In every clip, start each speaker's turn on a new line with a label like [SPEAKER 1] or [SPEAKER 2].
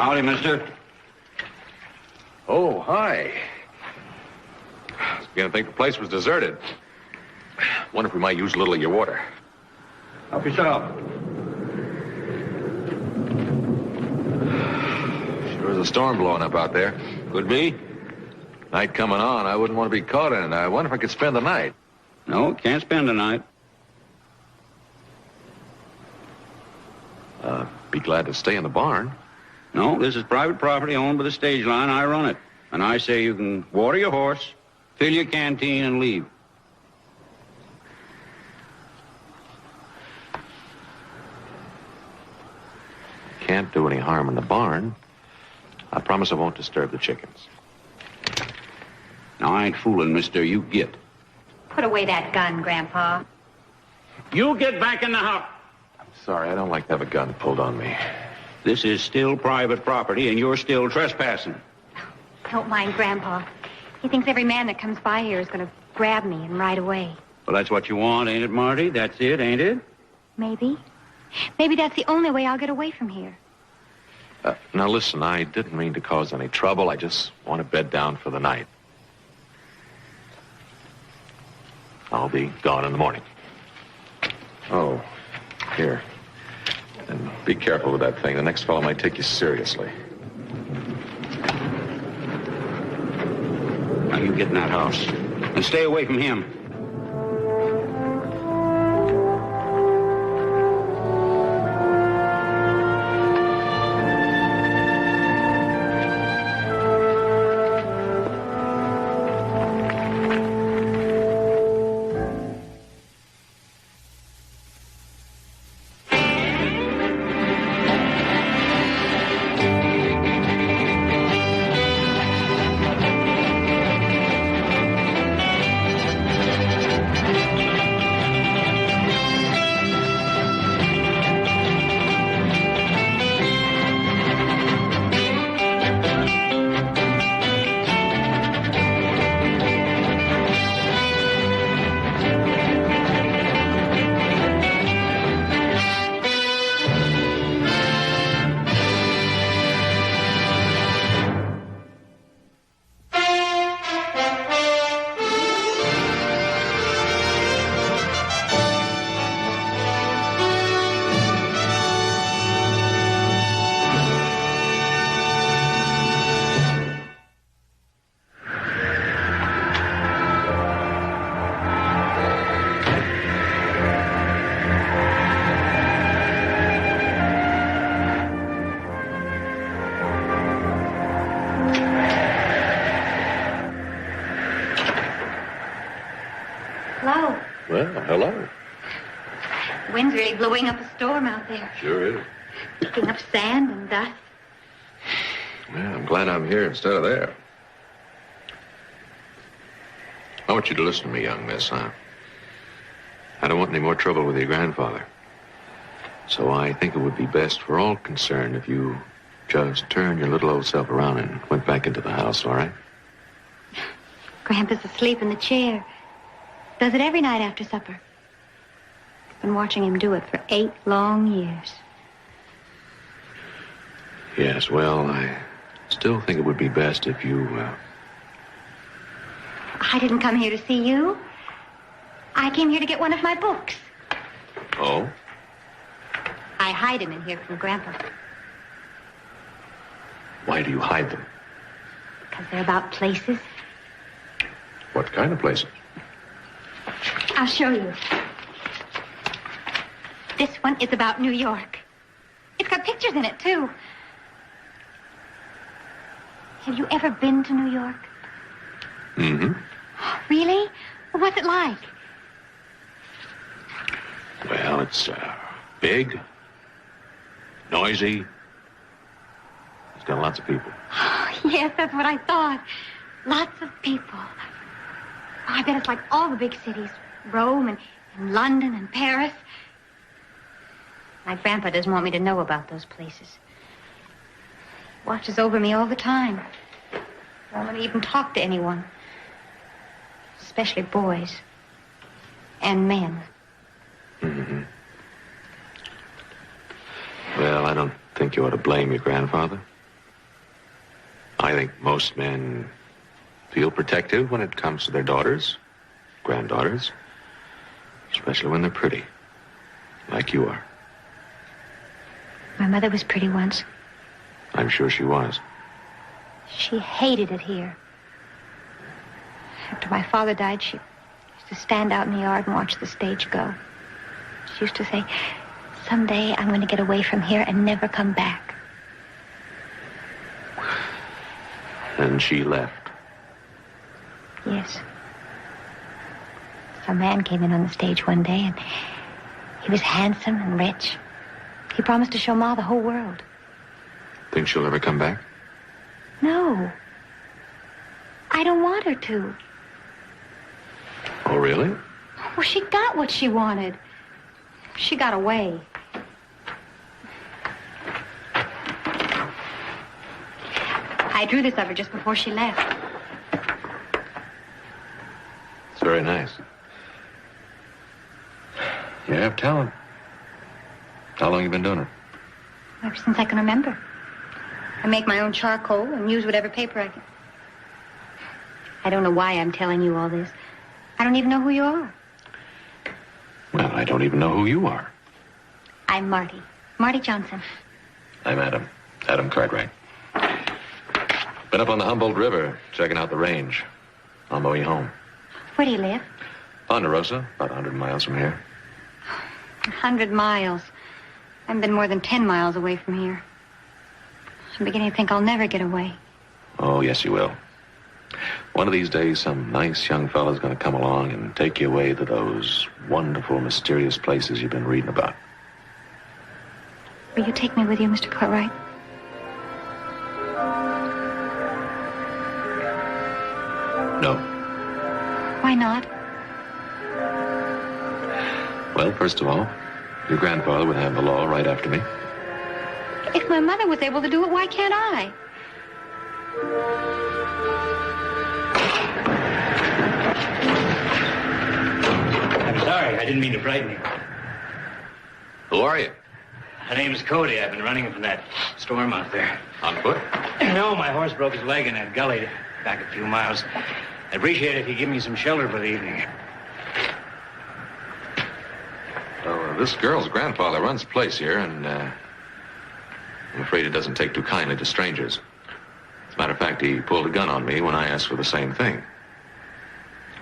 [SPEAKER 1] Howdy, mister.
[SPEAKER 2] Oh, hi. I was beginning to think the place was deserted. Wonder if we might use a little of your water.
[SPEAKER 1] Help yourself.
[SPEAKER 2] Sure is a storm blowing up out there. Could be. Night coming on. I wouldn't want to be caught in it. I wonder if I could spend the night.
[SPEAKER 1] No, can't spend the night.
[SPEAKER 2] Be glad to stay in the barn.
[SPEAKER 1] No, this is private property owned by the stage line. I run it. And I say you can water your horse, fill your canteen, and leave.
[SPEAKER 2] Can't do any harm in the barn. I promise I won't disturb the chickens.
[SPEAKER 1] Now, I ain't fooling, mister. You get.
[SPEAKER 3] Put away that gun, Grandpa.
[SPEAKER 1] You get back in the house.
[SPEAKER 2] I'm sorry, I don't like to have a gun pulled on me.
[SPEAKER 1] This is still private property, and you're still trespassing.
[SPEAKER 3] Don't mind Grandpa. He thinks every man that comes by here is going to grab me and ride away.
[SPEAKER 1] Well, that's what you want, ain't it, Marty? That's it, ain't it?
[SPEAKER 3] Maybe. Maybe that's the only way I'll get away from here.
[SPEAKER 2] Now, listen, I didn't mean to cause any trouble. I just want to bed down for the night. I'll be gone in the morning. Oh, here. And be careful with that thing. The next fellow might take you seriously.
[SPEAKER 1] Now, you get in that house. And stay away from him.
[SPEAKER 3] Hello.
[SPEAKER 2] Well, hello.
[SPEAKER 3] Wind's really blowing up a storm out there.
[SPEAKER 2] Sure is.
[SPEAKER 3] Picking up sand and dust.
[SPEAKER 2] Well, I'm glad I'm here instead of there. I want you to listen to me, young miss. I don't want any more trouble with your grandfather. So I think it would be best for all concerned if you just turned your little old self around and went back into the house, all right?
[SPEAKER 3] Grandpa's asleep in the chair. Does it every night after supper. Been watching him do it for 8 long years.
[SPEAKER 2] Yes, well, I still think it would be best if you,
[SPEAKER 3] I didn't come here to see you. I came here to get one of my books.
[SPEAKER 2] Oh?
[SPEAKER 3] I hide them in here from Grandpa.
[SPEAKER 2] Why do you hide them?
[SPEAKER 3] Because they're about places.
[SPEAKER 2] What kind of places?
[SPEAKER 3] I'll show you. This one is about New York. It's got pictures in it, too. Have you ever been to New York?
[SPEAKER 2] Mm-hmm.
[SPEAKER 3] Really? What's it like?
[SPEAKER 2] Well, it's big, noisy. It's got lots of people.
[SPEAKER 3] Yes, that's what I thought. Lots of people. I bet it's like all the big cities. Rome and London and Paris. My grandpa doesn't want me to know about those places. Watches over me all the time. Won't let me even talk to anyone. Especially boys. And men.
[SPEAKER 2] Mm-hmm. Well, I don't think you ought to blame your grandfather. I think most men feel protective when it comes to their daughters, granddaughters, especially when they're pretty, like you are.
[SPEAKER 3] My mother was pretty once.
[SPEAKER 2] I'm sure she was.
[SPEAKER 3] She hated it here. After my father died, she used to stand out in the yard and watch the stage go. She used to say, someday I'm going to get away from here and never come back.
[SPEAKER 2] And she left.
[SPEAKER 3] Yes. Some man came in on the stage one day, and he was handsome and rich. He promised to show Ma the whole world.
[SPEAKER 2] Think she'll ever come back?
[SPEAKER 3] No. I don't want her to.
[SPEAKER 2] Oh, really?
[SPEAKER 3] Well, she got what she wanted. She got away. I drew this of her just before she left.
[SPEAKER 2] It's very nice. You have talent. How long have you been doing it?
[SPEAKER 3] Ever since I can remember. I make my own charcoal and use whatever paper I can. I don't know why I'm telling you all this. I don't even know who you are.
[SPEAKER 2] Well, I don't even know who you are.
[SPEAKER 3] I'm Marty. Marty Johnson.
[SPEAKER 2] I'm Adam. Adam Cartwright. Been up on the Humboldt River, checking out the range. On my way home.
[SPEAKER 3] Where do you live?
[SPEAKER 2] Ponderosa, about 100 miles from here.
[SPEAKER 3] 100 miles. I haven't been more than 10 miles away from here. I'm beginning to think I'll never get away.
[SPEAKER 2] Oh, yes, you will. One of these days, some nice young fellow's going to come along and take you away to those wonderful, mysterious places you've been reading about.
[SPEAKER 3] Will you take me with you, Mr. Cartwright?
[SPEAKER 2] No.
[SPEAKER 3] Why not?
[SPEAKER 2] Well, first of all, your grandfather would have the law right after me.
[SPEAKER 3] If my mother was able to do it, why can't I?
[SPEAKER 4] I'm sorry. I didn't mean to frighten you.
[SPEAKER 2] Who are you?
[SPEAKER 4] My name's Cody. I've been running from that storm out there.
[SPEAKER 2] On foot?
[SPEAKER 4] No, my horse broke his leg in that gully back a few miles. I'd appreciate it if you give me some shelter for the evening.
[SPEAKER 2] Well, this girl's grandfather runs the place here, and I'm afraid he doesn't take too kindly to strangers. As a matter of fact, he pulled a gun on me when I asked for the same thing.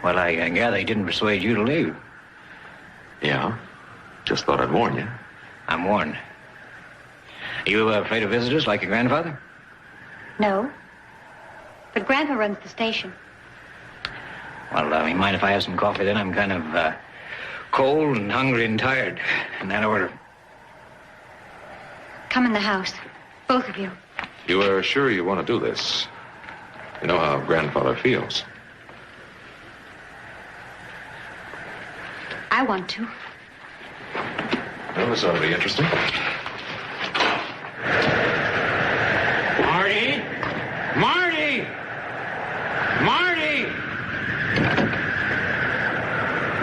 [SPEAKER 4] Well, I gather he didn't persuade you to leave.
[SPEAKER 2] Yeah, just thought I'd warn you.
[SPEAKER 4] I'm warned. Are you afraid of visitors like your grandfather?
[SPEAKER 3] No. But Grandpa runs the station.
[SPEAKER 4] Well, you mind if I have some coffee then? I'm kind of cold and hungry and tired. In that order.
[SPEAKER 3] Come in the house. Both of you.
[SPEAKER 2] You are sure you want to do this? You know how grandfather feels.
[SPEAKER 3] I want to.
[SPEAKER 2] Well, this ought to be interesting.
[SPEAKER 1] Marty! Marty! Marty!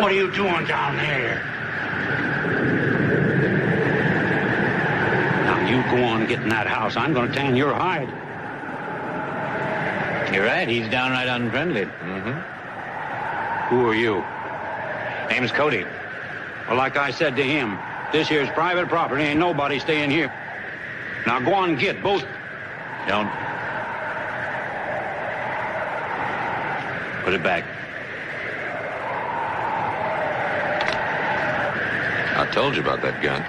[SPEAKER 1] What are you doing down there? Now, you go on and get in that house. I'm going to tan your hide.
[SPEAKER 4] You're right. He's downright unfriendly.
[SPEAKER 1] Mm-hmm. Who are you?
[SPEAKER 4] Name's Cody.
[SPEAKER 1] Well, like I said to him, this here's private property. Ain't nobody staying here. Now go on and get both.
[SPEAKER 4] Don't. Put it back.
[SPEAKER 2] I told you about that gun.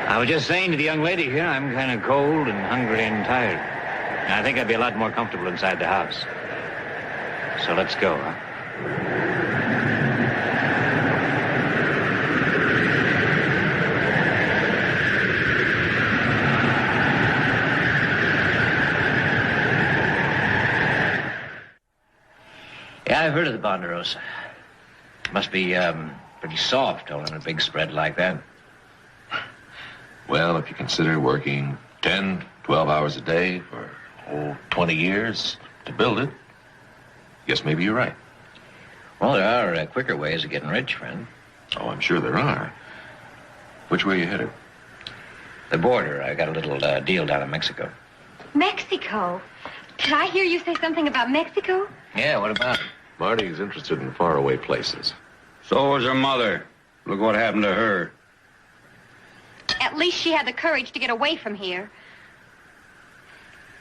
[SPEAKER 4] I was just saying to the young lady here, I'm kind of cold and hungry and tired. And I think I'd be a lot more comfortable inside the house. So let's go, huh? Yeah, I've heard of the Bonanza. Must be pretty soft holding a big spread like that.
[SPEAKER 2] Well, if you consider working 10, 12 hours a day for 20 years to build it, guess maybe you're right.
[SPEAKER 4] Well, there are quicker ways of getting rich, friend.
[SPEAKER 2] Oh, I'm sure there are. Which way are you headed?
[SPEAKER 4] The border. I got a little deal down in Mexico.
[SPEAKER 3] Mexico? Did I hear you say something about Mexico?
[SPEAKER 4] Yeah, what about it?
[SPEAKER 2] Marty's interested in faraway places.
[SPEAKER 1] So was her mother. Look what happened to her.
[SPEAKER 3] At least she had the courage to get away from here.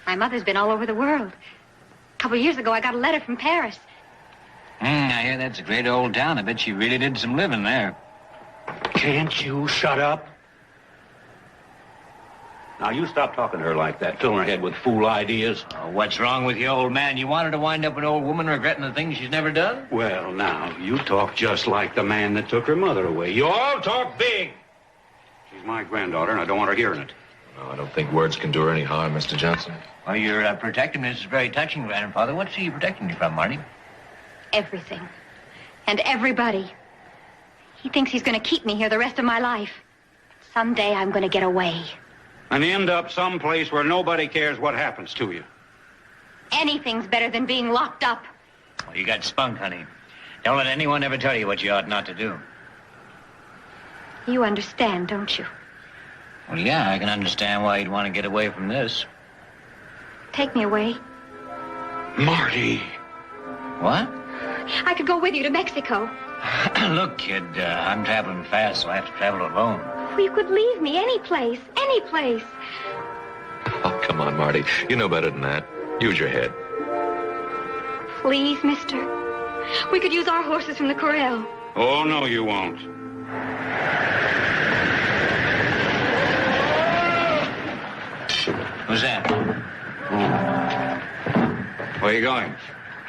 [SPEAKER 3] My mother's been all over the world. A couple of years ago, I got a letter from Paris.
[SPEAKER 4] I hear that's a great old town. I bet she really did some living there.
[SPEAKER 1] Can't you shut up? Now, you stop talking to her like that, filling her head with fool ideas.
[SPEAKER 4] Oh, what's wrong with you, old man? You want her to wind up an old woman regretting the things she's never done?
[SPEAKER 1] Well, now, you talk just like the man that took her mother away. You all talk big. She's my granddaughter, and I don't want her hearing it.
[SPEAKER 2] No, I don't think words can do her any harm, Mr. Johnson.
[SPEAKER 4] Well, your protectiveness is very touching, grandfather. What's she protecting you from, Marty?
[SPEAKER 3] Everything. And everybody. He thinks he's going to keep me here the rest of my life. Someday I'm going to get away.
[SPEAKER 1] And end up someplace where nobody cares what happens to you.
[SPEAKER 3] Anything's better than being locked up.
[SPEAKER 4] Well, you got spunk, honey. Don't let anyone ever tell you what you ought not to do.
[SPEAKER 3] You understand, don't you?
[SPEAKER 4] Well, yeah, I can understand why you'd want to get away from this.
[SPEAKER 3] Take me away.
[SPEAKER 1] Marty.
[SPEAKER 4] What?
[SPEAKER 3] I could go with you to Mexico.
[SPEAKER 4] Look, kid, I'm traveling fast, so I have to travel alone.
[SPEAKER 3] Oh, you could leave me any place, any place.
[SPEAKER 2] Oh, come on, Marty. You know better than that. Use your head.
[SPEAKER 3] Please, mister. We could use our horses from the corral.
[SPEAKER 1] Oh, no, you won't.
[SPEAKER 4] Who's that?
[SPEAKER 1] Where are you going?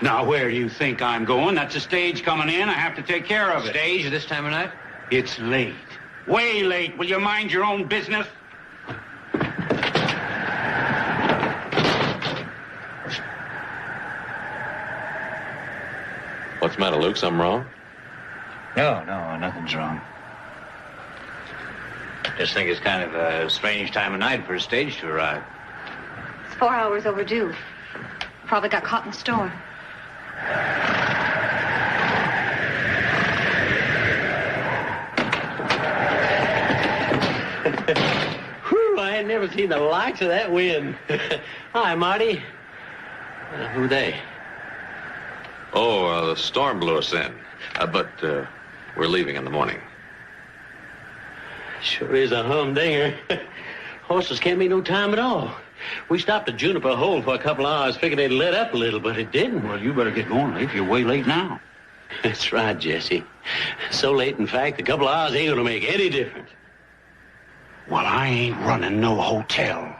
[SPEAKER 1] Now, where do you think I'm going? That's a stage coming in. I have to take care of it.
[SPEAKER 4] Stage this time of night?
[SPEAKER 1] It's late. Way late. Will you mind your own business?
[SPEAKER 2] What's the matter, Luke? Something wrong?
[SPEAKER 4] No, nothing's wrong. Just think it's kind of a strange time of night for a stage to arrive.
[SPEAKER 3] It's 4 hours overdue. Probably got caught in the storm.
[SPEAKER 5] Whew, I ain't never seen the likes of that wind. Hi, Marty. Who they?
[SPEAKER 2] Oh, the storm blew us in. But we're leaving in the morning.
[SPEAKER 5] Sure is a humdinger. Horses can't make no time at all. We stopped at Juniper Hole for a couple hours, figured they'd let up a little, but it didn't.
[SPEAKER 1] Well, you better get going, Leif. You're way late now.
[SPEAKER 5] That's right, Jesse. So late, in fact, a couple of hours ain't gonna make any difference.
[SPEAKER 1] Well, I ain't running no hotel.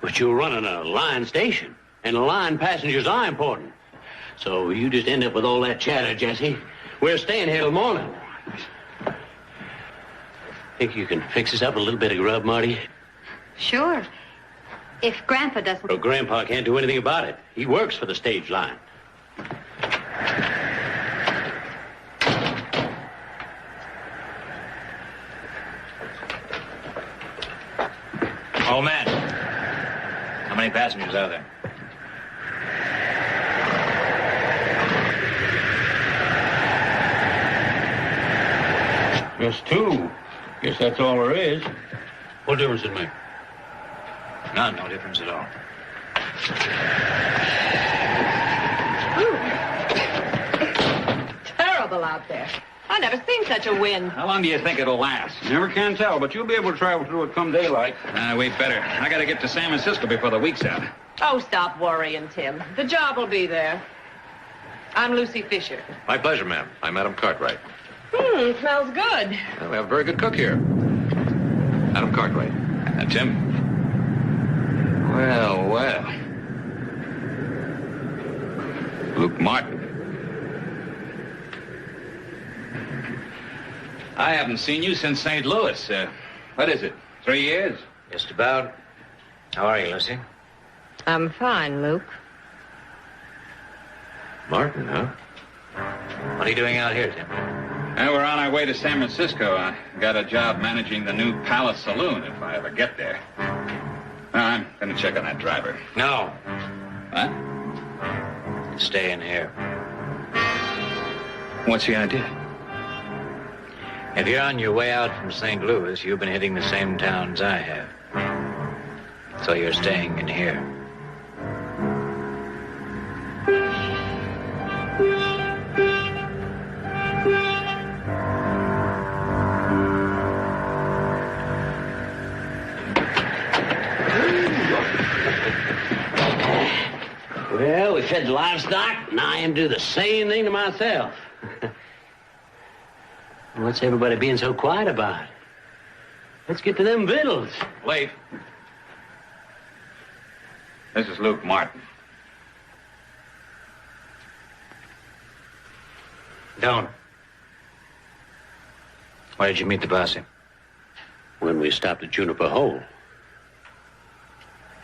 [SPEAKER 5] But you're running a line station, and the line passengers are important. So you just end up with all that chatter, Jesse. We're staying here till morning. Think you can fix us up a little bit of grub, Marty?
[SPEAKER 3] Sure. If Grandpa doesn't...
[SPEAKER 5] Well, Grandpa can't do anything about it. He works for the stage line.
[SPEAKER 4] Old man, how many passengers are there?
[SPEAKER 1] Just two. Guess that's all there is. What difference does it make?
[SPEAKER 4] None, no difference at all.
[SPEAKER 6] I've never seen such a wind.
[SPEAKER 4] How long do you think it'll last?
[SPEAKER 1] Never can tell, but you'll be able to travel through it come daylight.
[SPEAKER 4] We better. I gotta get to San Francisco before the week's out.
[SPEAKER 6] Oh, stop worrying, Tim. The job will be there. I'm Lucy Fisher.
[SPEAKER 2] My pleasure, ma'am. I'm Adam Cartwright.
[SPEAKER 6] Smells good.
[SPEAKER 2] Well, we have a very good cook here. Adam Cartwright.
[SPEAKER 4] Tim? Well, well. Luke Martin. I haven't seen you since St. Louis. What is it, 3 years? Just about. How are you, Lucy?
[SPEAKER 6] I'm fine, Luke.
[SPEAKER 2] Martin, huh?
[SPEAKER 4] What are you doing out here, Tim? We're on our way to San Francisco. I got a job managing the new Palace Saloon, if I ever get there. I'm gonna check on that driver. No. What? Stay in here. What's the idea? If you're on your way out from St. Louis, you've been hitting the same towns I have. So you're staying in here.
[SPEAKER 5] Well, we fed the livestock, and I am do the same thing to myself. What's everybody being so quiet about? Let's get to them victuals.
[SPEAKER 4] Leif. This is Luke Martin. Don't. Where did you meet the posse?
[SPEAKER 5] When we stopped at Juniper Hole.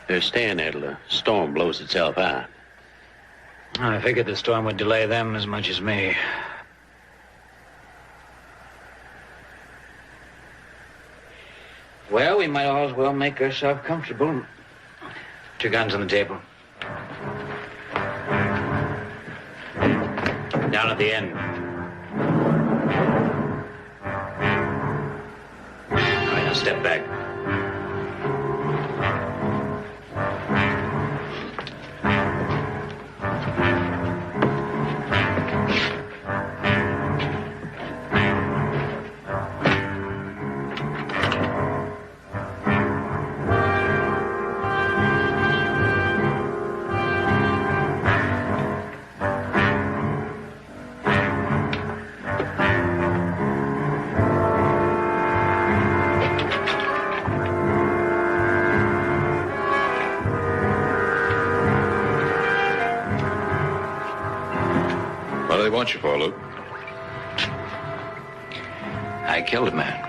[SPEAKER 5] They're staying there till the storm blows itself out.
[SPEAKER 4] I figured the storm would delay them as much as me. Well, we might all as well make ourselves comfortable. Put your guns on the table. Down at the end. All right, now step back.
[SPEAKER 2] What do they want you for, Luke?
[SPEAKER 4] I killed a man.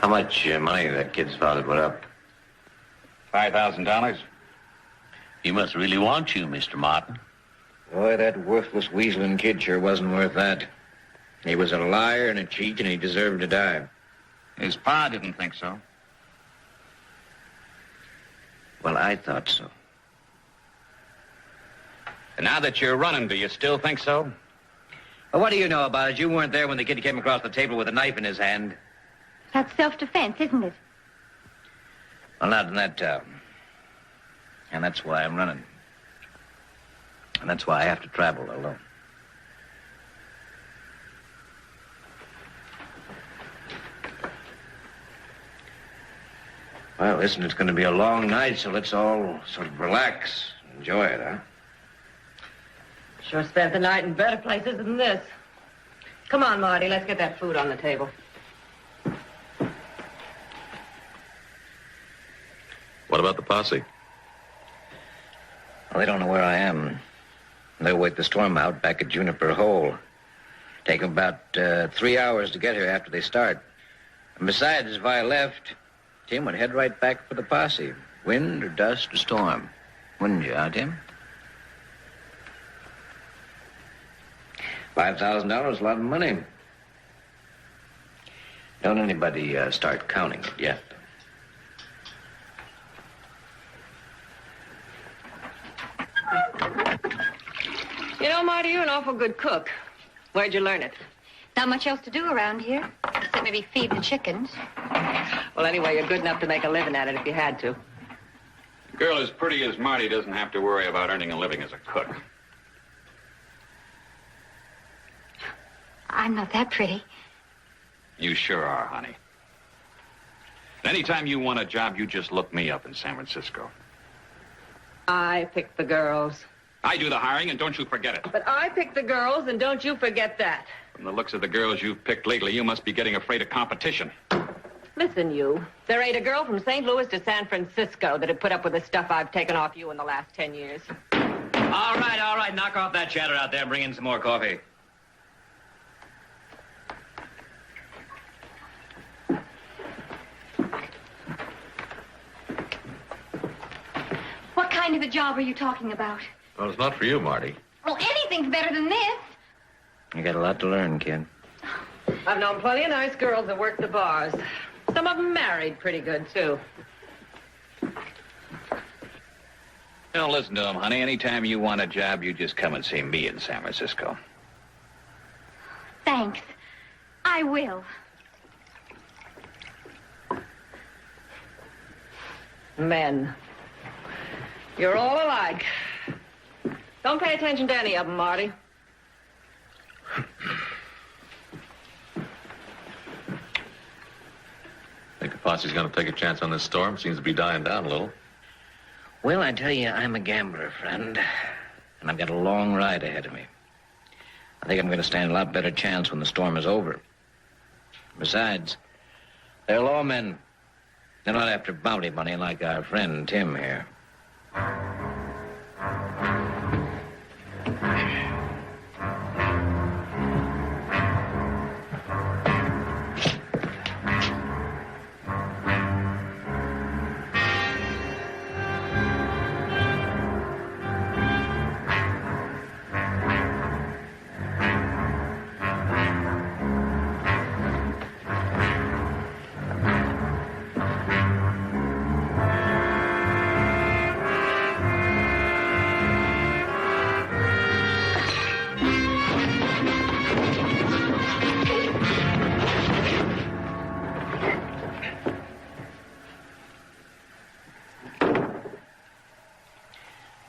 [SPEAKER 5] How much money that kid's father put up?
[SPEAKER 4] $5,000.
[SPEAKER 5] He must really want you, Mr. Martin.
[SPEAKER 7] Boy, that worthless weaseling kid sure wasn't worth that. He was a liar and a cheat, and he deserved to die.
[SPEAKER 4] His pa didn't think so.
[SPEAKER 7] Well, I thought so.
[SPEAKER 4] And now that you're running, do you still think so?
[SPEAKER 7] Well, what do you know about it? You weren't there when the kid came across the table with a knife in his hand.
[SPEAKER 3] That's self-defense, isn't it?
[SPEAKER 7] Well, not in that town. And that's why I'm running. And that's why I have to travel alone. Well, listen, it's going to be a long night, so let's all sort of relax. Enjoy it, huh?
[SPEAKER 6] Sure spent the night in better places than this. Come on, Marty, let's get that food on the table.
[SPEAKER 2] What about the posse?
[SPEAKER 7] Well, they don't know where I am. They'll wait the storm out back at Juniper Hole. Take them about 3 hours to get here after they start. And besides, if I left, Tim would head right back for the posse. Wind or dust or storm. Wouldn't you, huh, Tim? $5,000 is a lot of money. Don't anybody start counting it yet.
[SPEAKER 6] You know, Marty, you're an awful good cook. Where'd you learn it?
[SPEAKER 3] Not much else to do around here, except maybe feed the chickens.
[SPEAKER 6] Well, anyway, you're good enough to make a living at it if you had to.
[SPEAKER 4] A girl as pretty as Marty doesn't have to worry about earning a living as a cook.
[SPEAKER 3] I'm not that pretty.
[SPEAKER 4] You sure are, honey. Anytime you want a job, you just look me up in San Francisco.
[SPEAKER 6] I pick the girls.
[SPEAKER 4] I do the hiring, and don't you forget it.
[SPEAKER 6] But I pick the girls, and don't you forget that.
[SPEAKER 4] From the looks of the girls you've picked lately, you must be getting afraid of competition.
[SPEAKER 6] Listen, you. There ain't a girl from St. Louis to San Francisco that'd put up with the stuff I've taken off you in the last 10 years.
[SPEAKER 5] All right. Knock off that chatter out there and bring in some more coffee.
[SPEAKER 3] What kind of a job are you talking about?
[SPEAKER 2] Well, it's not for you, Marty.
[SPEAKER 3] Well, anything's better than this.
[SPEAKER 7] You got a lot to learn, kid.
[SPEAKER 6] I've known plenty of nice girls that worked the bars. Some of them married pretty good, too.
[SPEAKER 4] Don't listen to him, honey. Anytime you want a job, you just come and see me in San Francisco.
[SPEAKER 3] Thanks. I will.
[SPEAKER 6] Men. You're all alike. Don't pay attention to any of them, Marty.
[SPEAKER 2] Think the posse's going to take a chance on this storm? Seems to be dying down a little.
[SPEAKER 7] Well, I tell you, I'm a gambler, friend. And I've got a long ride ahead of me. I think I'm going to stand a lot better chance when the storm is over. Besides, they're lawmen. They're not after bounty money like our friend Tim here.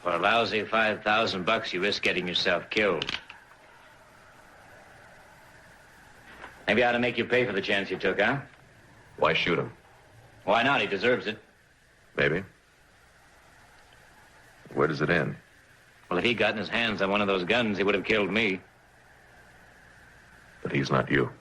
[SPEAKER 5] For a lousy $5,000, you risk getting yourself killed. Maybe I ought to make you pay for the chance you took, huh?
[SPEAKER 2] Why shoot him?
[SPEAKER 5] Why not? He deserves it.
[SPEAKER 2] Maybe. Where does it end?
[SPEAKER 5] Well, if he'd gotten his hands on one of those guns, he would have killed me.
[SPEAKER 2] But he's not you.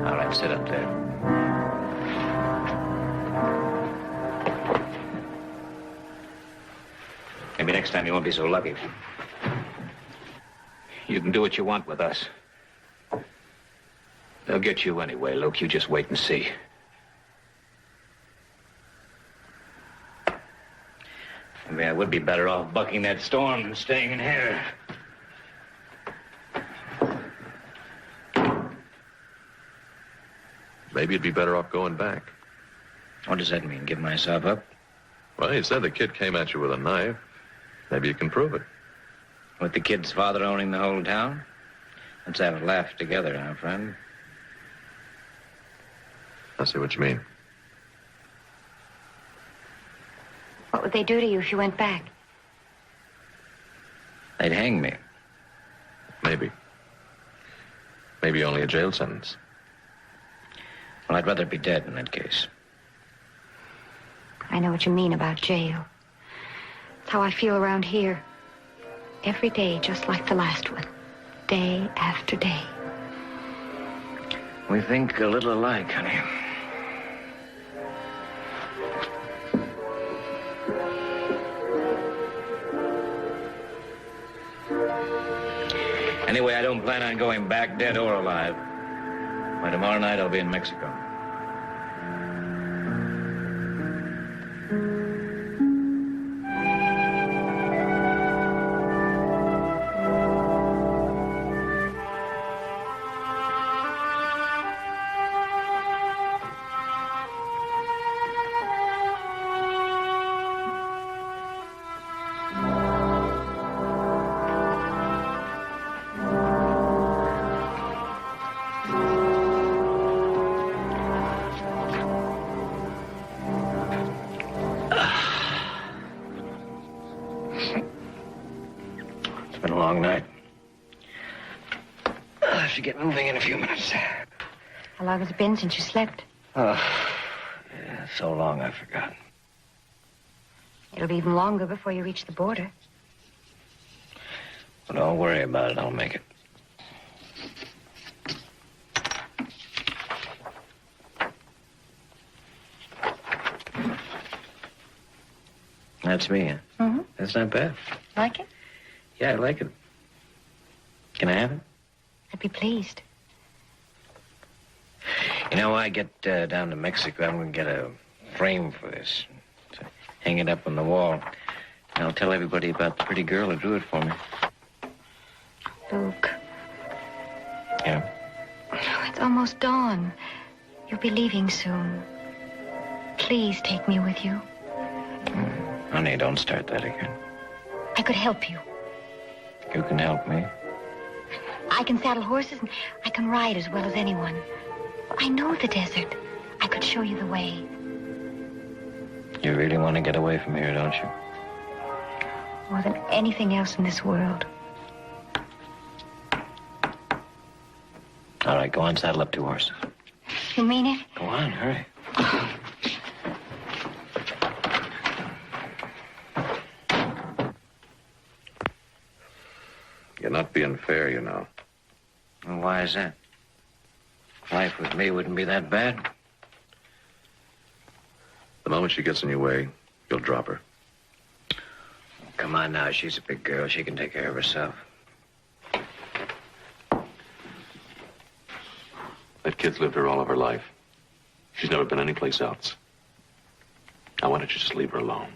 [SPEAKER 5] All right, sit up there. Maybe next time you won't be so lucky.
[SPEAKER 4] You can do what you want with us. They'll get you anyway, Luke. You just wait and see.
[SPEAKER 5] Maybe I would be better off bucking that storm than staying in here.
[SPEAKER 2] Maybe you'd be better off going back.
[SPEAKER 7] What does that mean? Give myself up?
[SPEAKER 2] Well, you said the kid came at you with a knife. Maybe you can prove it.
[SPEAKER 7] With the kid's father owning the whole town? Let's have a laugh together, huh, friend?
[SPEAKER 2] I see what you mean.
[SPEAKER 3] What would they do to you if you went back?
[SPEAKER 7] They'd hang me.
[SPEAKER 2] Maybe. Maybe only a jail sentence.
[SPEAKER 7] Well, I'd rather be dead in that case.
[SPEAKER 3] I know what you mean about jail. It's how I feel around here. Every day, just like the last one. Day after day.
[SPEAKER 7] We think a little alike, honey. Anyway, I don't plan on going back, dead or alive. By tomorrow night, I'll be in Mexico. been a long night. I'll have to get moving in a few minutes.
[SPEAKER 3] How long has it been since you slept?
[SPEAKER 7] Oh, yeah, so long I forgot.
[SPEAKER 3] It'll be even longer before you reach the border.
[SPEAKER 7] Well, don't worry about it. I'll make it. That's me, huh?
[SPEAKER 3] Mm-hmm.
[SPEAKER 7] That's not bad.
[SPEAKER 3] Like it?
[SPEAKER 7] Yeah, I like it. Can I have it?
[SPEAKER 3] I'd be pleased.
[SPEAKER 7] You know, I get down to Mexico, I'm going to get a frame for this. To hang it up on the wall. And I'll tell everybody about the pretty girl who drew it for me.
[SPEAKER 3] Luke.
[SPEAKER 7] Yeah?
[SPEAKER 3] Oh, it's almost dawn. You'll be leaving soon. Please take me with you.
[SPEAKER 7] Honey, don't start that again.
[SPEAKER 3] I could help you.
[SPEAKER 7] You can help me.
[SPEAKER 3] I can saddle horses and I can ride as well as anyone. I know the desert. I could show you the way.
[SPEAKER 7] You really want to get away from here, don't you?
[SPEAKER 3] More than anything else in this world.
[SPEAKER 7] All right, go on, saddle up 2 horses.
[SPEAKER 3] You mean it?
[SPEAKER 7] Go on, hurry.
[SPEAKER 2] You're not being fair, you know.
[SPEAKER 7] Well, why is that? Life with me wouldn't be that bad.
[SPEAKER 2] The moment she gets in your way, you'll drop her.
[SPEAKER 7] Come on now, she's a big girl. She can take care of herself.
[SPEAKER 2] That kid's lived here all of her life. She's never been anyplace else. Now, why don't you just leave her alone?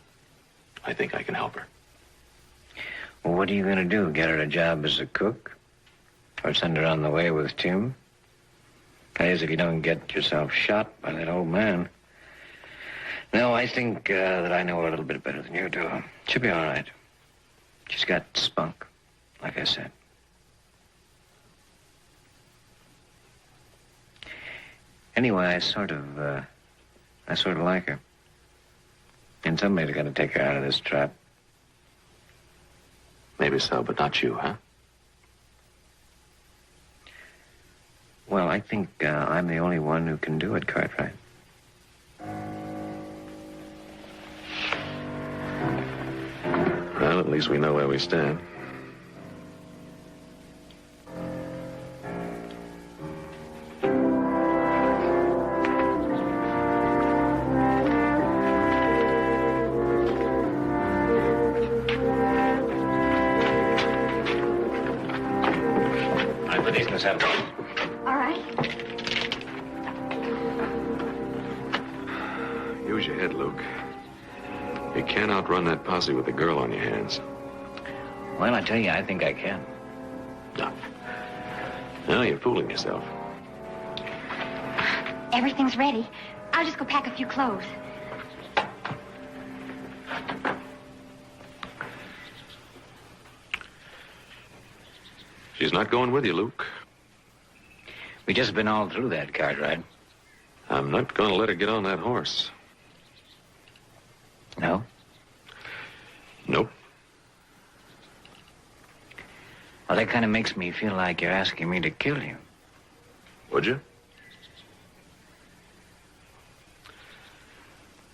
[SPEAKER 2] I think I can help her.
[SPEAKER 7] Well, what are you going to do? Get her a job as a cook? Or send her on the way with Tim? That is, if you don't get yourself shot by that old man. No, I think that I know her a little bit better than you do. She'll be all right. She's got spunk, like I said. Anyway, I sort of like her. And somebody's got to take her out of this trap.
[SPEAKER 2] Maybe so, but not you, huh?
[SPEAKER 7] Well, I think I'm the only one who can do it, Cartwright.
[SPEAKER 2] Well, at least we know where we stand.
[SPEAKER 7] I put these in the saddle.
[SPEAKER 3] All right.
[SPEAKER 2] Use your head, Luke. You can't outrun that posse with a girl on your hands.
[SPEAKER 7] Well, I tell you, I think I can.
[SPEAKER 2] No. No, you're fooling yourself.
[SPEAKER 3] Everything's ready. I'll just go pack a few clothes.
[SPEAKER 2] She's not going with you, Luke.
[SPEAKER 7] We just been all through that, Cartwright.
[SPEAKER 2] I'm not going to let her get on that horse.
[SPEAKER 7] No?
[SPEAKER 2] Nope.
[SPEAKER 7] Well, that kind of makes me feel like you're asking me to kill you.
[SPEAKER 2] Would you?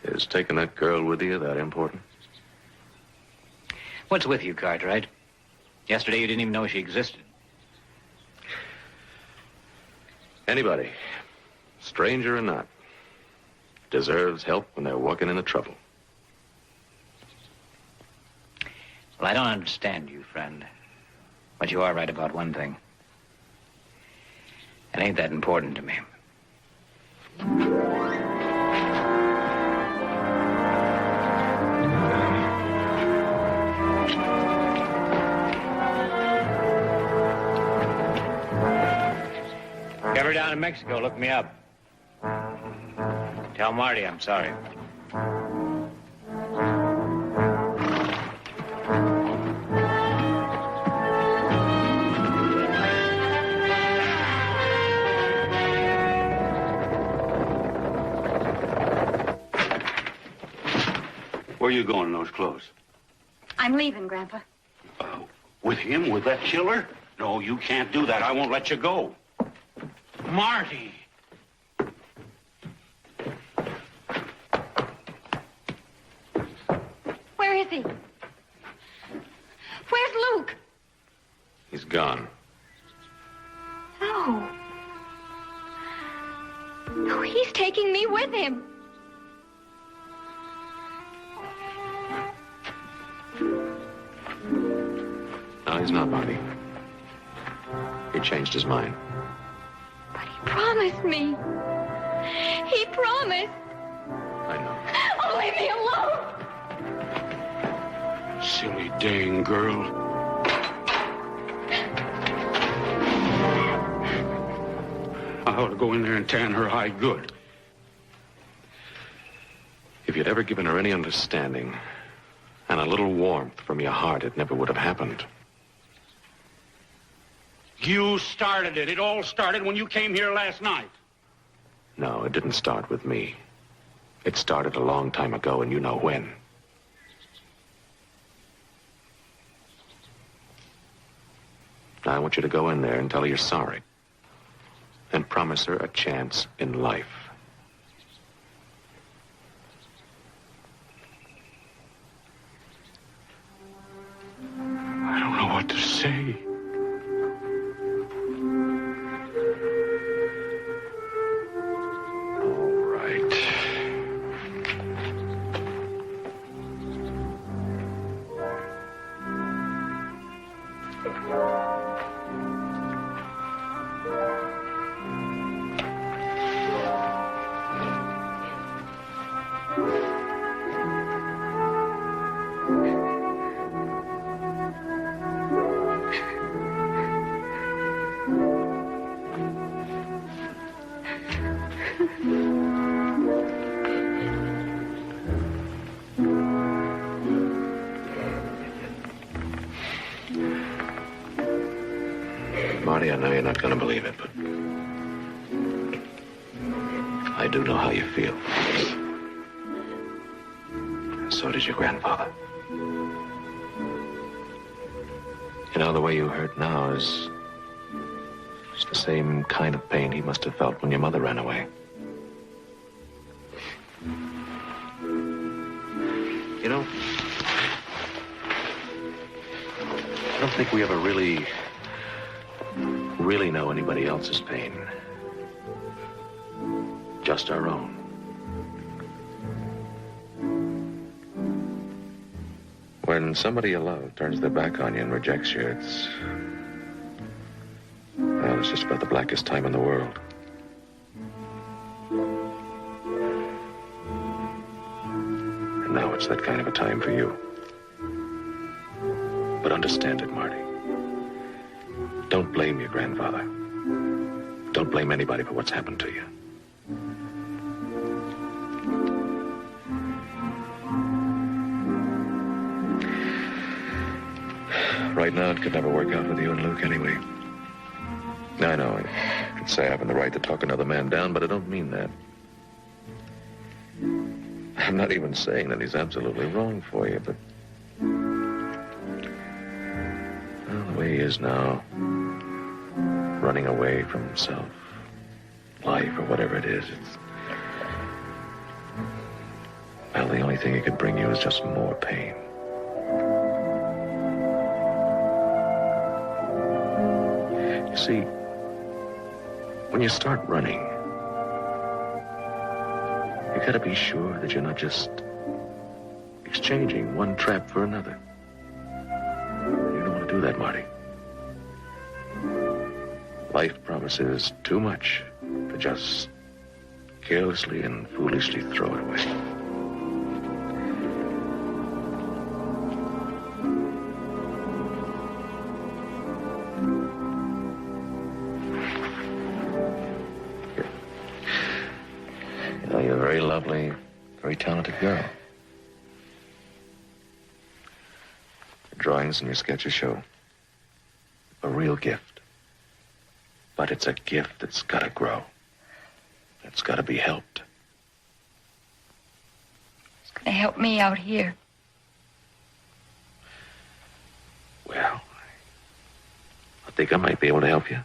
[SPEAKER 2] Is taking that girl with you that important?
[SPEAKER 7] What's with you, Cartwright? Yesterday you didn't even know she existed.
[SPEAKER 2] Anybody, stranger or not, deserves help when they're walking into trouble.
[SPEAKER 7] Well, I don't understand you, friend. But you are right about one thing. It ain't that important to me. If you're ever down in Mexico, look me up. Tell Marty I'm sorry.
[SPEAKER 1] Where are you going in those clothes?
[SPEAKER 3] I'm leaving, Grandpa.
[SPEAKER 8] With him? With that killer? No, you can't do that. I won't let you go. Marty!
[SPEAKER 3] Where is he? Where's Luke?
[SPEAKER 2] He's gone.
[SPEAKER 3] No. No, he's taking me with him.
[SPEAKER 2] No, he's not, Marty. He changed his mind.
[SPEAKER 3] But he promised me. He promised.
[SPEAKER 2] I know.
[SPEAKER 3] Oh, leave me alone.
[SPEAKER 8] Silly dang girl. I ought to go in there and tan her hide good.
[SPEAKER 2] If you'd ever given her any understanding and a little warmth from your heart, it never would have happened.
[SPEAKER 8] You started it. It all started when you came here last night.
[SPEAKER 2] No, it didn't start with me. It started a long time ago, and you know when. Now, I want you to go in there and tell her you're sorry. And promise her a chance in life.
[SPEAKER 8] I don't know what to say.
[SPEAKER 2] All right. Marty, I know you're not going to believe it, but I do know how you feel. And so does your grandfather. You know, the way you hurt now is the same kind of pain he must have felt when your mother ran away. You know, I don't think we ever really know anybody else's pain. Just our own. When somebody you love turns their back on you and rejects you, it's just about the blackest time in the world. And now it's that kind of a time for you. But understand it, Marty. Don't blame your grandfather. Don't blame anybody for what's happened to you. Right now, it could never work out with you and Luke anyway. I know, I could say I have the right to talk another man down, but I don't mean that. I'm not even saying that he's absolutely wrong for you, but... well, the way he is now, running away from himself, life, or whatever it is, well, the only thing it could bring you is just more pain. You see, when you start running, you gotta be sure that you're not just exchanging one trap for another. You don't want to do that, Marty. Life promises too much to just carelessly and foolishly throw it away. You know, you're a very lovely, very talented girl. Your drawings and your sketches show a real gift. But it's a gift that's got to grow. It's got to be helped.
[SPEAKER 3] It's going to help me out here.
[SPEAKER 2] Well, think I might be able to help you.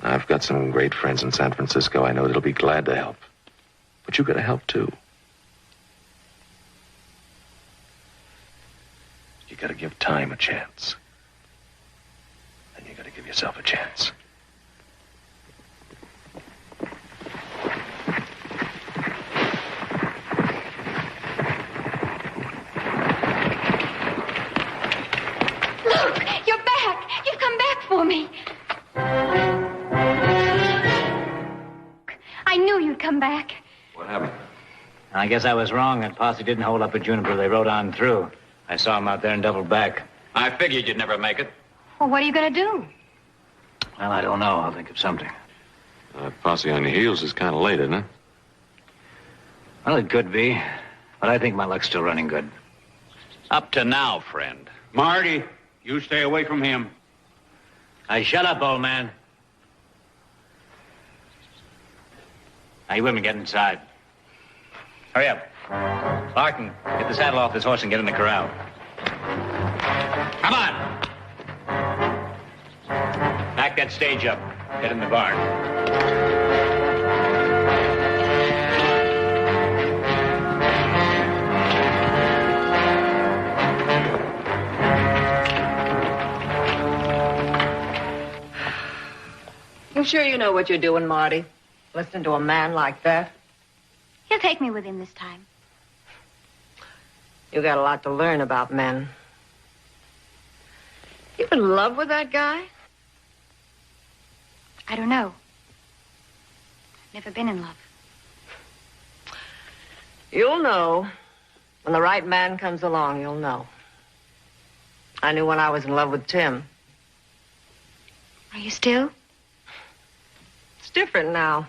[SPEAKER 2] I've got some great friends in San Francisco I know that'll be glad to help. But you gotta help, too. You gotta give time a chance. And you gotta give yourself a chance.
[SPEAKER 3] Luke, you're back. You've come back for me. I knew you'd come back.
[SPEAKER 2] What happened?
[SPEAKER 9] I guess I was wrong. That posse didn't hold up at Juniper. They rode on through. I saw them out there and doubled back.
[SPEAKER 4] I figured you'd never make it.
[SPEAKER 3] Well, what are you going to do?
[SPEAKER 9] Well, I don't know. I'll think of something.
[SPEAKER 2] Posse on your heels is kind of late, isn't it?
[SPEAKER 9] Well, it could be. But I think my luck's still running good.
[SPEAKER 4] Up to now, friend.
[SPEAKER 1] Marty, you stay away from him.
[SPEAKER 9] Hey, shut up, old man. Now, you women get inside. Hurry up. Larkin, get the saddle off this horse and get in the corral. Come on. Back that stage up. Get in the barn.
[SPEAKER 6] You sure you know what you're doing, Marty? Listening to a man like that?
[SPEAKER 3] He'll take me with him this time.
[SPEAKER 6] You got a lot to learn about men. You in love with that guy?
[SPEAKER 3] I don't know. Never been in love.
[SPEAKER 6] You'll know. When the right man comes along, you'll know. I knew when I was in love with Tim.
[SPEAKER 3] Are you still?
[SPEAKER 6] It's different now.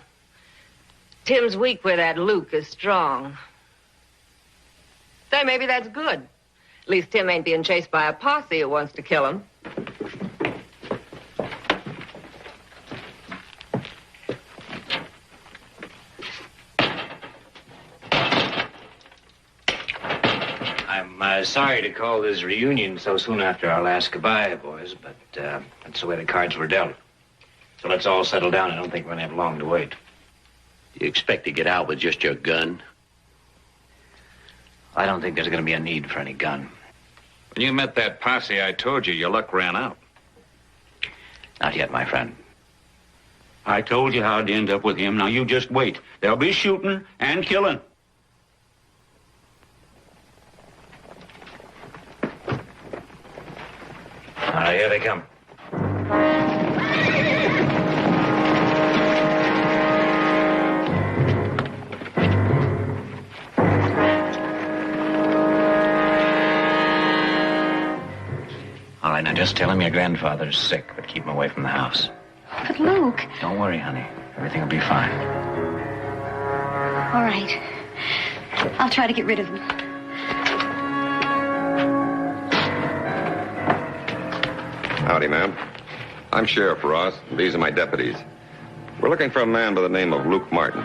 [SPEAKER 6] Tim's weak where that Luke is strong. Say, maybe that's good. At least Tim ain't being chased by a posse who wants to kill him.
[SPEAKER 9] I'm sorry to call this reunion so soon after our last goodbye, boys, but that's the way the cards were dealt. So let's all settle down. I don't think we're going to have long to wait.
[SPEAKER 5] You expect to get out with just your gun?
[SPEAKER 9] I don't think there's going to be a need for any gun.
[SPEAKER 4] When you met that posse, I told you your luck ran out.
[SPEAKER 9] Not yet, my friend.
[SPEAKER 1] I told you how'd end up with him. Now you just wait. There'll be shooting and killing.
[SPEAKER 9] All right, here they come. All right, now just tell him your grandfather's sick, but keep him away from the house.
[SPEAKER 3] But Luke...
[SPEAKER 9] Don't worry, honey. Everything will be fine.
[SPEAKER 3] All right. I'll try to get rid of him.
[SPEAKER 10] Howdy, ma'am. I'm Sheriff Ross, and these are my deputies. We're looking for a man by the name of Luke Martin.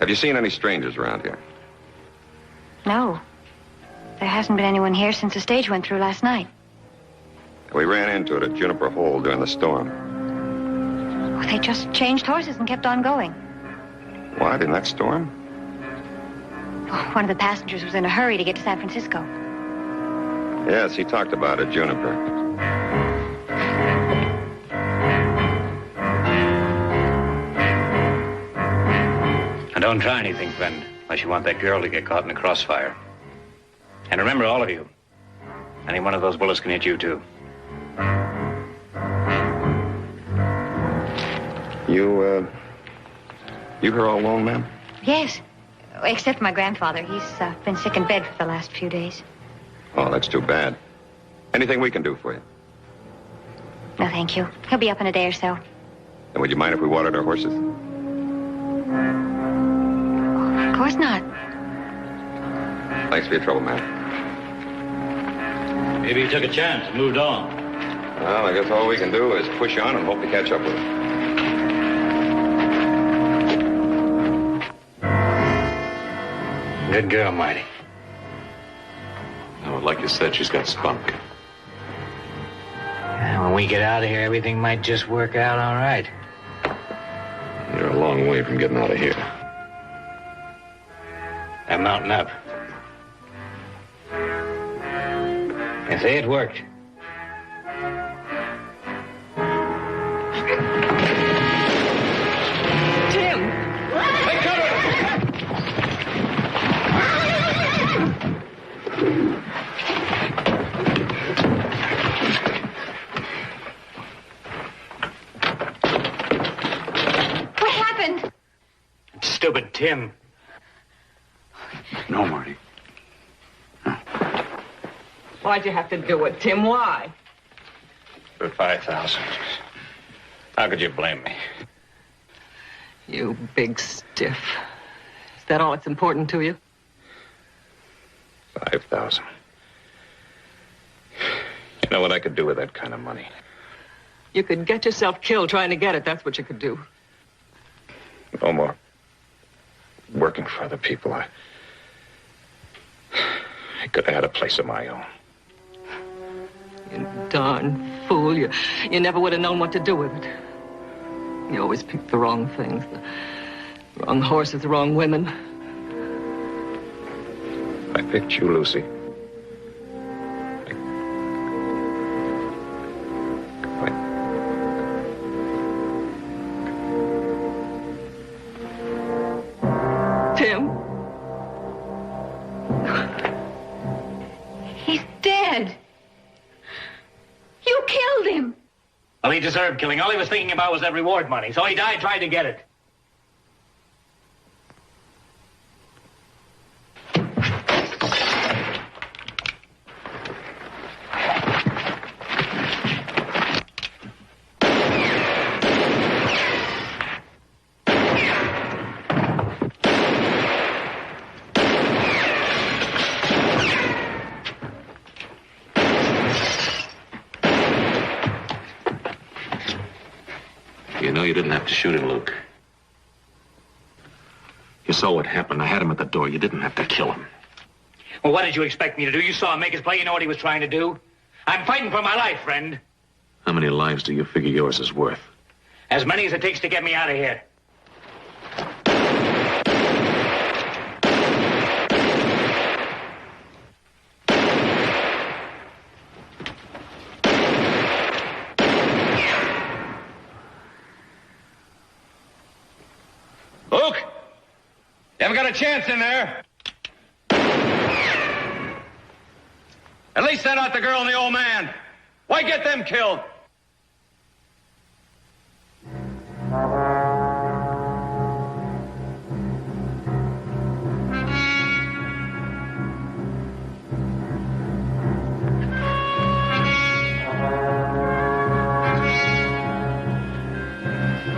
[SPEAKER 10] Have you seen any strangers around here?
[SPEAKER 3] No. There hasn't been anyone here since the stage went through last night.
[SPEAKER 10] We ran into it at Juniper Hole during the storm.
[SPEAKER 3] Oh, they just changed horses and kept on going.
[SPEAKER 10] What, in that storm?
[SPEAKER 3] Oh, one of the passengers was in a hurry to get to San Francisco.
[SPEAKER 10] Yes, he talked about it, Juniper.
[SPEAKER 9] And don't try anything, friend, unless you want that girl to get caught in the crossfire. And remember, all of you, any one of those bullets can hit you, too.
[SPEAKER 10] You here all alone, ma'am?
[SPEAKER 3] Yes. Except my grandfather. He's been sick in bed for the last few days.
[SPEAKER 10] Oh, that's too bad. Anything we can do for you?
[SPEAKER 3] No, thank you. He'll be up in a day or so.
[SPEAKER 10] And would you mind if we watered our horses?
[SPEAKER 3] Of course not.
[SPEAKER 10] Thanks for your trouble, ma'am.
[SPEAKER 9] Maybe he took a chance and moved on.
[SPEAKER 10] Well, I guess all we can do is push on and hope to catch up with him.
[SPEAKER 9] Good girl, Marty.
[SPEAKER 2] No, like you said, she's got spunk.
[SPEAKER 9] we get out of here, everything might just work out all right.
[SPEAKER 2] You're a long way from getting out of here.
[SPEAKER 9] I'm mounting up. I say it worked.
[SPEAKER 6] Tim!
[SPEAKER 3] What happened?
[SPEAKER 9] Stupid Tim.
[SPEAKER 8] No, Marty.
[SPEAKER 6] Why'd you have to do it, Tim? Why?
[SPEAKER 4] For 5,000. How could you blame me?
[SPEAKER 6] You big stiff. Is that all that's important to you?
[SPEAKER 4] 5,000. You know what I could do with that kind of money?
[SPEAKER 6] You could get yourself killed trying to get it. That's what you could do.
[SPEAKER 4] No more working for other people. I could have had a place of my own.
[SPEAKER 6] You darn fool. You never would have known what to do with it. You always picked the wrong things. The wrong horses, the wrong women.
[SPEAKER 4] I picked you, Lucy.
[SPEAKER 6] Tim?
[SPEAKER 3] He's dead. You killed him.
[SPEAKER 9] Well, he deserved killing. All he was thinking about was that reward money, so he died trying to get it.
[SPEAKER 2] You know you didn't have to shoot him, Luke. You saw what happened. I had him at the door. You didn't have to kill him.
[SPEAKER 9] Well, what did you expect me to do? You saw him make his play. You know what he was trying to do. I'm fighting for my life, friend.
[SPEAKER 2] How many lives do you figure yours is worth?
[SPEAKER 9] As many as it takes to get me out of here.
[SPEAKER 10] Luke! You haven't got a chance in there. At least send out the girl and the old man. Why get them killed?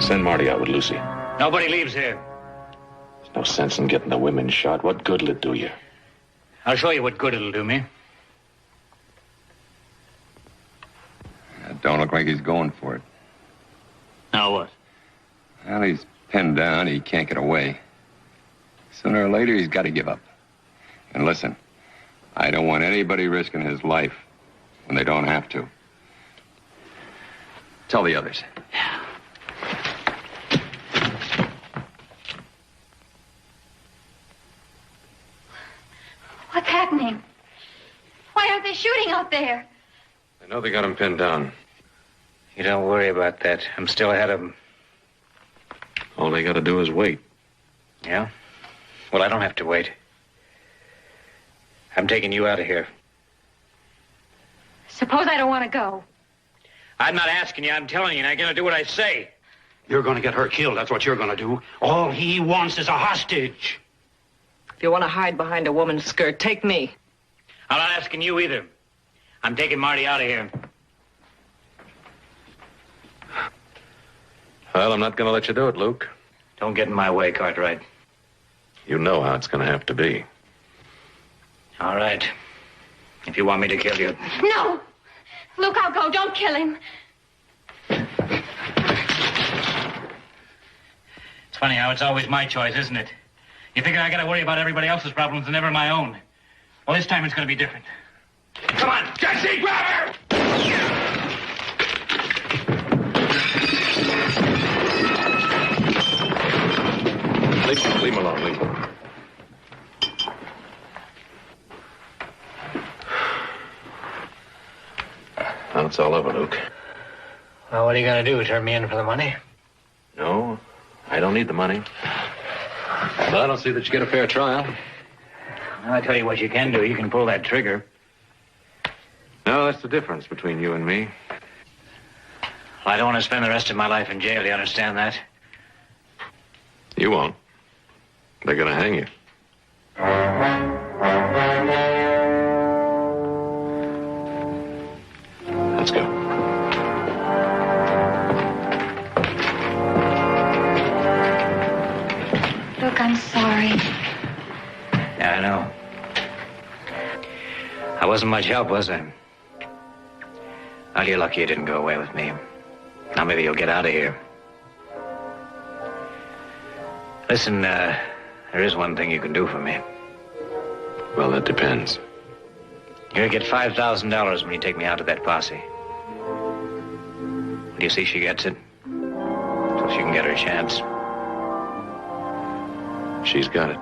[SPEAKER 2] Send Marty out with Lucy.
[SPEAKER 9] Nobody leaves here.
[SPEAKER 2] There's no sense in getting the women shot. What good'll it do you?
[SPEAKER 9] I'll show you what good it'll do me.
[SPEAKER 10] It don't look like he's going for it.
[SPEAKER 9] Now what?
[SPEAKER 10] Well, he's pinned down. He can't get away. Sooner or later, he's got to give up. And listen, I don't want anybody risking his life when they don't have to. Tell the others.
[SPEAKER 3] What's happening? Why aren't they shooting out there?
[SPEAKER 2] I know they got him pinned down.
[SPEAKER 9] You don't worry about that. I'm still ahead of them.
[SPEAKER 2] All they got to do is wait.
[SPEAKER 9] Yeah? Well, I don't have to wait. I'm taking you out of here.
[SPEAKER 3] Suppose I don't want to go.
[SPEAKER 9] I'm not asking you. I'm telling you. And I'm going to do what I say.
[SPEAKER 8] You're going to get her killed. That's what you're going to do. All he wants is a hostage.
[SPEAKER 6] If you want to hide behind a woman's skirt, take me.
[SPEAKER 9] I'm not asking you either. I'm taking Marty out of here.
[SPEAKER 2] Well, I'm not going to let you do it, Luke.
[SPEAKER 9] Don't get in my way, Cartwright.
[SPEAKER 2] You know how it's going to have to be.
[SPEAKER 9] All right. If you want me to kill you.
[SPEAKER 3] No! Luke, I'll go. Don't kill him.
[SPEAKER 9] It's funny how it's always my choice, isn't it? You figure I got to worry about everybody else's problems and never my own. Well, this time it's going to be different. Come on, Jesse, grab her!
[SPEAKER 2] Leave him alone, leave him alone. Now it's all over, Luke.
[SPEAKER 9] Well, what are you going to do? Turn me in for the money?
[SPEAKER 2] No, I don't need the money. But I don't see that you get a fair trial.
[SPEAKER 9] Well, I tell you what you can do. You can pull that trigger.
[SPEAKER 2] No, that's the difference between you and me.
[SPEAKER 9] Well, I don't want to spend the rest of my life in jail. You understand that?
[SPEAKER 2] You won't. They're going to hang you. Let's go.
[SPEAKER 3] Look, I'm sorry.
[SPEAKER 9] Yeah, I know. I wasn't much help, was I? Well, you're lucky you didn't go away with me. Now maybe you'll get out of here. Listen, there is one thing you can do for me.
[SPEAKER 2] Well, that depends.
[SPEAKER 9] You're gonna get $5,000 when you take me out to that posse. Do you see she gets it? So she can get her chance.
[SPEAKER 2] She's got it.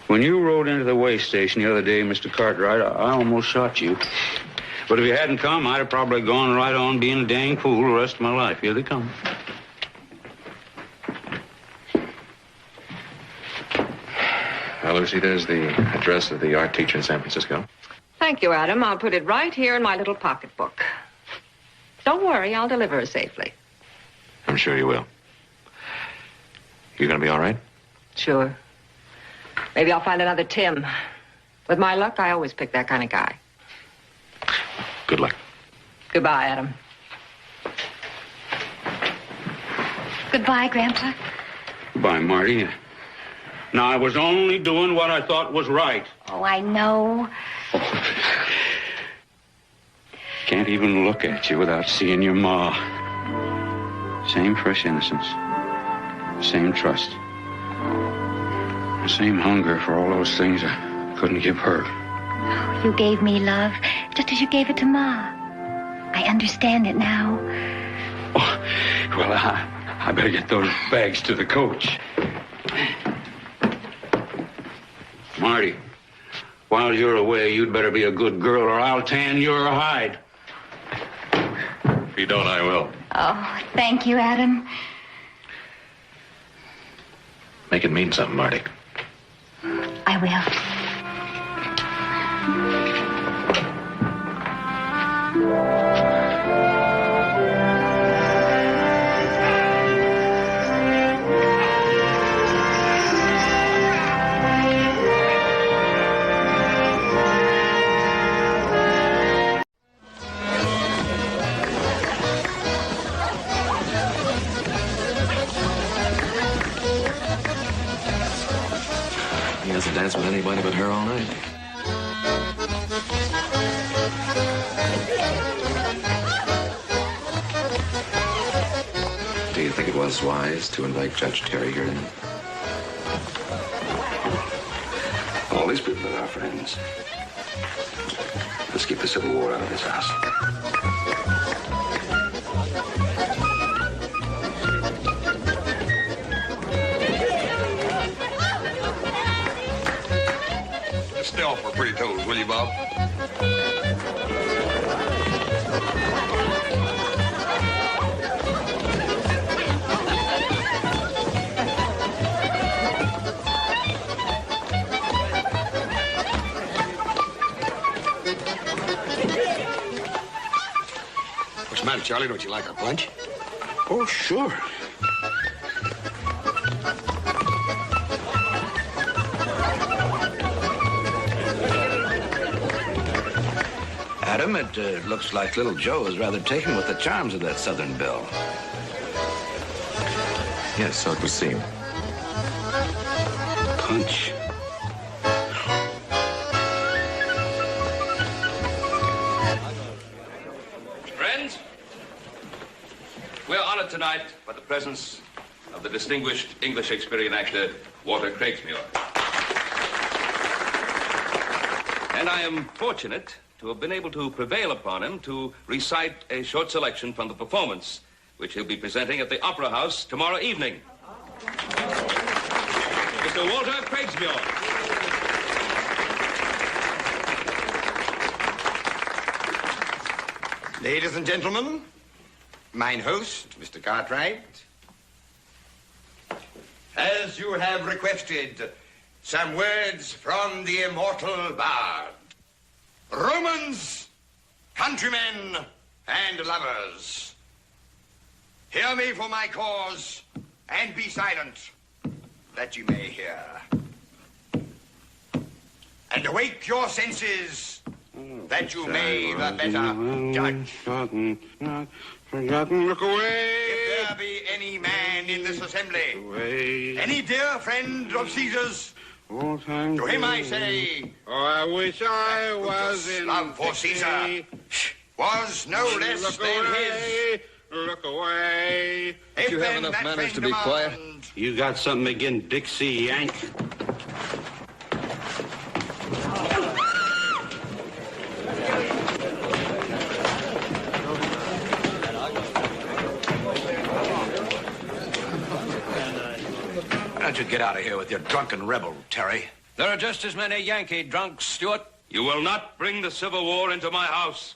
[SPEAKER 1] When you rode into the way station the other day, Mr. Cartwright, I almost shot you. But if you hadn't come, I'd have probably gone right on being a dang fool the rest of my life. Here they come.
[SPEAKER 2] Well, Lucy, there's the address of the art teacher in San Francisco.
[SPEAKER 6] Thank you, Adam. I'll put it right here in my little pocketbook. Don't worry, I'll deliver her safely.
[SPEAKER 2] I'm sure you will. You gonna be all right?
[SPEAKER 6] Sure. Maybe I'll find another Tim. With my luck, I always pick that kind of guy.
[SPEAKER 2] Good luck.
[SPEAKER 6] Goodbye, Adam.
[SPEAKER 3] Goodbye, Grandpa.
[SPEAKER 1] Goodbye, Marty. Now, I was only doing what I thought was right.
[SPEAKER 3] Oh, I know.
[SPEAKER 1] Can't even look at you without seeing your ma. Same fresh innocence. Same trust. The same hunger for all those things I couldn't give her.
[SPEAKER 3] Oh, you gave me love, just as you gave it to Ma. I understand it now.
[SPEAKER 1] Oh, well, I better get those bags to the coach. Marty, while you're away, you'd better be a good girl or I'll tan your hide.
[SPEAKER 2] If you don't, I will.
[SPEAKER 3] Oh, thank you, Adam.
[SPEAKER 2] Make it mean something, Marty.
[SPEAKER 3] I will.
[SPEAKER 11] He hasn't danced with anybody but her all night. Do you think it was wise to invite Judge Terry here then?
[SPEAKER 12] All these people are our friends. Let's keep the Civil War out of this house.
[SPEAKER 13] Still for pretty toes, will you, Bob?
[SPEAKER 12] What's the matter, Charlie? Don't you like our punch?
[SPEAKER 13] Oh, sure.
[SPEAKER 11] Adam, it looks like little Joe is rather taken with the charms of that Southern belle.
[SPEAKER 2] Yes, so it would seem.
[SPEAKER 12] honored tonight by the presence of the distinguished English Shakespearean actor, Walter Craigsmuir. And I am fortunate to have been able to prevail upon him to recite a short selection from the performance which he'll be presenting at the Opera House tomorrow evening. Mr. Walter Craigsmuir.
[SPEAKER 14] Ladies and gentlemen, mine host, Mr. Cartwright, as you have requested, some words from the immortal bard. Romans, countrymen, and lovers, hear me for my cause, and be silent, that you may hear. And awake your senses, that you may the better judge.
[SPEAKER 8] Forgotten, look away.
[SPEAKER 14] If there be any man in this assembly, any dear friend of Caesar's, to him I say,
[SPEAKER 8] oh, I wish I was in
[SPEAKER 14] love for Caesar was no less than his.
[SPEAKER 8] Look away.
[SPEAKER 14] If
[SPEAKER 11] you have enough manners to be quiet?
[SPEAKER 8] You got something against Dixie, Yank?
[SPEAKER 11] Why don't you get out of here with your drunken rebel, Terry?
[SPEAKER 12] There are just as many Yankee drunks, Stuart. You will not bring the Civil War into my house.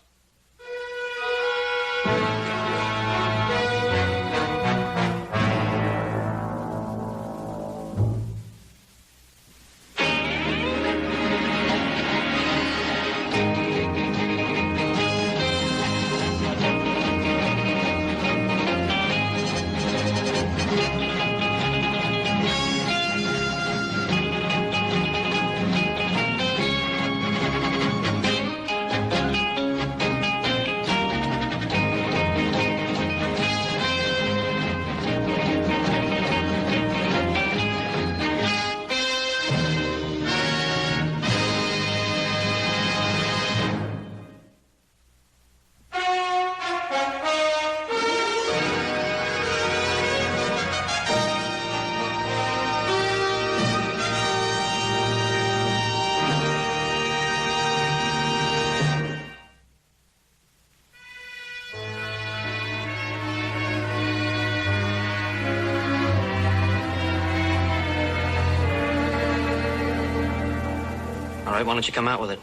[SPEAKER 9] All right, why don't you come out with it?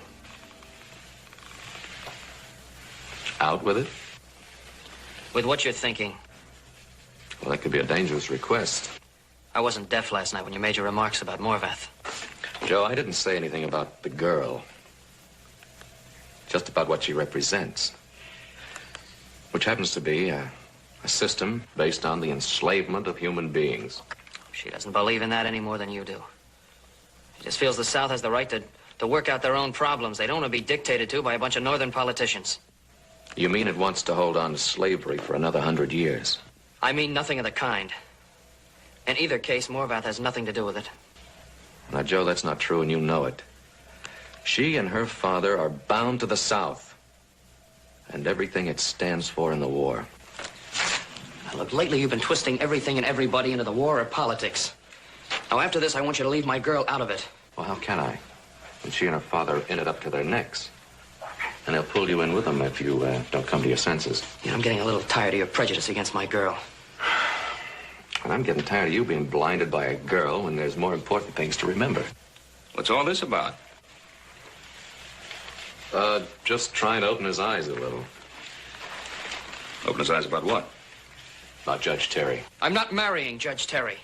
[SPEAKER 2] Out with it?
[SPEAKER 9] With what you're thinking.
[SPEAKER 2] Well, that could be a dangerous request.
[SPEAKER 9] I wasn't deaf last night when you made your remarks about Morvath.
[SPEAKER 2] Joe, I didn't say anything about the girl. Just about what she represents. Which happens to be a system based on the enslavement of human beings.
[SPEAKER 9] She doesn't believe in that any more than you do. She just feels the South has the right to work out their own problems. They don't want to be dictated to by a bunch of northern politicians.
[SPEAKER 2] You mean it wants to hold on to slavery for another 100 years?
[SPEAKER 9] I mean nothing of the kind. In either case, Morvath has nothing to do with it.
[SPEAKER 2] Now, Joe, that's not true, and you know it. She and her father are bound to the South and everything it stands for in the war.
[SPEAKER 9] Now, look, lately you've been twisting everything and everybody into the war or politics. Now, after this, I want you to leave my girl out of it.
[SPEAKER 2] Well, how can I? When she and her father are in it up to their necks. And they'll pull you in with them if you don't come to your senses.
[SPEAKER 9] You know, I'm getting a little tired of your prejudice against my girl.
[SPEAKER 2] And I'm getting tired of you being blinded by a girl when there's more important things to remember.
[SPEAKER 12] What's all this about?
[SPEAKER 2] Just trying to open his eyes a little.
[SPEAKER 12] Open his eyes about what?
[SPEAKER 2] About Judge Terry.
[SPEAKER 9] I'm not marrying Judge Terry.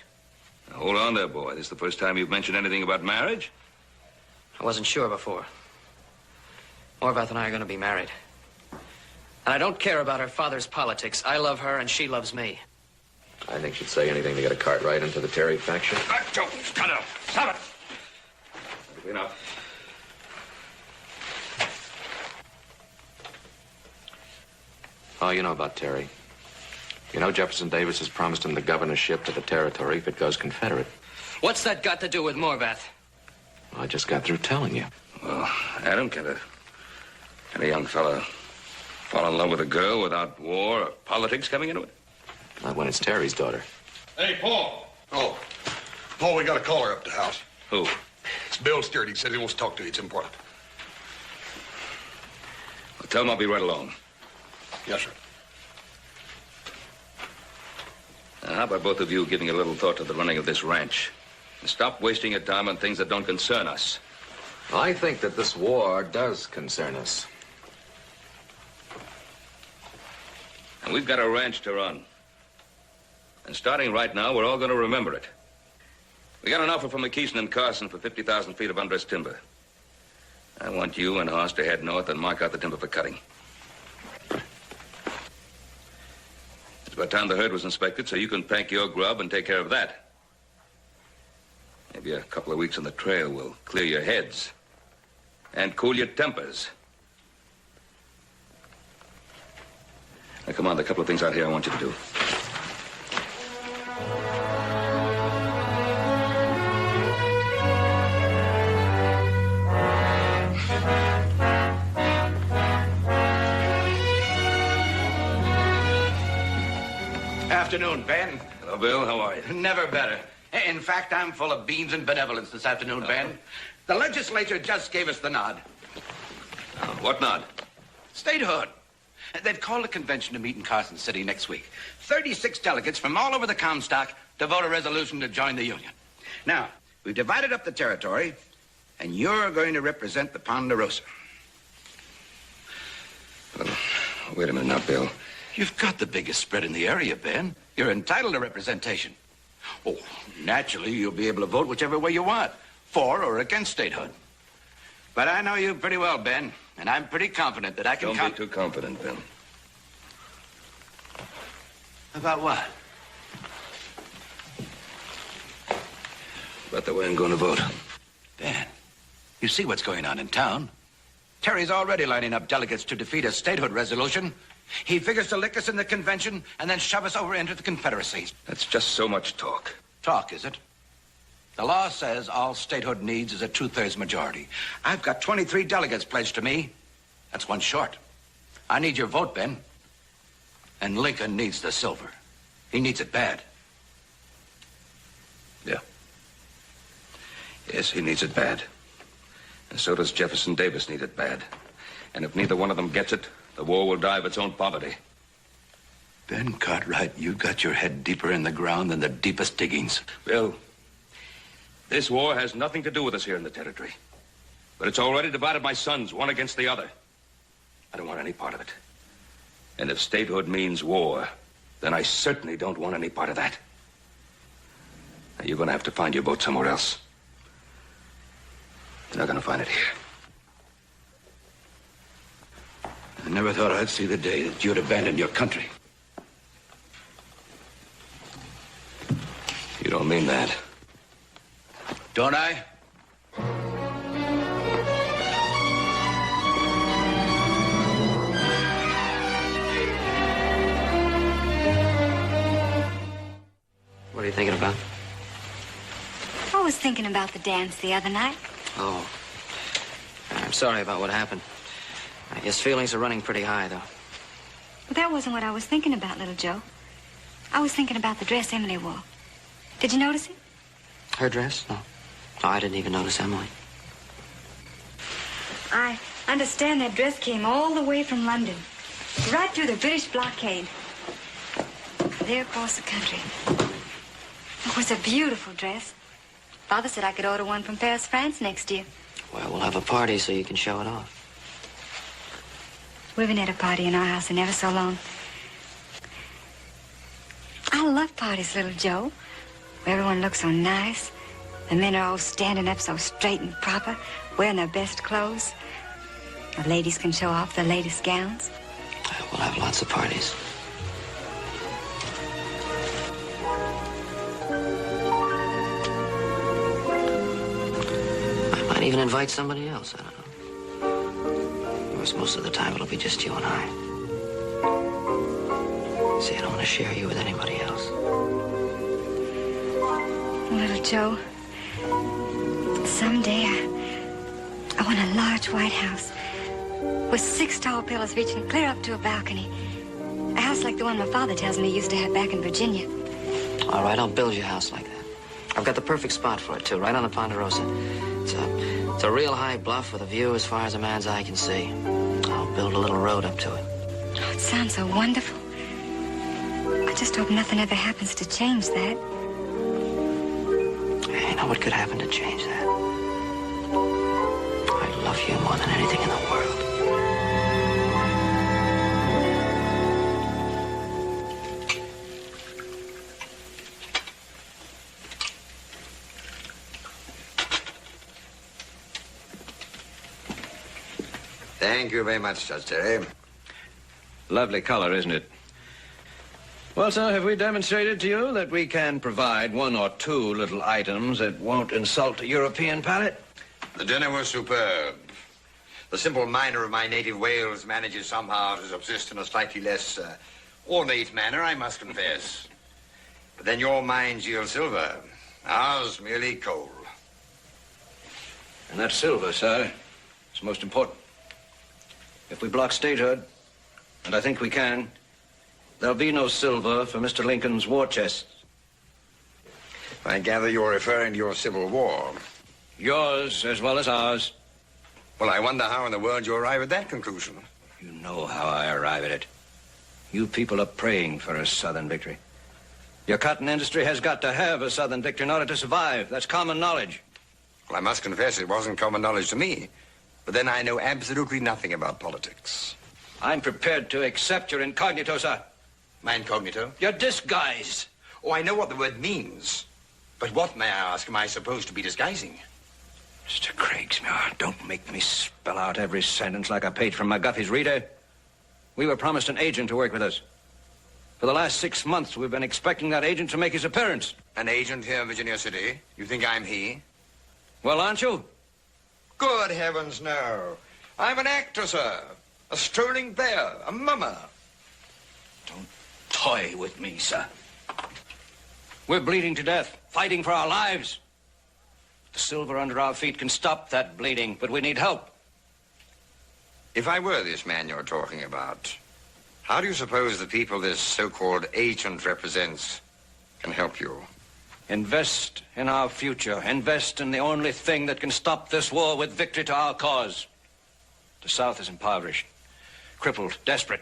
[SPEAKER 12] Now, hold on there, boy. This is the first time you've mentioned anything about marriage?
[SPEAKER 9] I wasn't sure before. Morvath and I are going to be married. And I don't care about her father's politics. I love her and she loves me.
[SPEAKER 2] I think she'd say anything to get a cart right into the Terry faction.
[SPEAKER 12] Joe, cut it. Stop it. Enough.
[SPEAKER 2] Oh, you know about Terry. You know Jefferson Davis has promised him the governorship to the territory if it goes Confederate.
[SPEAKER 9] What's that got to do with Morvath?
[SPEAKER 2] I just got through telling you.
[SPEAKER 12] Well, Adam, can a young fella fall in love with a girl without war or politics coming into it?
[SPEAKER 2] Not when it's Terry's daughter.
[SPEAKER 13] Hey, Paul. Oh. Paul, we got a caller up at the house.
[SPEAKER 2] Who?
[SPEAKER 13] It's Bill Stewart. He says he wants to talk to you. It's important.
[SPEAKER 12] Well, tell him I'll be right along.
[SPEAKER 13] Yes, sir.
[SPEAKER 12] Now, how about both of you giving a little thought to the running of this ranch? And stop wasting your time on things that don't concern us.
[SPEAKER 2] I think that this war does concern us.
[SPEAKER 12] And we've got a ranch to run. And starting right now, we're all going to remember it. We got an offer from McKeeson and Carson for 50,000 feet of undressed timber. I want you and Hoss to head north and mark out the timber for cutting. It's about time the herd was inspected so you can pack your grub and take care of that. Maybe a couple of weeks on the trail will clear your heads and cool your tempers. Now, come on, there are a couple of things out here I want you to do.
[SPEAKER 11] Afternoon, Ben.
[SPEAKER 12] Hello, Bill. How are you?
[SPEAKER 11] Never better. In fact, I'm full of beans and benevolence this afternoon, Ben. The legislature just gave us the nod.
[SPEAKER 12] What nod?
[SPEAKER 11] Statehood. They've called a convention to meet in Carson City next week. 36 delegates from all over the Comstock to vote a resolution to join the Union. Now, we've divided up the territory, and you're going to represent the Ponderosa.
[SPEAKER 12] Well, wait a minute now, Bill.
[SPEAKER 11] You've got the biggest spread in the area, Ben. You're entitled to representation. Oh, naturally, you'll be able to vote whichever way you want, for or against statehood. But I know you pretty well, Ben, and I'm pretty confident that I can
[SPEAKER 12] Don't be too confident, Bill.
[SPEAKER 11] About what?
[SPEAKER 12] About the way I'm going to vote.
[SPEAKER 11] Ben, you see what's going on in town. Terry's already lining up delegates to defeat a statehood resolution. He figures to lick us in the convention and then shove us over into the Confederacy.
[SPEAKER 12] That's just so much talk.
[SPEAKER 11] Talk, is it? The law says all statehood needs is a 2/3 majority. I've got 23 delegates pledged to me. That's one short. I need your vote, Ben. And Lincoln needs the silver. He needs it bad.
[SPEAKER 12] Yeah. Yes, he needs it bad. And so does Jefferson Davis need it bad. And if neither one of them gets it, the war will die of its own poverty.
[SPEAKER 11] Ben Cartwright, you got your head deeper in the ground than the deepest diggings.
[SPEAKER 12] Bill, this war has nothing to do with us here in the territory. But it's already divided my sons, one against the other. I don't want any part of it. And if statehood means war, then I certainly don't want any part of that. Now, you're going to have to find your vote somewhere else. You're not going to find it here.
[SPEAKER 11] I never thought I'd see the day that you'd abandon your country.
[SPEAKER 12] You don't mean that.
[SPEAKER 11] Don't I?
[SPEAKER 15] What are you thinking about?
[SPEAKER 3] I was thinking about the dance the other night.
[SPEAKER 15] Oh. I'm sorry about what happened. I guess feelings are running pretty high, though.
[SPEAKER 3] But that wasn't what I was thinking about, little Joe. I was thinking about the dress Emily wore. Did you notice it?
[SPEAKER 15] Her dress? No. No, I didn't even notice Emily.
[SPEAKER 3] I understand that dress came all the way from London, right through the British blockade, there across the country. It was a beautiful dress. Father said I could order one from Paris, France next year.
[SPEAKER 15] Well, we'll have a party so you can show it off.
[SPEAKER 3] We haven't had a party in our house in ever so long. I love parties, little Joe, where everyone looks so nice. The men are all standing up so straight and proper, wearing their best clothes. The ladies can show off their latest gowns.
[SPEAKER 15] We'll have lots of parties. I might even invite somebody else, I don't know. Of course, most of the time it'll be just you and I. See, I don't want to share you with anybody else.
[SPEAKER 3] Little Joe, someday I want a large white house with 6 tall pillars reaching clear up to a balcony.
[SPEAKER 16] A house like the one my father tells me he used to have back in Virginia.
[SPEAKER 15] All right, I'll build you a house like that. I've got the perfect spot for it, too, right on the Ponderosa. It's a real high bluff with a view as far as a man's eye can see. I'll build a little road up to it.
[SPEAKER 16] Oh, it sounds so wonderful. I just hope nothing ever happens to change that.
[SPEAKER 15] Hey, you know what could happen to change that? I love you more than anything in the world.
[SPEAKER 14] Thank you very much, Judge Terry.
[SPEAKER 11] Lovely color, isn't it? Well, sir, have we demonstrated to you that we can provide one or two little items that won't insult the European palate?
[SPEAKER 14] The dinner was superb. The simple miner of my native Wales manages somehow to subsist in a slightly less ornate manner, I must confess. But then your mines yield silver, ours merely coal.
[SPEAKER 11] And that silver, sir, is most important. If we block statehood, and I think we can, there'll be no silver for Mr. Lincoln's war chest.
[SPEAKER 14] I gather you're referring to your Civil War.
[SPEAKER 11] Yours as well as ours.
[SPEAKER 14] Well, I wonder how in the world you arrive at that conclusion.
[SPEAKER 11] You know how I arrive at it. You people are praying for a Southern victory. Your cotton industry has got to have a Southern victory in order to survive. That's common knowledge.
[SPEAKER 14] Well, I must confess it wasn't common knowledge to me. But then I know absolutely nothing about politics.
[SPEAKER 11] I'm prepared to accept your incognito, sir.
[SPEAKER 14] My incognito?
[SPEAKER 11] Your disguise.
[SPEAKER 14] Oh, I know what the word means. But what, may I ask, am I supposed to be disguising?
[SPEAKER 11] Mr. Craigsmuir, don't make me spell out every sentence like a page from McGuffey's reader. We were promised an agent to work with us. For the last 6 months, we've been expecting that agent to make his appearance.
[SPEAKER 14] An agent here in Virginia City? You think I'm he?
[SPEAKER 11] Well, aren't you?
[SPEAKER 14] Good heavens, no. I'm an actor, sir. A strolling bear, a mummer.
[SPEAKER 11] Don't toy with me, sir. We're bleeding to death, fighting for our lives. The silver under our feet can stop that bleeding, but we need help.
[SPEAKER 14] If I were this man you're talking about, how do you suppose the people this so-called agent represents can help you?
[SPEAKER 11] Invest in our future. Invest in the only thing that can stop this war with victory to our cause. The South is impoverished, crippled, desperate.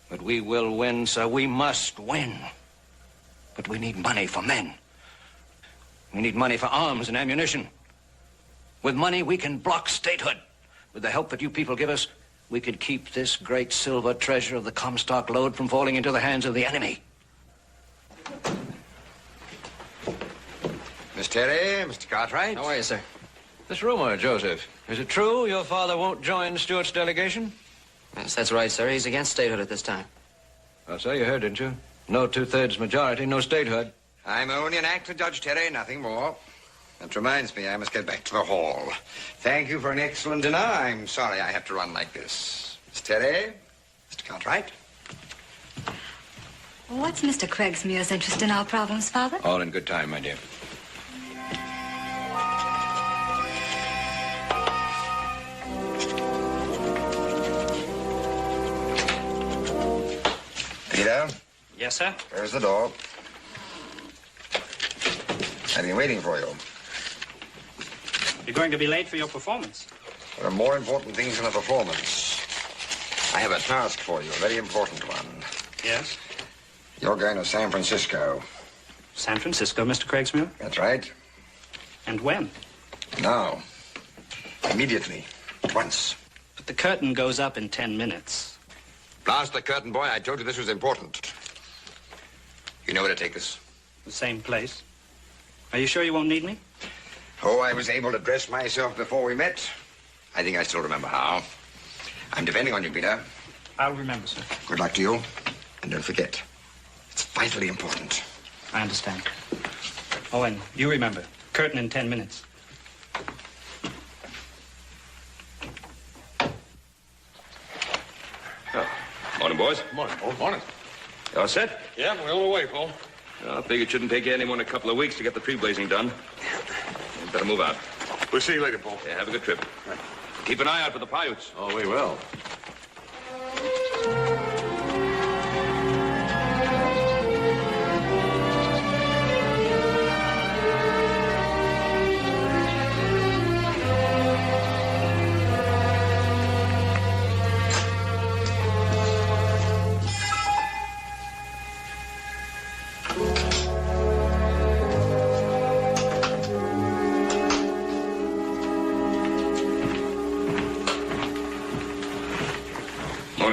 [SPEAKER 11] But we will win, sir. We must win. But we need money for men. We need money for arms and ammunition. With money, we can block statehood. With the help that you people give us, we could keep this great silver treasure of the Comstock lode from falling into the hands of the enemy.
[SPEAKER 14] Miss Terry, Mr. Cartwright.
[SPEAKER 15] How are you, sir?
[SPEAKER 11] This rumor, Joseph, is it true your father won't join Stuart's delegation?
[SPEAKER 15] Yes, that's right, sir. He's against statehood at this time.
[SPEAKER 11] Well, so you heard, didn't you? No two-thirds majority, no statehood.
[SPEAKER 14] I'm only an actor, Judge Terry, nothing more. That reminds me, I must get back to the hall. Thank you for an excellent dinner. I'm sorry I have to run like this. Miss Terry, Mr. Cartwright.
[SPEAKER 16] What's Mr. Craigsmuir's interest in our problems, Father?
[SPEAKER 11] All in good time, my dear.
[SPEAKER 14] Peter?
[SPEAKER 9] Yes, sir?
[SPEAKER 14] There's the door. I've been waiting for you.
[SPEAKER 9] You're going to be late for your performance.
[SPEAKER 14] There are more important things than a performance. I have a task for you, a very important one.
[SPEAKER 9] Yes?
[SPEAKER 14] You're going to San Francisco.
[SPEAKER 9] San Francisco, Mr. Craigsmuir?
[SPEAKER 14] That's right.
[SPEAKER 9] And when?
[SPEAKER 14] Now. Immediately. At once.
[SPEAKER 9] But the curtain goes up in 10 minutes.
[SPEAKER 14] Blast the curtain, boy. I told you this was important. You know where to take us?
[SPEAKER 9] The same place. Are you sure you won't need me?
[SPEAKER 14] Oh, I was able to dress myself before we met. I think I still remember how. I'm depending on you, Peter.
[SPEAKER 9] I'll remember, sir.
[SPEAKER 14] Good luck to you. And don't forget, it's vitally important.
[SPEAKER 9] I understand. Oh, and you remember, curtain in 10 minutes.
[SPEAKER 12] Oh. Morning, boys.
[SPEAKER 13] Morning, Paul. Morning.
[SPEAKER 12] You all set?
[SPEAKER 13] Yeah, we're on the way, Paul.
[SPEAKER 12] I figured it shouldn't take you any more than a couple of weeks to get the tree blazing done. You better move out.
[SPEAKER 13] We'll see you later, Paul.
[SPEAKER 12] Yeah, have a good trip. Right. Keep an eye out for the Paiutes.
[SPEAKER 10] Oh, we will.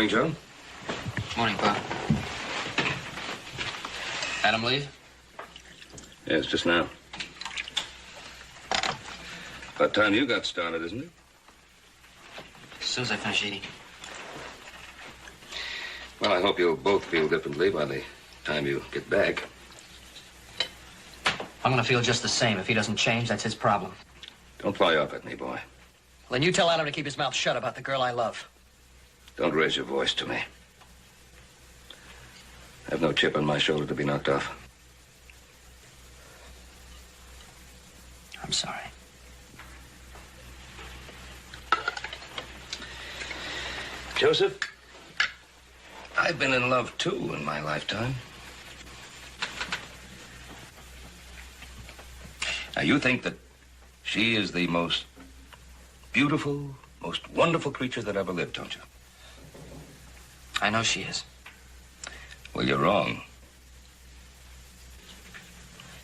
[SPEAKER 12] Morning, Joe.
[SPEAKER 15] Morning, Pop. Adam leave?
[SPEAKER 12] Yes, just now. About time you got started, isn't it?
[SPEAKER 15] As soon as I finish eating.
[SPEAKER 12] Well, I hope you'll both feel differently by the time you get back.
[SPEAKER 15] I'm gonna feel just the same. If he doesn't change, that's his problem.
[SPEAKER 12] Don't fly off at me, boy.
[SPEAKER 15] Well, then you tell Adam to keep his mouth shut about the girl I love.
[SPEAKER 12] Don't raise your voice to me. I have no chip on my shoulder to be knocked off.
[SPEAKER 15] I'm sorry.
[SPEAKER 12] Joseph, I've been in love, too, in my lifetime. Now, you think that she is the most beautiful, most wonderful creature that ever lived, don't you?
[SPEAKER 15] I know she is.
[SPEAKER 12] Well, you're wrong.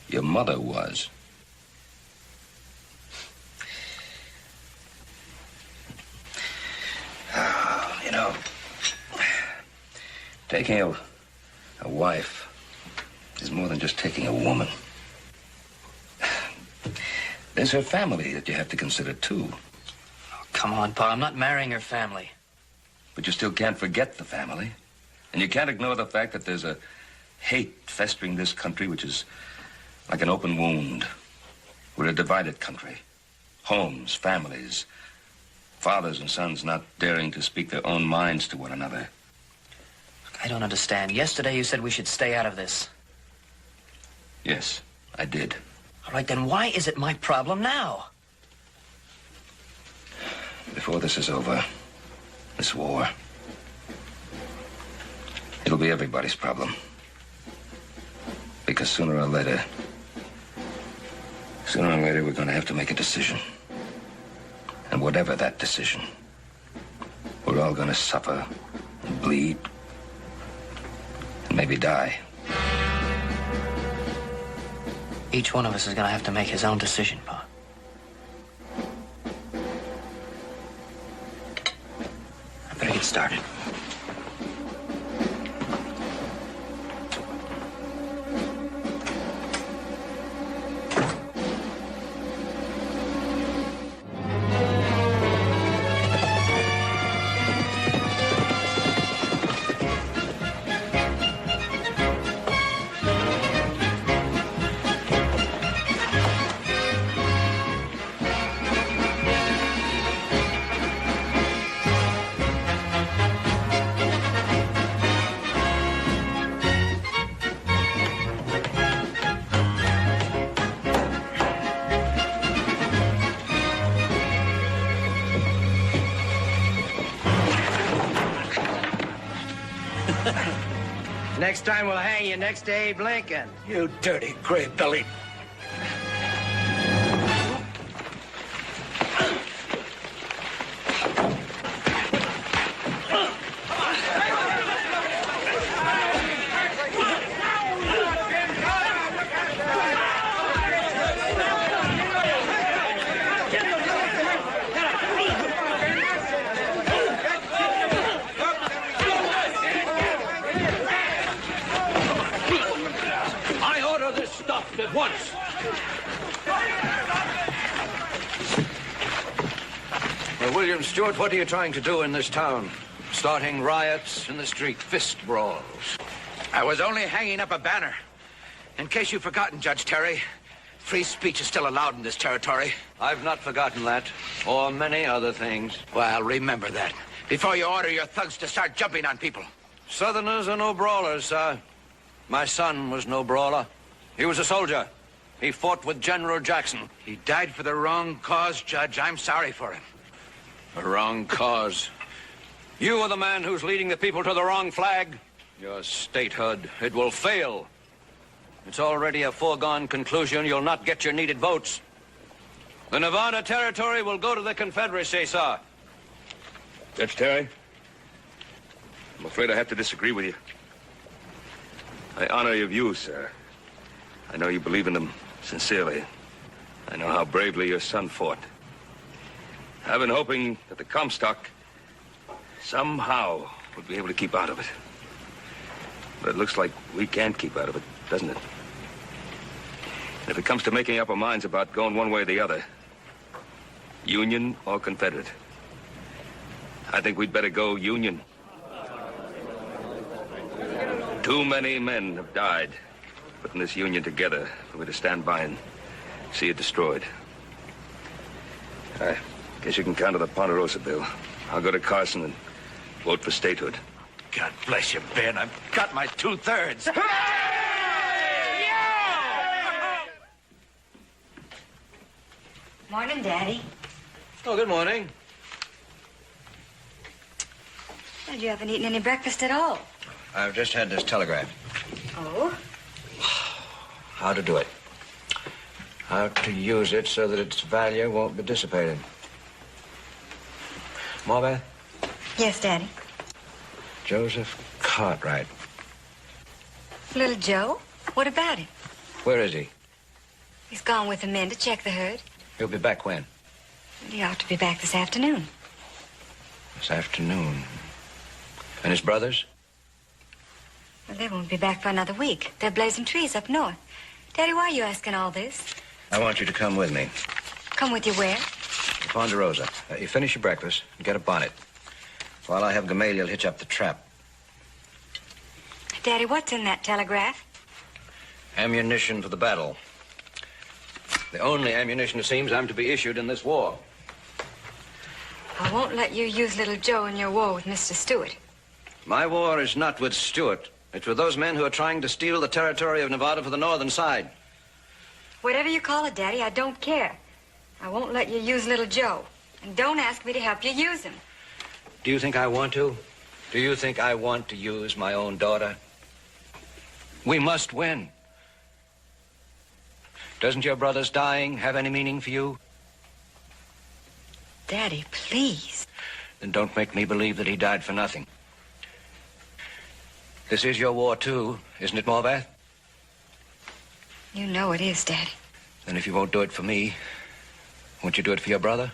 [SPEAKER 12] Your mother was. You know, taking a wife is more than just taking a woman. There's her family that you have to consider, too.
[SPEAKER 15] Oh, come on, Pa. I'm not marrying her family.
[SPEAKER 12] But you still can't forget the family. And you can't ignore the fact that there's a hate festering this country which is like an open wound. We're a divided country. Homes, families, fathers and sons not daring to speak their own minds to one another.
[SPEAKER 15] I don't understand. Yesterday you said we should stay out of this.
[SPEAKER 12] Yes, I did.
[SPEAKER 15] All right, then why is it my problem now?
[SPEAKER 12] Before this is over, this war, it'll be everybody's problem. Because sooner or later, we're going to have to make a decision. And whatever that decision, we're all going to suffer and bleed and maybe die.
[SPEAKER 15] Each one of us is going to have to make his own decision, Pa. I better get started.
[SPEAKER 17] Next time we'll hang you next to Abe Lincoln.
[SPEAKER 11] You dirty gray belly.
[SPEAKER 17] At once.
[SPEAKER 11] Well, William Stewart, what are you trying to do in this town? Starting riots in the street, fist brawls.
[SPEAKER 17] I was only hanging up a banner. In case you've forgotten, Judge Terry, free speech is still allowed in this territory.
[SPEAKER 11] I've not forgotten that, or many other things.
[SPEAKER 17] Well, remember that, before you order your thugs to start jumping on people.
[SPEAKER 11] Southerners are no brawlers, sir. My son was no brawler. He was a soldier. He fought with General Jackson.
[SPEAKER 17] He died for the wrong cause, Judge. I'm sorry for him.
[SPEAKER 11] The wrong cause? You are the man who's leading the people to the wrong flag. Your statehood, it will fail. It's already a foregone conclusion you'll not get your needed votes. The Nevada Territory will go to the Confederacy, sir.
[SPEAKER 12] Judge Terry, I'm afraid I have to disagree with you. I honor your views, sir. I know you believe in them sincerely. I know how bravely your son fought. I've been hoping that the Comstock somehow we'll be able to keep out of it. But it looks like we can't keep out of it, doesn't it? And if it comes to making up our minds about going one way or the other, Union or Confederate, I think we'd better go Union. Too many men have died putting this Union together for me to stand by and see it destroyed. I guess you can count on the Ponderosa bill. I'll go to Carson and vote for statehood.
[SPEAKER 17] God bless you, Ben. I've got my 2/3.
[SPEAKER 16] Morning, Daddy.
[SPEAKER 17] Oh, good morning.
[SPEAKER 16] Well, you haven't eaten any breakfast at all.
[SPEAKER 7] I've just had this telegram.
[SPEAKER 16] Oh?
[SPEAKER 17] How to do it. How to use it so that its value won't be dissipated. Morvath?
[SPEAKER 16] Yes, Daddy.
[SPEAKER 17] Joseph Cartwright.
[SPEAKER 16] Little Joe? What about him?
[SPEAKER 17] Where is he?
[SPEAKER 16] He's gone with the men to check the herd.
[SPEAKER 17] He'll be back when?
[SPEAKER 16] He ought to be back this afternoon.
[SPEAKER 17] This afternoon. And his brothers?
[SPEAKER 16] Well, they won't be back for another week. They're blazing trees up north. Daddy, why are you asking all this?
[SPEAKER 7] I want you to come with me.
[SPEAKER 16] Come with you where?
[SPEAKER 7] To Ponderosa. You finish your breakfast and get a bonnet. While I have Gamaliel hitch up the trap.
[SPEAKER 16] Daddy, what's in that telegraph?
[SPEAKER 17] Ammunition for the battle. The only ammunition, it seems, I'm to be issued in this war.
[SPEAKER 16] I won't let you use little Joe in your war with Mr. Stewart.
[SPEAKER 17] My war is not with Stewart. It's with those men who are trying to steal the territory of Nevada for the northern side.
[SPEAKER 16] Whatever you call it, Daddy, I don't care. I won't let you use little Joe. And don't ask me to help you use him.
[SPEAKER 17] Do you think I want to? Do you think I want to use my own daughter? We must win. Doesn't your brother's dying have any meaning for you?
[SPEAKER 16] Daddy, please.
[SPEAKER 17] Then don't make me believe that he died for nothing. This is your war, too, isn't it, Morvath?
[SPEAKER 16] You know it is, Daddy.
[SPEAKER 17] Then if you won't do it for me, won't you do it for your brother?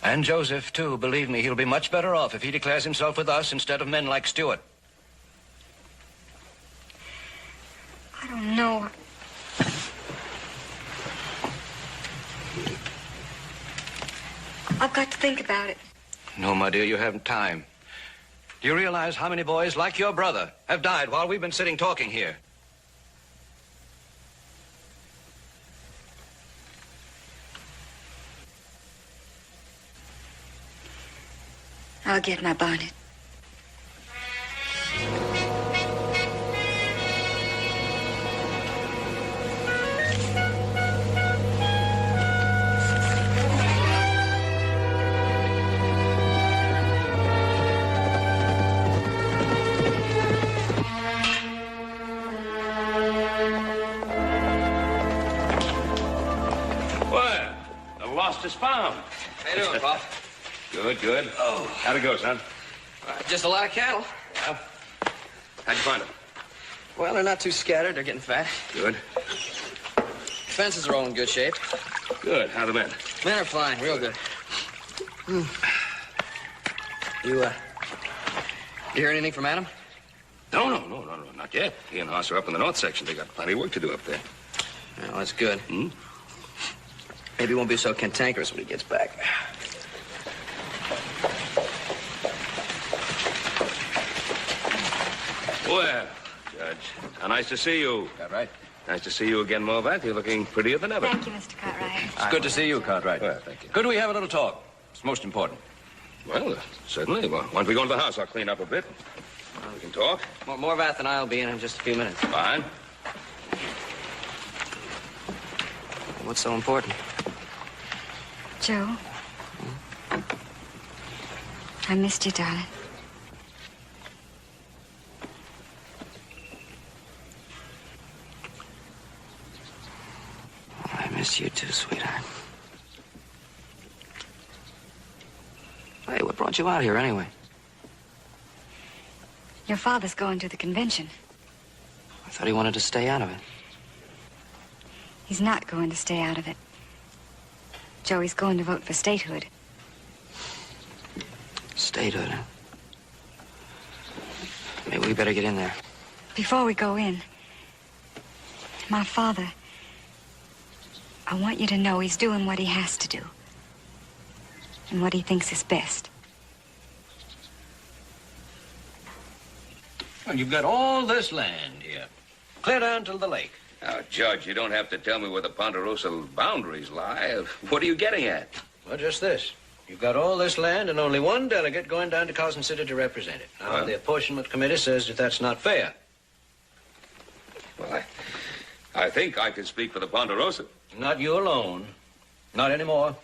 [SPEAKER 17] And Joseph, too. Believe me, he'll be much better off if he declares himself with us instead of men like Stewart.
[SPEAKER 16] I don't know. I've got to think about it.
[SPEAKER 17] No, my dear, you haven't time. Do you realize how many boys like your brother have died while we've been sitting talking here?
[SPEAKER 16] I'll get my bonnet.
[SPEAKER 12] Well, the lost is found.
[SPEAKER 15] How you doing, Pop?
[SPEAKER 12] Good, good. Oh. How'd it go, son?
[SPEAKER 15] Just a lot of cattle.
[SPEAKER 12] Well, how'd you find them?
[SPEAKER 15] Well, they're not too scattered. They're getting fat.
[SPEAKER 12] Good.
[SPEAKER 15] Fences are all in good shape.
[SPEAKER 12] Good. How are the men?
[SPEAKER 15] Men are flying, real good. You hear anything from Adam?
[SPEAKER 12] No, not yet. He and Hoss are up in the north section. They got plenty of work to do up there.
[SPEAKER 15] Well, that's good.
[SPEAKER 12] Hmm?
[SPEAKER 15] Maybe he won't be so cantankerous when he gets back.
[SPEAKER 12] Well, Judge, how nice to see you.
[SPEAKER 17] Cartwright.
[SPEAKER 12] Nice to see you again, Morvath. You're looking prettier than ever.
[SPEAKER 16] Thank you, Mr. Cartwright.
[SPEAKER 17] It's good to see you, Cartwright.
[SPEAKER 12] Well, thank you.
[SPEAKER 17] Could we have a little talk? It's most important.
[SPEAKER 12] Well, certainly. Well, why don't we go into the house? I'll clean up a bit. We can talk.
[SPEAKER 15] Morvath and I will be in just a few minutes.
[SPEAKER 12] Fine.
[SPEAKER 15] What's so important?
[SPEAKER 16] Joe. I missed you, darling.
[SPEAKER 15] I miss you too, sweetheart. Hey, what brought you out here anyway?
[SPEAKER 16] Your father's going to the convention.
[SPEAKER 15] I thought he wanted to stay out of it.
[SPEAKER 16] He's not going to stay out of it. Joey's going to vote for statehood.
[SPEAKER 15] Statehood, huh? Maybe we better get in there.
[SPEAKER 16] Before we go in, my father, I want you to know he's doing what he has to do and what he thinks is best.
[SPEAKER 17] Well, you've got all this land here, clear down to the lake.
[SPEAKER 12] Now, Judge, you don't have to tell me where the Ponderosa boundaries lie. What are you getting at?
[SPEAKER 17] Well, just this. You've got all this land and only one delegate going down to Carson City to represent it. Now,
[SPEAKER 12] Well?
[SPEAKER 17] the apportionment committee says that that's not fair.
[SPEAKER 12] Well, I think I can speak for the Ponderosa.
[SPEAKER 17] Not you alone. Not anymore.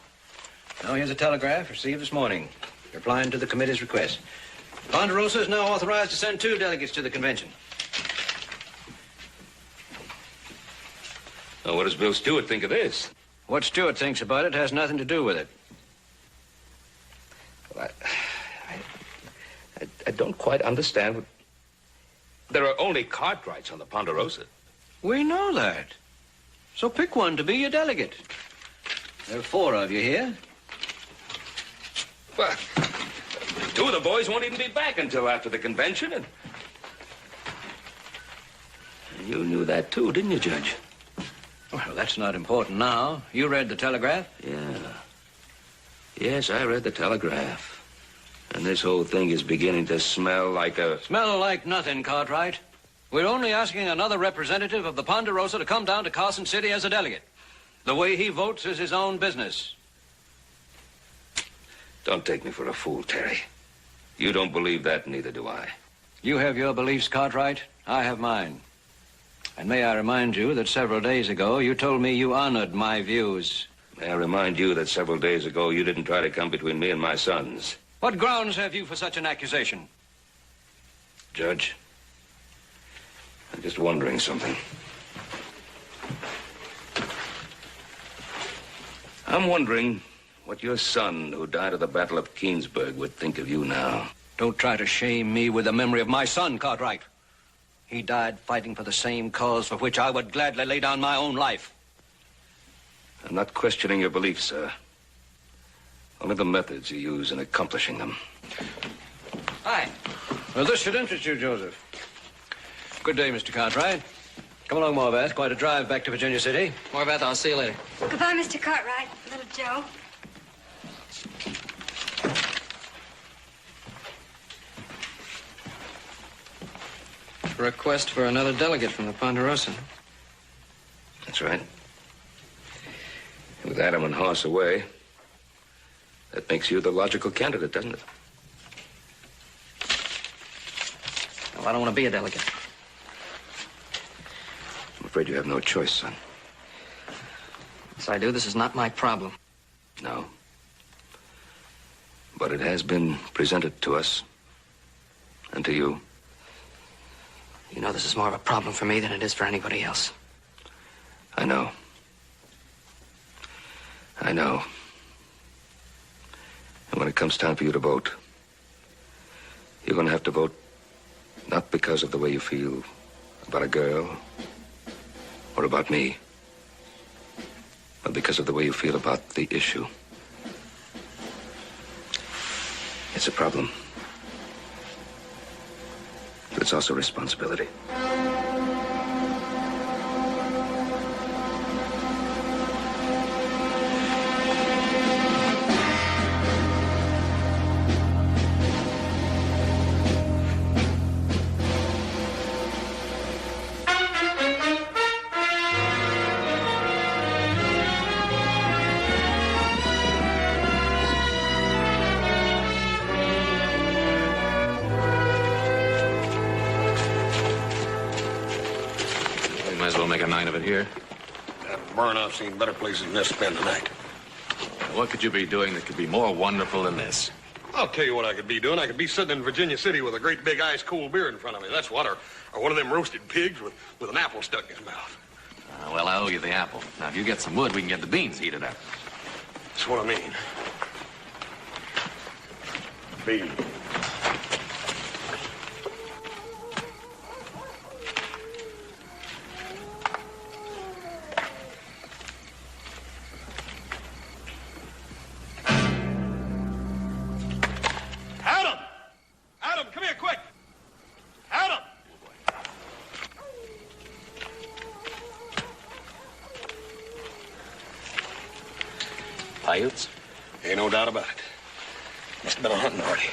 [SPEAKER 17] Now, here's a telegraph received this morning, replying to the committee's request. Ponderosa is now authorized to send 2 delegates to the convention.
[SPEAKER 12] Now, what does Bill Stewart think of this?
[SPEAKER 17] What Stewart thinks about it has nothing to do with it.
[SPEAKER 12] Well, I don't quite understand what... There are only Cartwrights on the Ponderosa.
[SPEAKER 17] We know that. So pick one to be your delegate. There are 4 of you here.
[SPEAKER 12] Well, 2 of the boys won't even be back until after the convention, and you knew that too, didn't you, Judge?
[SPEAKER 17] Well, that's not important now. You read the telegraph?
[SPEAKER 12] Yeah. Yes, I read the telegraph. And this whole thing is beginning to smell like a...
[SPEAKER 17] Smell like nothing, Cartwright. We're only asking another representative of the Ponderosa to come down to Carson City as a delegate. The way he votes is his own business.
[SPEAKER 12] Don't take me for a fool, Terry. You don't believe that, neither do I.
[SPEAKER 17] You have your beliefs, Cartwright. I have mine. And may I remind you that several days ago you told me you honored my views.
[SPEAKER 12] May I remind you that several days ago you didn't try to come between me and my sons.
[SPEAKER 17] What grounds have you for such an accusation?
[SPEAKER 12] Judge, I'm just wondering something. I'm wondering what your son, who died at the Battle of Keensburg, would think of you now.
[SPEAKER 17] Don't try to shame me with the memory of my son, Cartwright. He died fighting for the same cause for which I would gladly lay down my own life.
[SPEAKER 12] I'm not questioning your beliefs, sir. Only the methods you use in accomplishing them.
[SPEAKER 17] Hi. Well, this should interest you, Joseph. Good day, Mr. Cartwright. Come along, Morvath. Quite a drive back to Virginia City.
[SPEAKER 15] Morvath, I'll see you later.
[SPEAKER 16] Goodbye, Mr. Cartwright. Little Joe.
[SPEAKER 15] Request for another delegate from the Ponderosa.
[SPEAKER 12] That's right. With Adam and Hoss away, that makes you the logical candidate, doesn't it?
[SPEAKER 15] Well, I don't want to be a delegate.
[SPEAKER 12] I'm afraid you have no choice, son.
[SPEAKER 15] Yes, I do. This is not my problem.
[SPEAKER 12] No. But it has been presented to us. And to you.
[SPEAKER 15] You know, this is more of a problem for me than it is for anybody else.
[SPEAKER 12] I know. I know. And when it comes time for you to vote, you're going to have to vote not because of the way you feel about a girl or about me, but because of the way you feel about the issue. It's a problem. But it's also a responsibility.
[SPEAKER 2] Make a night of it here.
[SPEAKER 13] I've seen better places than this to spend the night.
[SPEAKER 2] What could you be doing that could be more wonderful than this?
[SPEAKER 13] I'll tell you what I could be doing. I could be sitting in Virginia City with a great big ice-cold beer in front of me. That's what. Or one of them roasted pigs with an apple stuck in his mouth.
[SPEAKER 2] Well, I owe you the apple. Now, if you get some wood, we can get the beans heated up.
[SPEAKER 13] That's what I mean. Beans. Adam, come here, quick. Adam!
[SPEAKER 2] Paiutes?
[SPEAKER 13] Ain't no doubt about it. Must have been a hunting party.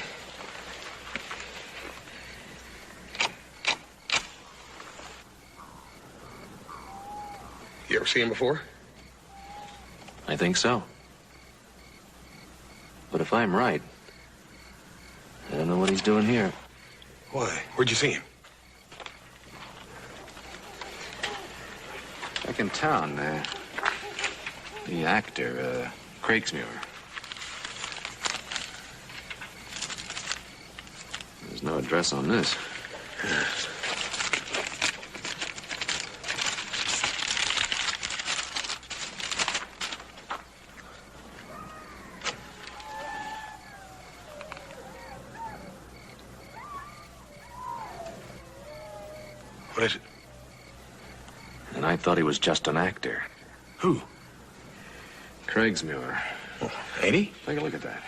[SPEAKER 13] You ever seen him before?
[SPEAKER 2] I think so. But if I'm right, I don't know what he's doing here.
[SPEAKER 13] Why? Where'd you see him?
[SPEAKER 2] Back in town, the actor, Craigsmuir. There's no address on this.
[SPEAKER 13] What is it?
[SPEAKER 2] And I thought he was just an actor.
[SPEAKER 13] Who?
[SPEAKER 2] Craigsmuir.
[SPEAKER 13] Oh, ain't he?
[SPEAKER 2] Take a look at that.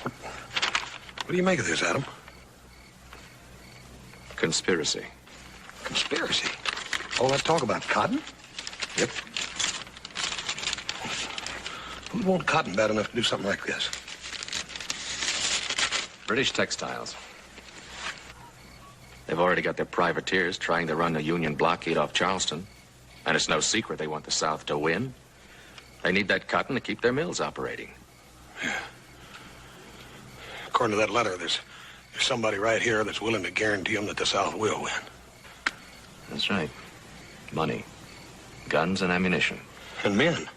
[SPEAKER 13] What do you make of this, Adam?
[SPEAKER 2] Conspiracy.
[SPEAKER 13] Conspiracy? All that talk about cotton?
[SPEAKER 2] Yep.
[SPEAKER 13] Who'd want cotton bad enough to do something like this?
[SPEAKER 2] British textiles. They've already got their privateers trying to run a Union blockade off Charleston. And it's no secret they want the South to win. They need that cotton to keep their mills operating.
[SPEAKER 13] Yeah. According to that letter, there's somebody right here that's willing to guarantee them that the South will win.
[SPEAKER 2] That's right. Money. Guns and ammunition.
[SPEAKER 13] And men.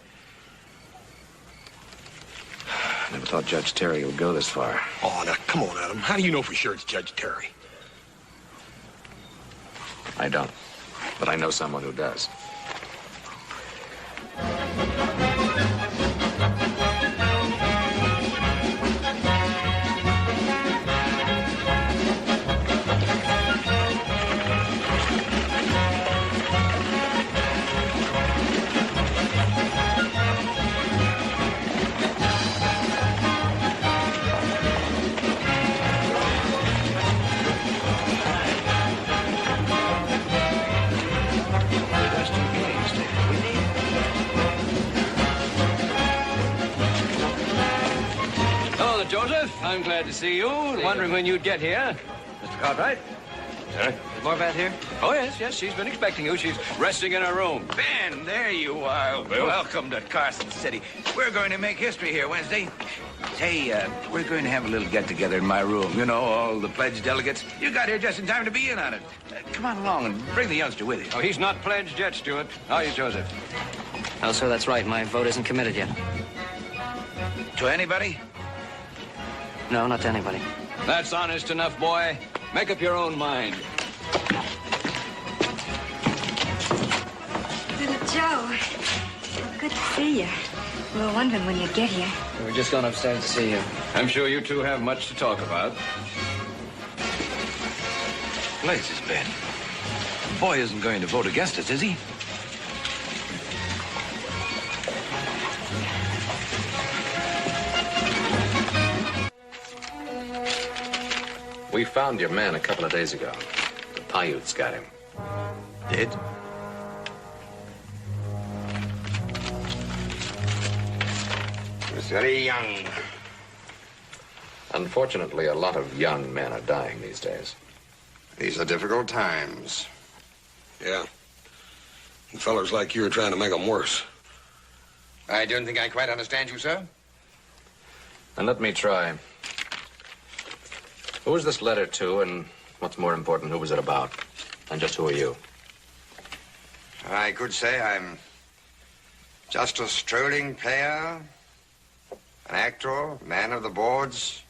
[SPEAKER 2] Never thought Judge Terry would go this far.
[SPEAKER 13] Oh, now, come on, Adam. How do you know for sure it's Judge Terry?
[SPEAKER 2] I don't. But I know someone who does.
[SPEAKER 17] I'm glad to see you. Wondering when you'd get here. Mr. Cartwright?
[SPEAKER 11] Sir?
[SPEAKER 17] Is Morvat here? Oh, yes. She's been expecting you. She's resting in her room.
[SPEAKER 11] Ben, there you are. Welcome to Carson City. We're going to make history here Wednesday. Say, we're going to have a little get-together in my room. You know, all the pledged delegates. You got here just in time to be in on it. Come on along and bring the youngster with you.
[SPEAKER 17] Oh, he's not pledged yet, Stuart. Are you, Joseph?
[SPEAKER 15] Oh, sir, that's right. My vote isn't committed yet.
[SPEAKER 11] To anybody?
[SPEAKER 15] No, not to anybody.
[SPEAKER 17] That's honest enough, boy. Make up your own mind.
[SPEAKER 16] Little Joe, good to see you. We were wondering when you'd get here.
[SPEAKER 15] We were just going upstairs to see you.
[SPEAKER 17] I'm sure you two have much to talk about.
[SPEAKER 11] Blazes, Ben. The boy isn't going to vote against us, is he?
[SPEAKER 2] We found your man a couple of days ago. The Paiutes got him.
[SPEAKER 11] Did?
[SPEAKER 14] He was very young.
[SPEAKER 2] Unfortunately, a lot of young men are dying these days.
[SPEAKER 14] These are difficult times.
[SPEAKER 13] Yeah. And fellas like you are trying to make them worse.
[SPEAKER 14] I don't think I quite understand you, sir.
[SPEAKER 2] And let me try. Who was this letter to, and what's more important, who was it about? And just who are you?
[SPEAKER 14] I could say I'm just a strolling player, an actor, man of the boards.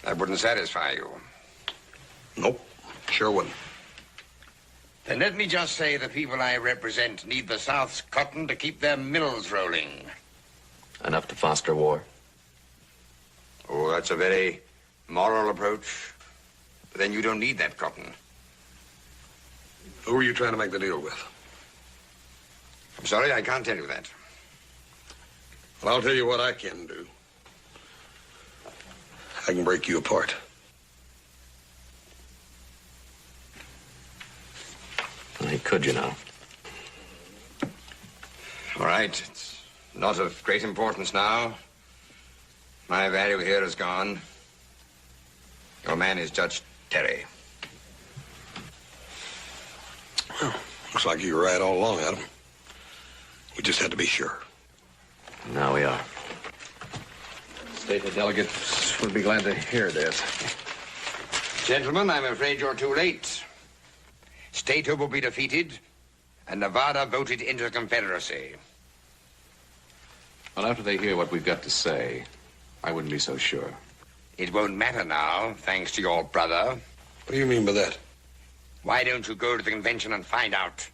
[SPEAKER 14] That wouldn't satisfy you.
[SPEAKER 13] Nope, sure wouldn't.
[SPEAKER 14] Then let me just say the people I represent need the South's cotton to keep their mills rolling.
[SPEAKER 2] Enough to foster war?
[SPEAKER 14] Oh, that's a very moral approach. But then you don't need that cotton.
[SPEAKER 13] Who are you trying to make the deal with?
[SPEAKER 14] I'm sorry, I can't tell you that.
[SPEAKER 13] Well, I'll tell you what I can do. I can break you apart.
[SPEAKER 17] Well, he could, you know.
[SPEAKER 14] All right. It's not of great importance now. My value here is gone. Your man is Judge Terry.
[SPEAKER 13] Well, looks like you were right all along, Adam. We just had to be sure.
[SPEAKER 17] Now we are.
[SPEAKER 11] Statehood delegates will be glad to hear this.
[SPEAKER 14] Gentlemen, I'm afraid you're too late. Statehood will be defeated, and Nevada voted into the Confederacy.
[SPEAKER 2] Well, after they hear what we've got to say, I wouldn't be so sure.
[SPEAKER 14] It won't matter now, thanks to your brother.
[SPEAKER 13] What do you mean by that?
[SPEAKER 14] Why don't you go to the convention and find out?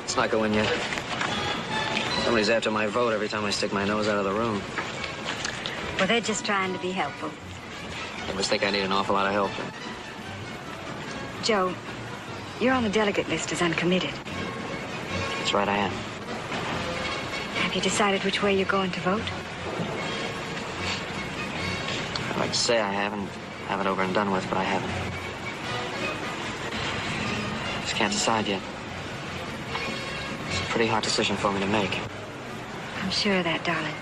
[SPEAKER 15] It's not going yet. Somebody's after my vote every time I stick my nose out of the room.
[SPEAKER 16] Well, they're just trying to be helpful.
[SPEAKER 15] They must think I need an awful lot of help.
[SPEAKER 16] Joe, you're on the delegate list as uncommitted.
[SPEAKER 15] That's right, I am.
[SPEAKER 16] Have you decided which way you're going to vote?
[SPEAKER 15] I'd like to say I haven't. Have it over and done with, but I haven't. Just can't decide yet. It's a pretty hard decision for me to make.
[SPEAKER 16] I'm sure of that, darling.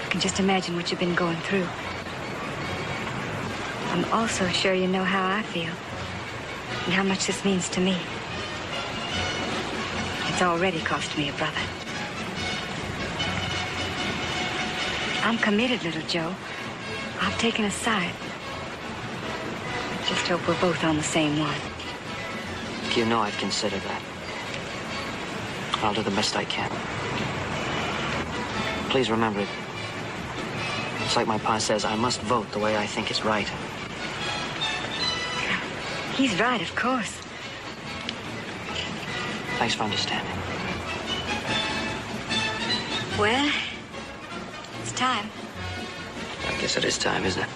[SPEAKER 16] I can just imagine what you've been going through. I'm also sure you know how I feel and how much this means to me. It's already cost me a brother. I'm committed, little Joe. I've taken a side. I just hope we're both on the same one.
[SPEAKER 15] You know I've considered that. I'll do the best I can. Please remember it. It's like my pa says, I must vote the way I think is right.
[SPEAKER 16] He's right, of course.
[SPEAKER 15] Thanks for understanding.
[SPEAKER 16] Well, it's time.
[SPEAKER 15] I guess it is time, isn't it?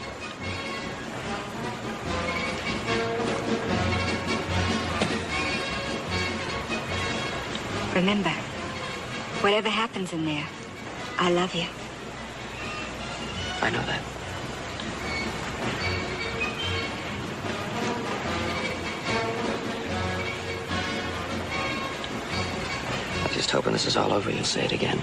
[SPEAKER 16] Remember, whatever happens in there, I love you.
[SPEAKER 15] I know that. I'm just hoping this is all over, you'll say it again.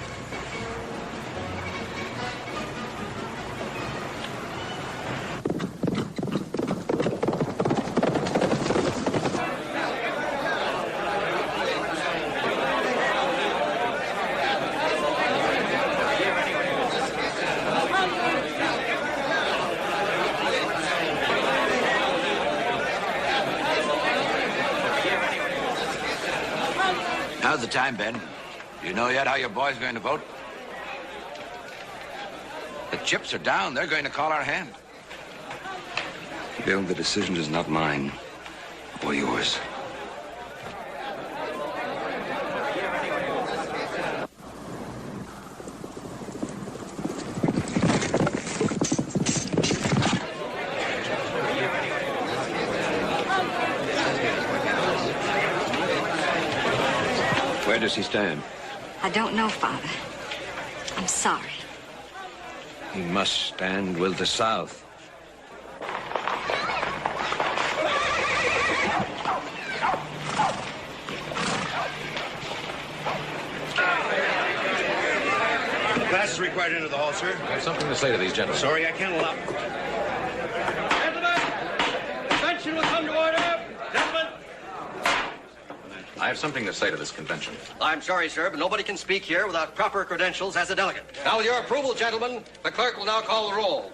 [SPEAKER 11] How's the time, Ben? Do you know yet how your boy's going to vote? The chips are down. They're going to call our hand.
[SPEAKER 12] Bill, the decision is not mine or yours.
[SPEAKER 17] Where does he stand?
[SPEAKER 16] I don't know, Father. I'm sorry.
[SPEAKER 17] He must stand with the South.
[SPEAKER 18] Class is required into the hall, sir.
[SPEAKER 2] I have something to say to these gentlemen.
[SPEAKER 18] Sorry, I can't allow. Gentlemen, convention will come to order. Gentlemen.
[SPEAKER 2] I have something to say to this convention.
[SPEAKER 18] I'm sorry, sir, but nobody can speak here without proper credentials as a delegate. Now, with your approval, gentlemen, the clerk will now call the roll.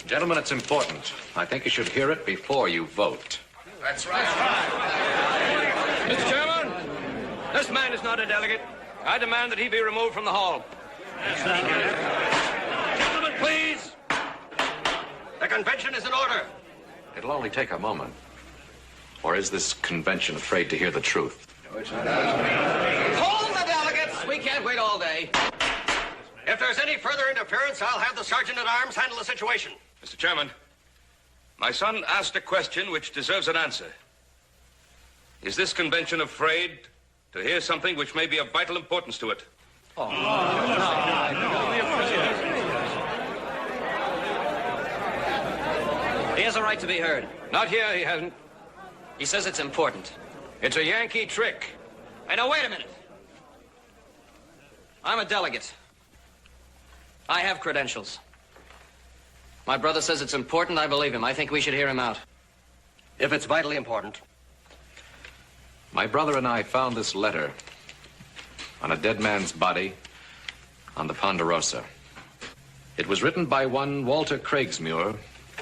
[SPEAKER 2] Gentlemen, it's important. I think you should hear it before you vote.
[SPEAKER 18] That's right. Mr. Chairman, this man is not a delegate. I demand that he be removed from the hall. Gentlemen, please. The convention is in order.
[SPEAKER 2] It'll only take a moment. Or is this convention afraid to hear the truth?
[SPEAKER 18] Hold the delegates. We can't wait all day. If there's any further interference, I'll have the sergeant-at-arms handle the situation.
[SPEAKER 12] Mr. Chairman, my son asked a question which deserves an answer. Is this convention afraid to hear something which may be of vital importance to it?
[SPEAKER 17] He has a right to be heard.
[SPEAKER 18] Not here, he hasn't.
[SPEAKER 17] He says it's important.
[SPEAKER 18] It's a Yankee trick.
[SPEAKER 17] Hey, now, wait a minute. I'm a delegate. I have credentials. My brother says it's important. I believe him. I think we should hear him out.
[SPEAKER 18] If it's vitally important.
[SPEAKER 2] My brother and I found this letter on a dead man's body on the Ponderosa. It was written by one Walter Craigsmuir,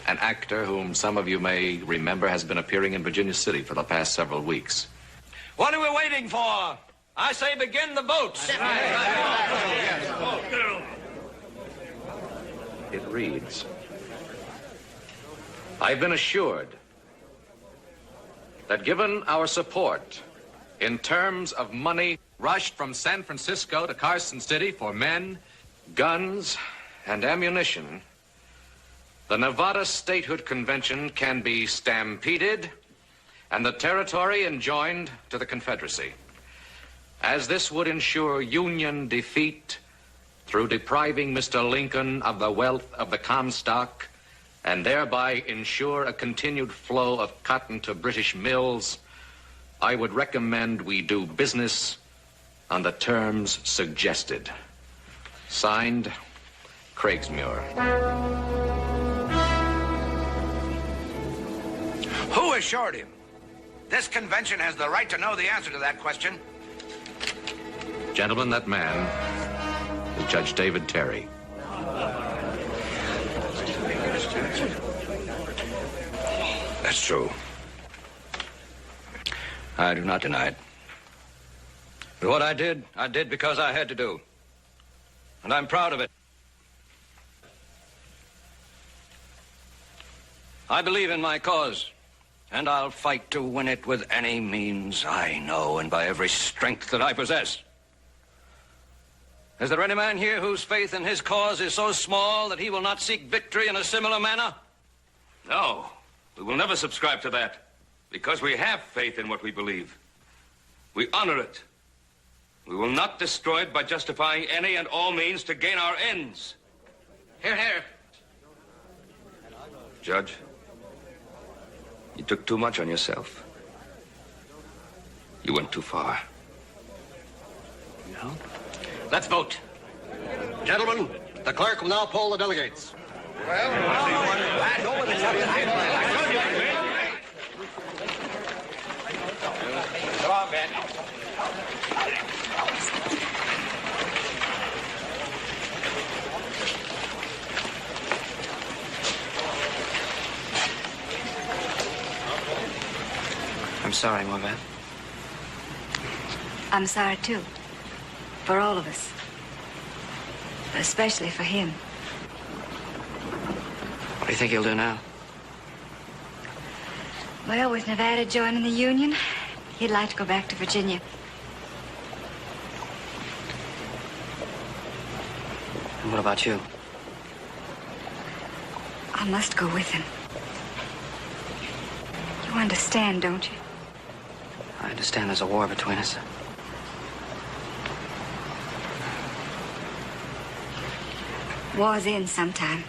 [SPEAKER 2] an actor whom some of you may remember has been appearing in Virginia City for the past several weeks.
[SPEAKER 17] What are we waiting for? I say begin the votes.
[SPEAKER 2] It reads, I've been assured that given our support in terms of money rushed from San Francisco to Carson City for men, guns, and ammunition, the Nevada Statehood Convention can be stampeded and the territory enjoined to the Confederacy, as this would ensure Union defeat through depriving Mr. Lincoln of the wealth of the Comstock and thereby ensure a continued flow of cotton to British mills. I would recommend we do business on the terms suggested. Signed, Craigsmuir.
[SPEAKER 11] Who assured him? This convention has the right to know the answer to that question.
[SPEAKER 2] Gentlemen, that man is Judge David Terry.
[SPEAKER 11] That's true.
[SPEAKER 18] I do not deny it. But what I did because I had to do. And I'm proud of it. I believe in my cause, and I'll fight to win it with any means I know and by every strength that I possess. Is there any man here whose faith in his cause is so small that he will not seek victory in a similar manner?
[SPEAKER 12] No, we will never subscribe to that, because we have faith in what we believe. We honor it. We will not destroy it by justifying any and all means to gain our ends.
[SPEAKER 17] Here, here.
[SPEAKER 12] Judge, you took too much on yourself. You went too far.
[SPEAKER 18] No? Let's vote. Gentlemen, the clerk will now poll the delegates.
[SPEAKER 11] Come on, Ben.
[SPEAKER 15] I'm sorry, Morvan.
[SPEAKER 16] I'm sorry, too. For all of us. Especially for him.
[SPEAKER 15] What do you think he'll do now?
[SPEAKER 16] Well, with Nevada joining the Union, he'd like to go back to Virginia.
[SPEAKER 15] And what about you?
[SPEAKER 16] I must go with him. You understand, don't you?
[SPEAKER 15] I understand there's a war between us.
[SPEAKER 16] War's in sometime.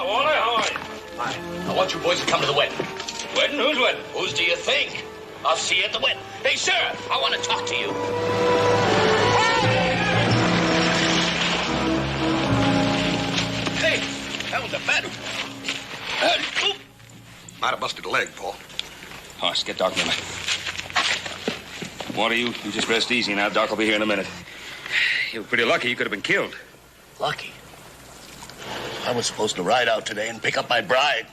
[SPEAKER 12] Hello, Wally. How are you?
[SPEAKER 19] Hi. I want you boys to come to the wedding.
[SPEAKER 12] Wedding? Who's wedding?
[SPEAKER 19] Whose do you think? I'll see you at the wedding. Hey, Sheriff, I want to talk to you. Hey, that was a bad one.
[SPEAKER 13] Might have busted a leg, Paul.
[SPEAKER 12] Horse, get Doc in a minute. Wally, you just rest easy now. Doc will be here in a minute. You were pretty lucky. You could have been killed.
[SPEAKER 19] Lucky? I was supposed to ride out today and pick up my bride.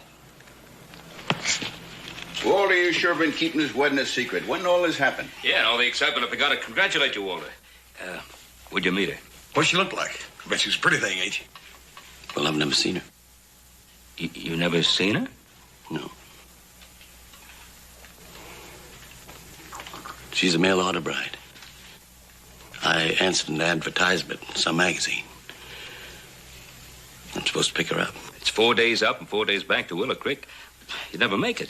[SPEAKER 14] Walter, you sure been keeping this wedding a secret. When did all this happen?
[SPEAKER 12] Yeah, and all the excitement. I forgot to congratulate you, Walter. Where'd you meet her?
[SPEAKER 13] What's she look like? I bet she's a pretty thing, ain't she?
[SPEAKER 19] Well, I've never seen her.
[SPEAKER 12] You never seen her?
[SPEAKER 19] No. She's a mail order bride. I answered an advertisement in some magazine. I'm supposed to pick her up.
[SPEAKER 12] It's 4 days up and 4 days back to Willow Creek. You'd never make it.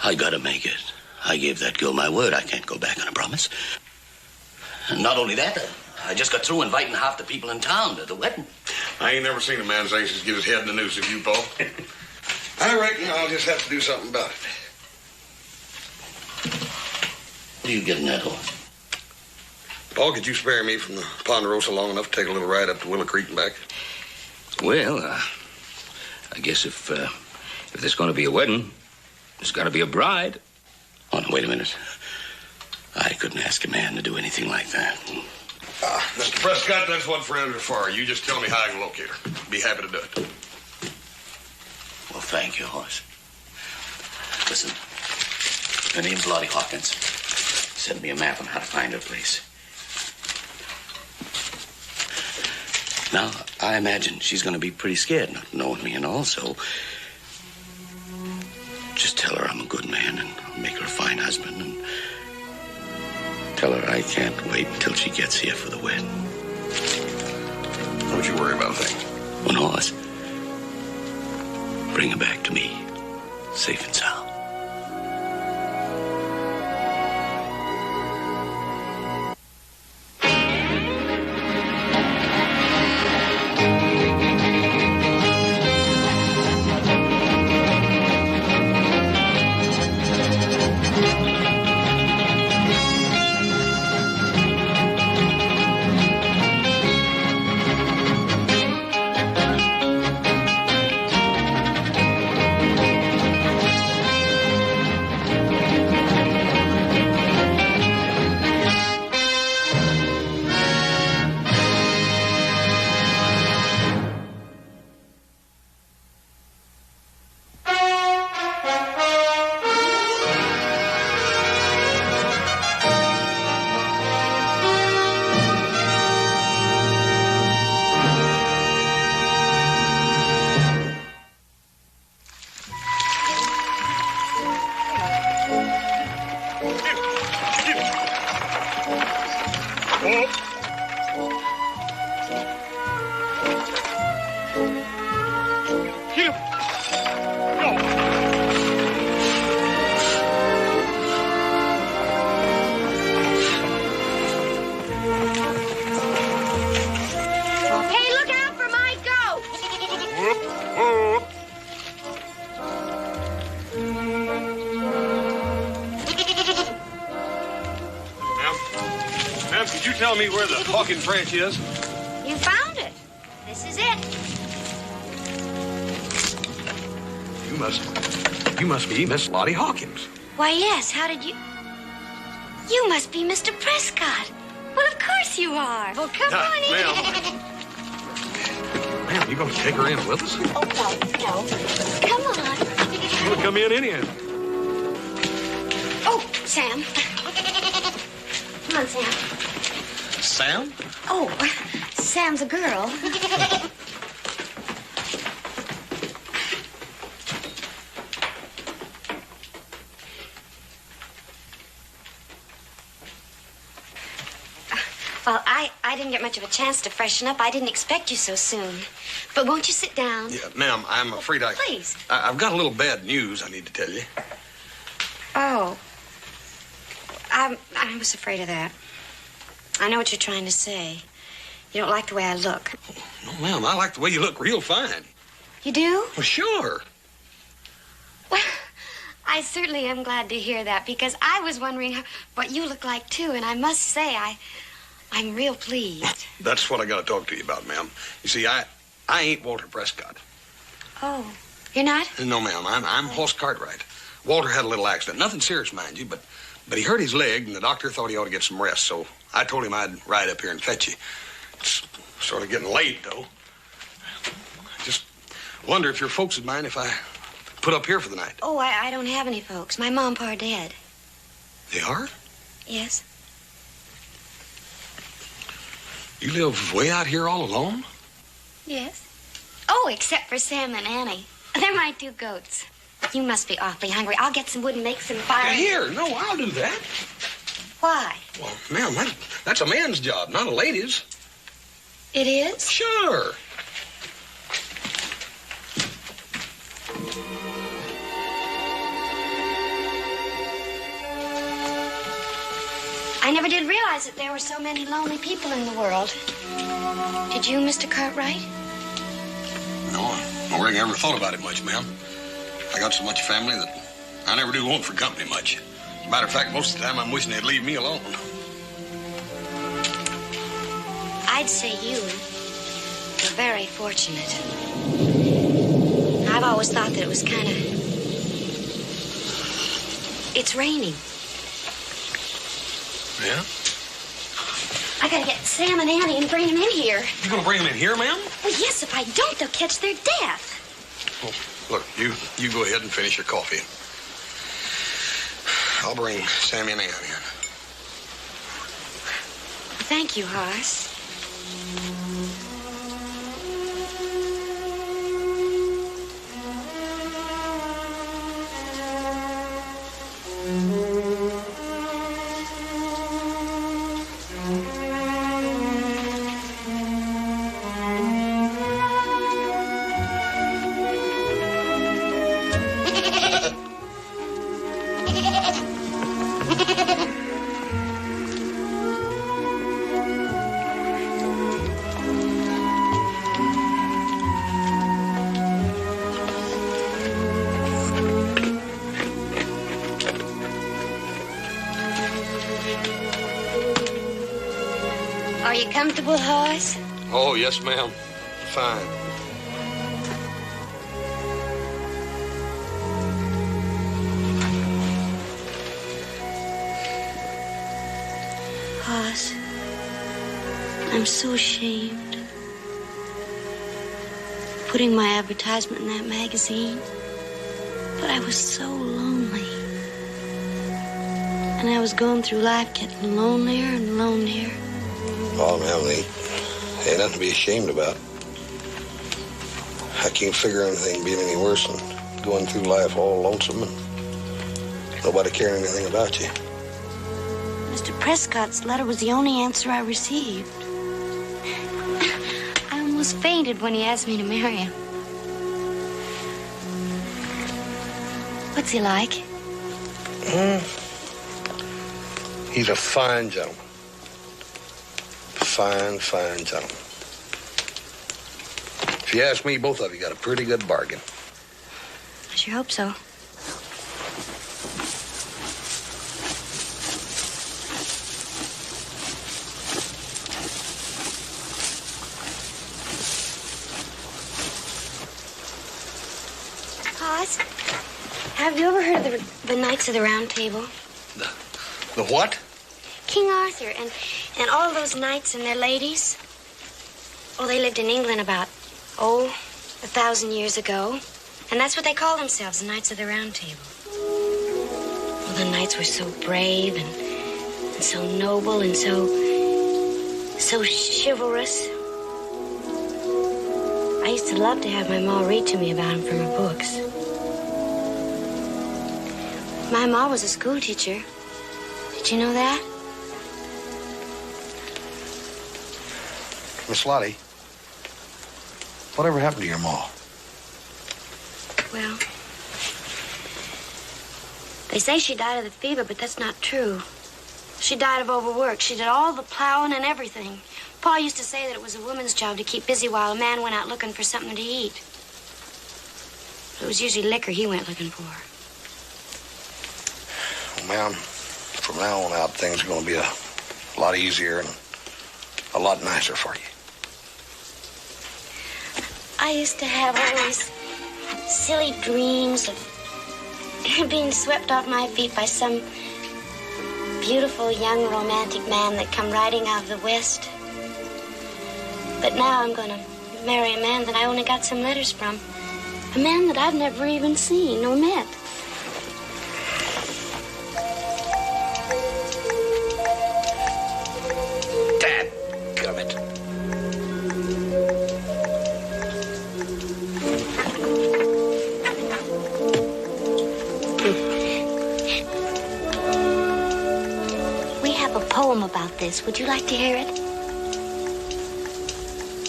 [SPEAKER 19] I gotta make it. I gave that girl my word. I can't go back on a promise. And not only that, I just got through inviting half the people in town to the wedding.
[SPEAKER 13] I ain't never seen a man as anxious to get his head in the noose as you, Paul. I reckon I'll just have to do something about it.
[SPEAKER 19] What are you getting at, horse?
[SPEAKER 13] Paul, could you spare me from the Ponderosa long enough to take a little ride up to Willow Creek and back?
[SPEAKER 12] Well, I guess if there's going to be a wedding, there's got to be a bride.
[SPEAKER 19] Oh, no, wait a minute. I couldn't ask a man to do anything like that.
[SPEAKER 13] Mr. Prescott, that's what friends are for. You just tell me how I can locate her. Be happy to do it.
[SPEAKER 19] Well, thank you, horse. Listen, her name's Lottie Hawkins. Send me a map on how to find her place. Now, I imagine she's going to be pretty scared not knowing me and all, so just tell her I'm a good man and I'll make her a fine husband, and tell her I can't wait until she gets here for the wedding.
[SPEAKER 13] Don't you worry about a thing.
[SPEAKER 19] One horse. Bring her back to me, safe and sound.
[SPEAKER 13] Tell me where the Hawkins Ranch is.
[SPEAKER 3] You found it. This is it.
[SPEAKER 13] You must be Miss Lottie Hawkins.
[SPEAKER 16] Why, yes. How did you... You must be Mr. Prescott. Well, of course you are. Well, come on in.
[SPEAKER 13] Ma'am, you gonna take her in with us?
[SPEAKER 16] Oh, no. Come on.
[SPEAKER 13] We'll come in anyhow.
[SPEAKER 16] Oh, Sam. Come on, Sam.
[SPEAKER 13] Sam?
[SPEAKER 16] Oh, Sam's a girl. Well, I didn't get much of a chance to freshen up. I didn't expect you so soon. But won't you sit down?
[SPEAKER 13] Yeah, ma'am, I'm afraid
[SPEAKER 16] Please.
[SPEAKER 13] I've got a little bad news I need to tell you.
[SPEAKER 16] Oh. I was afraid of that. I know what you're trying to say. You don't like the way I look.
[SPEAKER 13] No, ma'am, I like the way you look real fine.
[SPEAKER 16] You do?
[SPEAKER 13] Well, sure.
[SPEAKER 16] Well, I certainly am glad to hear that because I was wondering what you look like, too, and I must say I'm real pleased.
[SPEAKER 13] That's what I got to talk to you about, ma'am. You see, I ain't Walter Prescott.
[SPEAKER 16] Oh, you're not?
[SPEAKER 13] No, ma'am. I'm Hoss Cartwright. Walter had a little accident. Nothing serious, mind you, but he hurt his leg, and the doctor thought he ought to get some rest, so I told him I'd ride up here and fetch you. It's sort of getting late, though. I just wonder if your folks would mind if I put up here for the night.
[SPEAKER 16] Oh, I don't have any folks. My mom and pa are dead.
[SPEAKER 13] They are?
[SPEAKER 16] Yes.
[SPEAKER 13] You live way out here all alone?
[SPEAKER 16] Yes. Oh, except for Sam and Annie. They're my 2 goats. You must be awfully hungry. I'll get some wood and make some fire.
[SPEAKER 13] Now, here. No, I'll do that.
[SPEAKER 16] Why?
[SPEAKER 13] Well, ma'am, that's a man's job, not a lady's.
[SPEAKER 16] It is?
[SPEAKER 13] Sure.
[SPEAKER 16] I never did realize that there were so many lonely people in the world. Did you, Mr. Cartwright?
[SPEAKER 13] No, I don't reckon I ever thought about it much, ma'am. I got so much family that I never do want for company much. As a matter of fact, most of the time I'm wishing they'd leave me alone.
[SPEAKER 16] I'd say you were very fortunate. I've always thought that it was kind of... It's raining.
[SPEAKER 13] Yeah?
[SPEAKER 16] I gotta get Sam and Annie and bring them in here.
[SPEAKER 13] You gonna bring them in here, ma'am?
[SPEAKER 16] Well, yes, if I don't, they'll catch their death.
[SPEAKER 13] Well, look, you go ahead and finish your coffee. I'll bring Sammy and Annie in.
[SPEAKER 16] Thank you, Hoss. Are you comfortable, Hoss?
[SPEAKER 13] Oh, yes, ma'am. Fine.
[SPEAKER 16] Hoss, I'm so ashamed. Putting my advertisement in that magazine. But I was so lonely. And I was going through life getting lonelier and lonelier.
[SPEAKER 13] Oh, ma'am, ain't nothing to be ashamed about. I can't figure anything being any worse than going through life all lonesome and nobody caring anything about you.
[SPEAKER 16] Mr. Prescott's letter was the only answer I received. I almost fainted when he asked me to marry him. What's he like?
[SPEAKER 13] He's a fine gentleman. Fine gentleman. If you ask me, both of you got a pretty good bargain.
[SPEAKER 16] I sure hope so. Hoss, have you ever heard of the Knights of the Round Table?
[SPEAKER 13] The what?
[SPEAKER 16] King Arthur and all those knights and their ladies. Oh, they lived in England about, 1,000 years ago. And that's what they call themselves, the Knights of the Round Table. Well, the knights were so brave and so noble and so chivalrous. I used to love to have my ma read to me about them from her books. My ma was a school teacher. Did you know that?
[SPEAKER 13] Miss Lottie, whatever happened to your ma?
[SPEAKER 16] Well, they say she died of the fever, but that's not true. She died of overwork. She did all the plowing and everything. Pa used to say that it was a woman's job to keep busy while a man went out looking for something to eat. It was usually liquor he went looking for.
[SPEAKER 13] Well, ma'am, from now on out, things are going to be a lot easier and a lot nicer for you.
[SPEAKER 16] I used to have all these silly dreams of being swept off my feet by some beautiful young romantic man that come riding out of the West. But now I'm going to marry a man that I only got some letters from. A man that I've never even seen or met.
[SPEAKER 13] Dadgummit.
[SPEAKER 16] We have a poem about this. Would you like to hear it?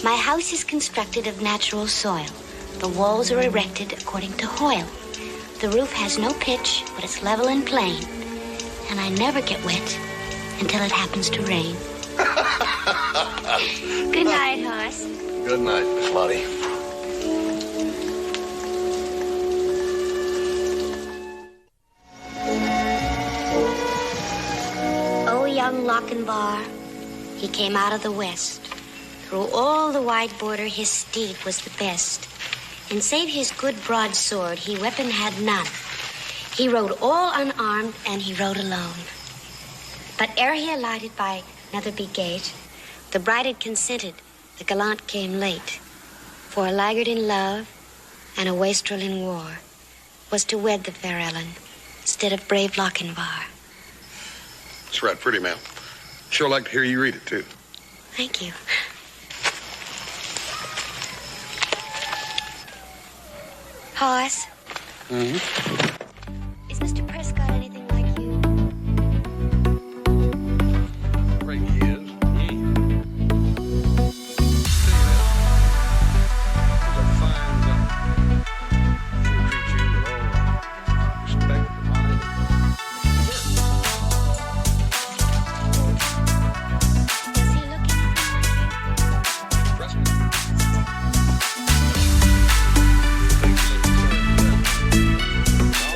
[SPEAKER 16] My house is constructed of natural soil. The walls are erected according to Hoyle. The roof has no pitch, but it's level and plain. And I never get wet until it happens to rain. Good night, Hoss.
[SPEAKER 13] Good night, Miss Lottie.
[SPEAKER 16] Oh, young Lochinvar, he came out of the West. Through all the wide border, his steed was the best. And save his good broadsword, he weapon had none. He rode all unarmed, and he rode alone. But ere he alighted by Netherby gate, the bride had consented, the gallant came late. For a laggard in love, and a wastrel in war, was to wed the fair Ellen, instead of brave Lochinvar.
[SPEAKER 13] That's right, pretty ma'am. Sure like to hear you read it, too.
[SPEAKER 16] Thank you. Hoss,
[SPEAKER 13] Mm-hmm.
[SPEAKER 16] is Mr. Prescott anything like you?
[SPEAKER 13] Afraid he is. He's a fine guy. He'll treat you with all respect and honor.
[SPEAKER 16] Does he look anything like you?
[SPEAKER 13] Trust me. Take a look at that.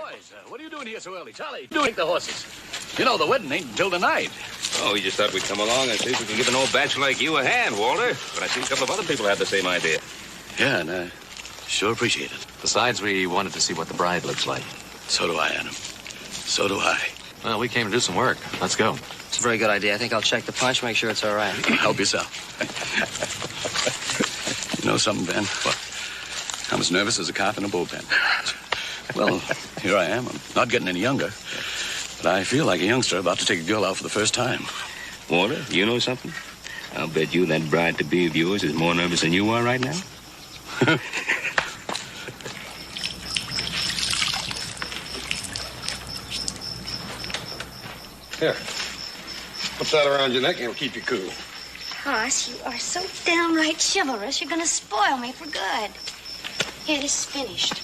[SPEAKER 18] boys, what are you doing here so early? Charlie, take the horses. You know, the wedding ain't until tonight.
[SPEAKER 12] Oh, we just thought we'd come along and see if we can give an old bachelor like you a hand, Walter. But I see a couple of other people have the same idea.
[SPEAKER 18] Yeah, and I sure appreciate it.
[SPEAKER 2] Besides, we wanted to see what the bride looks like.
[SPEAKER 18] So do I, Adam. So do I.
[SPEAKER 2] Well, we came to do some work. Let's go.
[SPEAKER 15] It's a very good idea. I think I'll check the punch, make sure it's all right.
[SPEAKER 18] Help yourself. You know something, Ben? What? I'm as nervous as a calf in a bullpen. Well, here I am. I'm not getting any younger. But I feel like a youngster about to take a girl out for the first time.
[SPEAKER 12] Walter, you know something? I'll bet you that bride-to-be of yours is more nervous than you are right now.
[SPEAKER 13] Here. Put that around your neck and it'll keep you cool.
[SPEAKER 16] Hoss, you are so downright chivalrous, you're going to spoil me for good. Here, this is finished.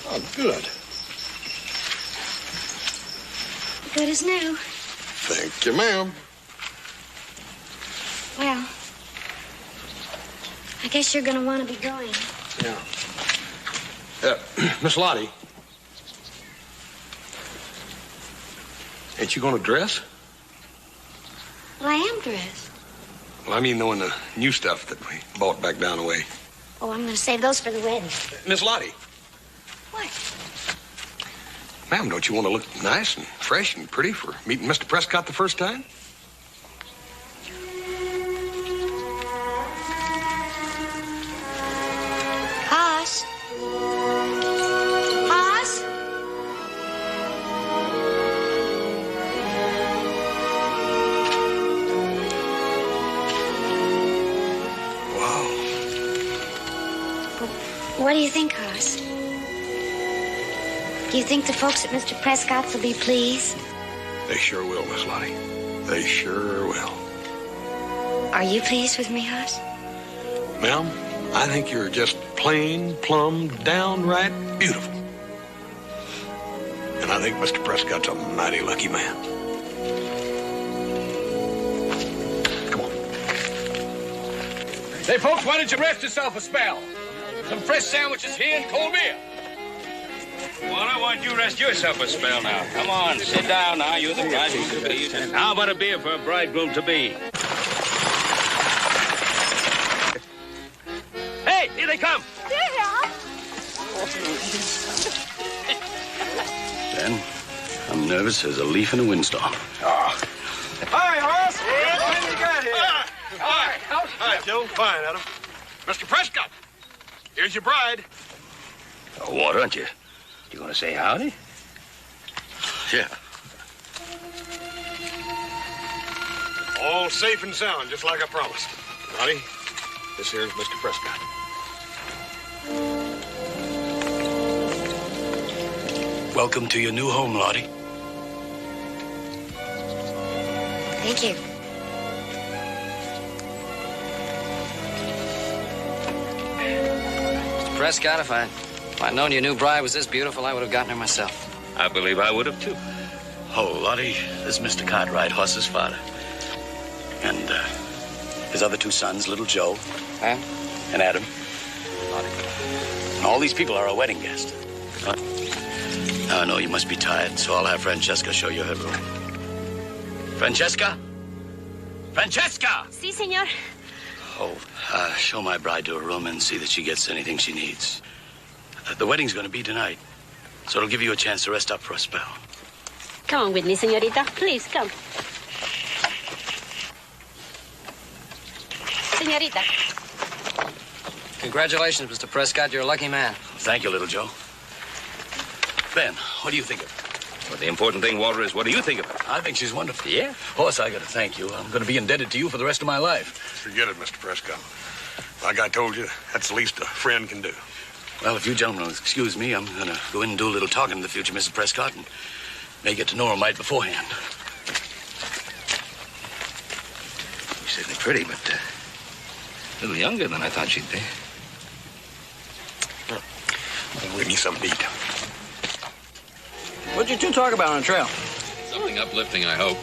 [SPEAKER 13] Oh, good.
[SPEAKER 16] Good as new.
[SPEAKER 13] Thank you, ma'am.
[SPEAKER 16] Well, I guess you're going to want to be going.
[SPEAKER 13] Yeah. Miss Lottie. Ain't you going to dress?
[SPEAKER 16] Well, I am dressed.
[SPEAKER 13] Well, I mean, knowing the new stuff that we bought back down the way.
[SPEAKER 16] Oh, I'm going to save those for the wedding.
[SPEAKER 13] Miss Lottie.
[SPEAKER 16] What?
[SPEAKER 13] Ma'am, don't you want to look nice and fresh and pretty for meeting Mr. Prescott the first time?
[SPEAKER 16] Hoss? Hoss?
[SPEAKER 13] Wow.
[SPEAKER 16] What do you think, Hoss? Do you think the folks at Mr. Prescott's will be pleased?
[SPEAKER 13] They sure will, Miss Lottie. They sure will.
[SPEAKER 16] Are you pleased with me, Hoss?
[SPEAKER 13] Ma'am, I think you're just plain, plumb, downright beautiful. And I think Mr. Prescott's a mighty lucky man. Come on.
[SPEAKER 18] Hey, folks, why don't you rest yourself a spell? Some fresh sandwiches here and cold beer.
[SPEAKER 4] Walter, why don't you rest yourself a spell now? Come on, sit down now. You're the bridegroom-to-be. How about a beer for a bridegroom-to-be?
[SPEAKER 18] Hey, here they come. Ben, I'm nervous as a leaf in a windstorm.
[SPEAKER 13] Hi, Hoss. What you got here? Hi, Joe. Fine, Adam. Mr. Prescott, here's your bride.
[SPEAKER 12] Oh, Walter, aren't you? You going to say howdy?
[SPEAKER 18] Yeah.
[SPEAKER 13] All safe and sound, just like I promised. Lottie, this here's Mr. Prescott.
[SPEAKER 18] Welcome to your new home, Lottie.
[SPEAKER 16] Thank you.
[SPEAKER 15] Mr. Prescott, if I'd known your new bride was this beautiful, I would have gotten her myself.
[SPEAKER 12] I believe I would have, too.
[SPEAKER 18] Oh, Lottie, this is Mr. Cartwright, Hoss's father. And his other two sons, little Joe.
[SPEAKER 15] Huh?
[SPEAKER 18] And Adam. Lottie. And all these people are our wedding guests. Now, I know you must be tired, so I'll have Francesca show you her room. Francesca? Francesca!
[SPEAKER 16] Si, senor.
[SPEAKER 18] Oh, show my bride to her room and see that she gets anything she needs. The wedding's going to be tonight, so it'll give you a chance to rest up for a spell.
[SPEAKER 20] Come on with me, señorita. Please, come. Señorita.
[SPEAKER 15] Congratulations, Mr. Prescott. You're a lucky man.
[SPEAKER 18] Thank you, little Joe. Ben, what do you think of her?
[SPEAKER 12] Well, the important thing, Walter, is what do you think of her?
[SPEAKER 18] I think she's wonderful.
[SPEAKER 12] Yeah?
[SPEAKER 18] Hoss, I got to thank you. I'm going to be indebted to you for the rest of my life.
[SPEAKER 13] Forget it, Mr. Prescott. Like I told you, that's the least a friend can do.
[SPEAKER 18] Well, if you gentlemen will excuse me, I'm going to go in and do a little talking to the future Mrs. Prescott and may get to know her right beforehand.
[SPEAKER 12] She's certainly pretty, but a little younger than I thought she'd be.
[SPEAKER 13] Bring me something to eat.
[SPEAKER 17] What'd you two talk about on the trail?
[SPEAKER 2] Something uplifting, I hope.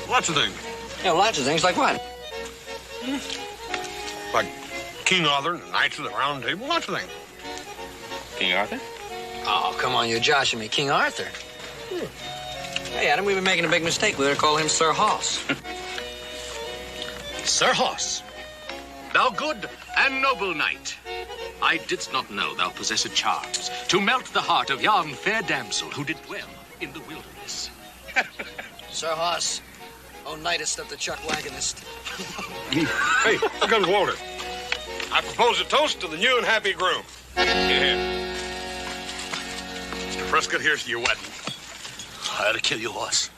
[SPEAKER 13] Lots of things.
[SPEAKER 17] Yeah, lots of things. Like what?
[SPEAKER 13] Like King Arthur and the Knights of the Round Table. Lots of things.
[SPEAKER 12] King Arthur?
[SPEAKER 17] Oh, come on, you're joshing me. King Arthur. Hey, Adam, we've been making a big mistake. We ought to call him Sir Hoss.
[SPEAKER 18] Sir Hoss, thou good and noble knight, I didst not know thou possessed charms to melt the heart of yon fair damsel who did dwell in the wilderness.
[SPEAKER 17] Sir Hoss, oh knightest of the chuck wagonist.
[SPEAKER 13] Hey, here comes Walter. I propose a toast to the new and happy groom. Yeah. Mr. Prescott, here's to your wedding.
[SPEAKER 19] I ought to kill you, Hoss.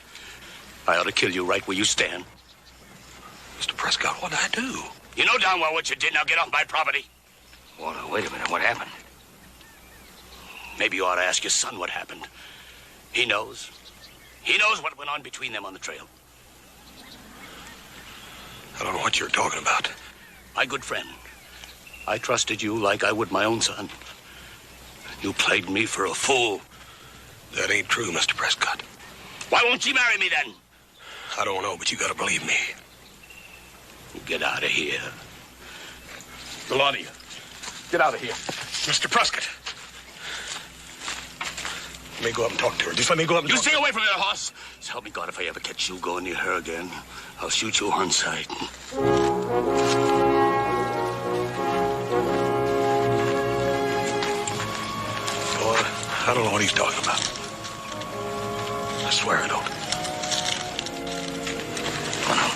[SPEAKER 19] I ought to kill you right where you stand.
[SPEAKER 13] Mr. Prescott, what'd I do?
[SPEAKER 19] You know damn well what you did. Now get off my property.
[SPEAKER 11] Walter, wait a minute. What happened?
[SPEAKER 19] Maybe you ought to ask your son what happened. He knows. He knows what went on between them on the trail.
[SPEAKER 13] I don't know what you're talking about.
[SPEAKER 19] My good friend, I trusted you like I would my own son. You played me for a fool.
[SPEAKER 13] That ain't true, Mr. Prescott.
[SPEAKER 19] Why won't you marry me then?
[SPEAKER 13] I don't know, but you gotta believe me.
[SPEAKER 19] Get out of here.
[SPEAKER 13] The lot of you. Get out of here. Mr. Prescott. Let me go up and talk to her. Just let me go up and
[SPEAKER 19] You
[SPEAKER 13] talk
[SPEAKER 19] stay away from her, Hoss. So help me God, if I ever catch you going near her again, I'll shoot you on sight.
[SPEAKER 13] Boy, I don't know what he's talking about. I swear I don't. Come on.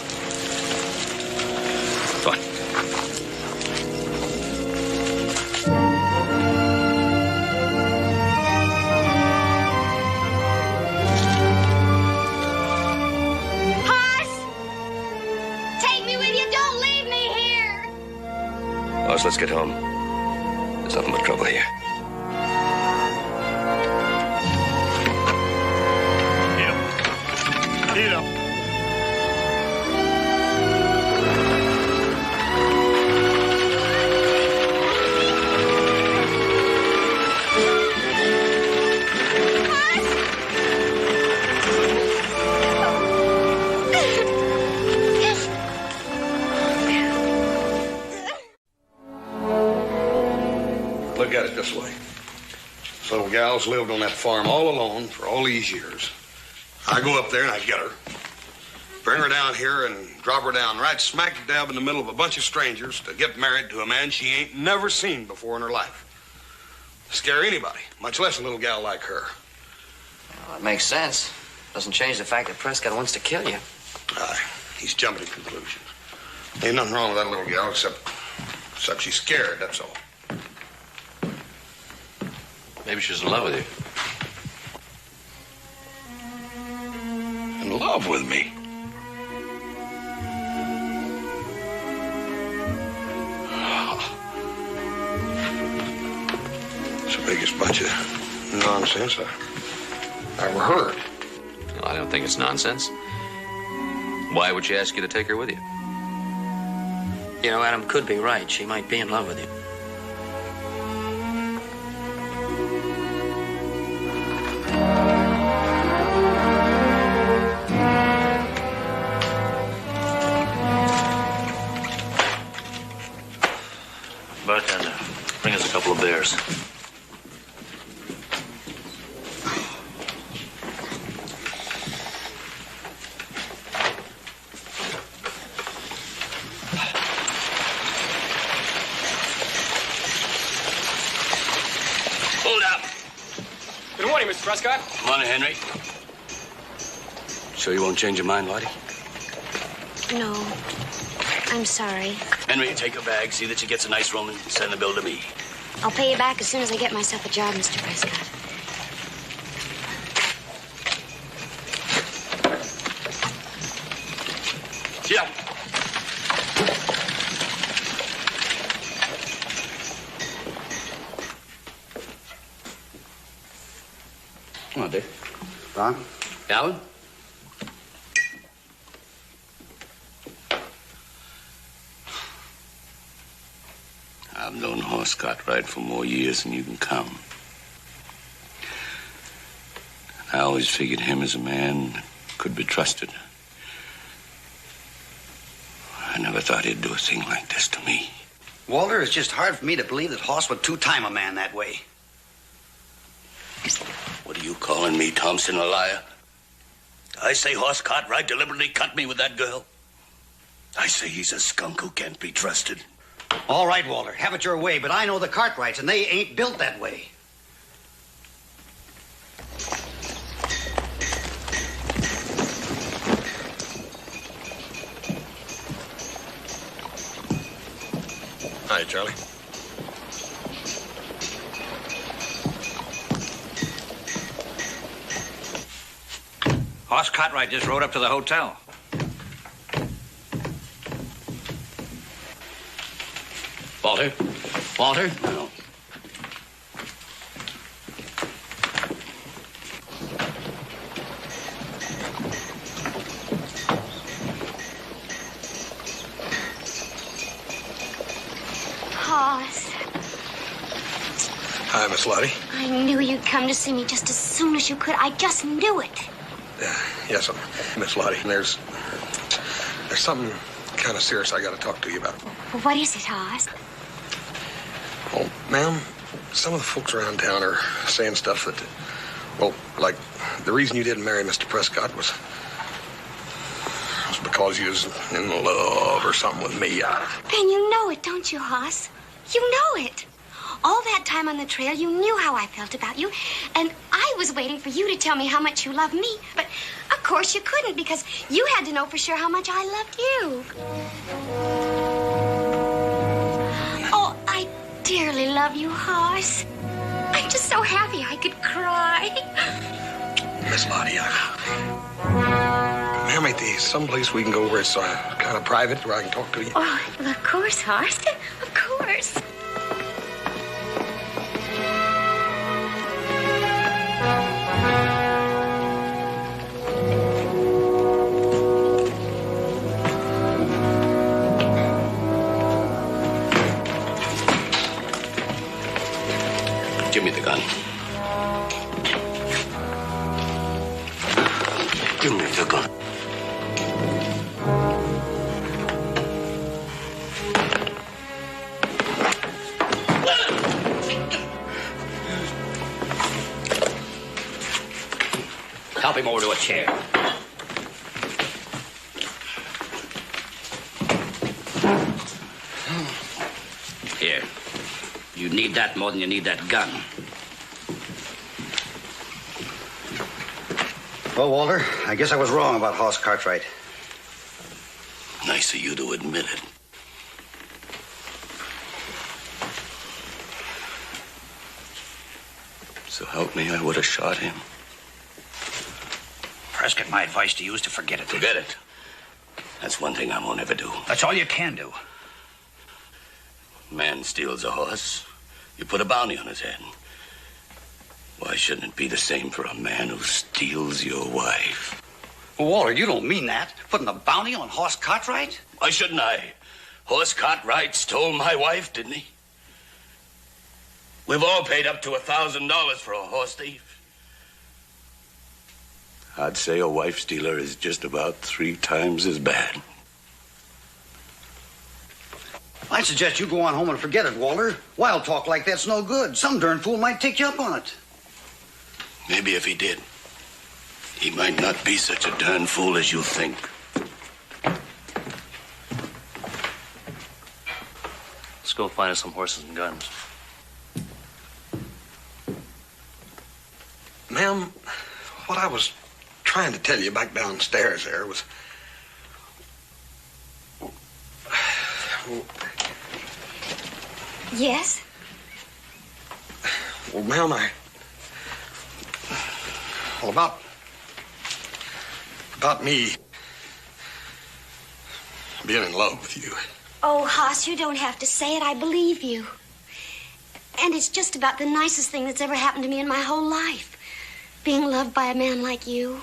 [SPEAKER 11] Hoss, let's get home. There's nothing but trouble here.
[SPEAKER 13] Get up. Look at it this way. This little gal's lived on that farm all alone for all these years. I go up there and I get her. Bring her down here and drop her down right smack dab in the middle of a bunch of strangers to get married to a man she ain't never seen before in her life. Scare anybody, much less a little gal like her.
[SPEAKER 15] Well, it makes sense. Doesn't change the fact that Prescott wants to kill you.
[SPEAKER 13] Aye, he's jumping to conclusions. Ain't nothing wrong with that little gal except she's scared, that's all.
[SPEAKER 2] Maybe she's in love with you.
[SPEAKER 13] In love with me? It's the biggest bunch of nonsense I ever heard.
[SPEAKER 2] Well, I don't think it's nonsense. Why would she ask you to take her with you?
[SPEAKER 15] You know, Adam could be right. She might be in love with you.
[SPEAKER 18] Bartender, bring us a couple of beers.
[SPEAKER 12] Hold up. Good morning, Mr. Prescott.
[SPEAKER 19] Come on, Henry. Sure you won't change your mind, Lottie?
[SPEAKER 16] No. I'm sorry.
[SPEAKER 19] Henry, take her bag, see that she gets a nice room, and send the bill to me.
[SPEAKER 16] I'll pay you back as soon as I get myself a job, Mr. Prescott.
[SPEAKER 19] Yeah.
[SPEAKER 11] Come on, Dick. Ron?
[SPEAKER 19] Alan? I've known Horse Cartwright for more years than you can count. I always figured him as a man that could be trusted. I never thought he'd do a thing like this to me.
[SPEAKER 11] Walter, it's just hard for me to believe that Hoss would two-time a man that way.
[SPEAKER 16] liars.
[SPEAKER 19] What are you calling me, Thompson, a liar? I say Horse Cartwright deliberately cut me with that girl. I say he's a skunk who can't be trusted.
[SPEAKER 21] All right, Walter, have it your way, but I know the Cartwrights, and they ain't built that way.
[SPEAKER 13] Hi, Charlie.
[SPEAKER 21] Hoss Cartwright just rode up to the hotel.
[SPEAKER 18] Walter? Walter? No.
[SPEAKER 16] Hoss,
[SPEAKER 13] Hi, Miss Lottie.
[SPEAKER 16] I knew you'd come to see me just as soon as you could. I just knew it.
[SPEAKER 13] Yes, Miss Lottie. There's something kind of serious I got to talk to you about.
[SPEAKER 16] Well, what is it, Hoss?
[SPEAKER 13] Well, ma'am, some of the folks around town are saying stuff that, well, like the reason you didn't marry Mr. Prescott was because you was in love or something with me.
[SPEAKER 16] Then you know it, don't you, Hoss? You know it. All that time on the trail, you knew how I felt about you, and I was waiting for you to tell me how much you loved me. But, of course, you couldn't, because you had to know for sure how much I loved you. Oh, I dearly love you, Hoss. I'm just so happy I could cry.
[SPEAKER 13] Miss Lottie, ma'am, ain't there someplace we can go where it's kind of private, where I can talk to you?
[SPEAKER 16] Oh, well, of course, Hoss. Of course.
[SPEAKER 19] Give me the gun. Give me the gun.
[SPEAKER 18] Help him over to a chair. Here. You need that more than you need that gun.
[SPEAKER 21] Well, Walter, I guess I was wrong about Hoss Cartwright.
[SPEAKER 19] Nice of you to admit it. So help me, I would have shot him.
[SPEAKER 21] Prescott, my advice to you is to forget it.
[SPEAKER 19] Forget it. That's one thing I won't ever do.
[SPEAKER 21] That's all you can do.
[SPEAKER 19] Man steals a horse, you put a bounty on his head. Why shouldn't it be the same for a man who steals your wife?
[SPEAKER 21] Well, Walter, you don't mean that. Putting a bounty on Hoss Cartwright?
[SPEAKER 19] Why shouldn't I? Horse Cartwright stole my wife, didn't he? We've all paid up to $1,000 for a horse thief. I'd say a wife stealer is just about 3 times as bad.
[SPEAKER 21] I'd suggest you go on home and forget it, Walter. Wild talk like that's no good. Some darn fool might take you up on it.
[SPEAKER 19] Maybe if he did, he might not be such a darn fool as you think.
[SPEAKER 22] Let's go find us some horses and guns.
[SPEAKER 13] Ma'am, what I was trying to tell you back downstairs there was...
[SPEAKER 16] Yes?
[SPEAKER 13] Well, ma'am, well, about me being in love with you.
[SPEAKER 16] Oh, Hoss, you don't have to say it. I believe you. And it's just about the nicest thing that's ever happened to me in my whole life. Being loved by a man like you.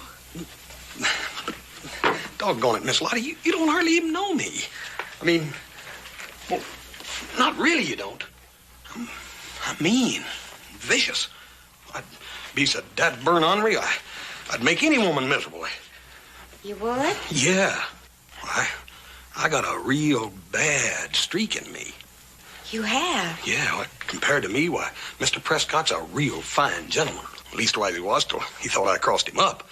[SPEAKER 13] Doggone it, Miss Lottie, you don't hardly even know me. I mean, well, not really you don't. I'm mean, vicious. I'd be so that burn ornery, I'd make any woman miserable.
[SPEAKER 16] You would?
[SPEAKER 13] Yeah. I got a real bad streak in me.
[SPEAKER 16] You have?
[SPEAKER 13] Yeah, well, compared to me, why, Mr. Prescott's a real fine gentleman. Leastwise he was till he thought I crossed him up.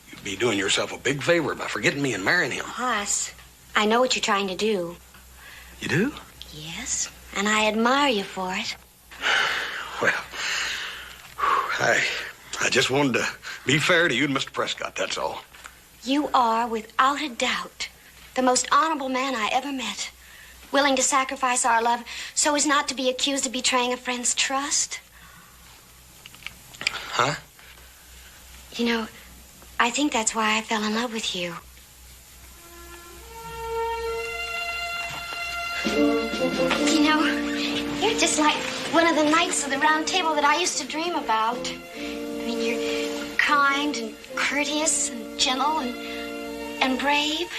[SPEAKER 13] You'd be doing yourself a big favor by forgetting me and marrying him.
[SPEAKER 16] Hoss, I know what you're trying to do.
[SPEAKER 13] You do?
[SPEAKER 16] Yes, and I admire you for it.
[SPEAKER 13] Well, I just wanted to be fair to you and Mr. Prescott, that's all.
[SPEAKER 16] You are, without a doubt, the most honorable man I ever met. Willing to sacrifice our love so as not to be accused of betraying a friend's trust.
[SPEAKER 13] Huh?
[SPEAKER 16] You know, I think that's why I fell in love with you. You know, you're just like one of the knights of the Round Table that I used to dream about. I mean, you're kind and courteous and gentle and brave.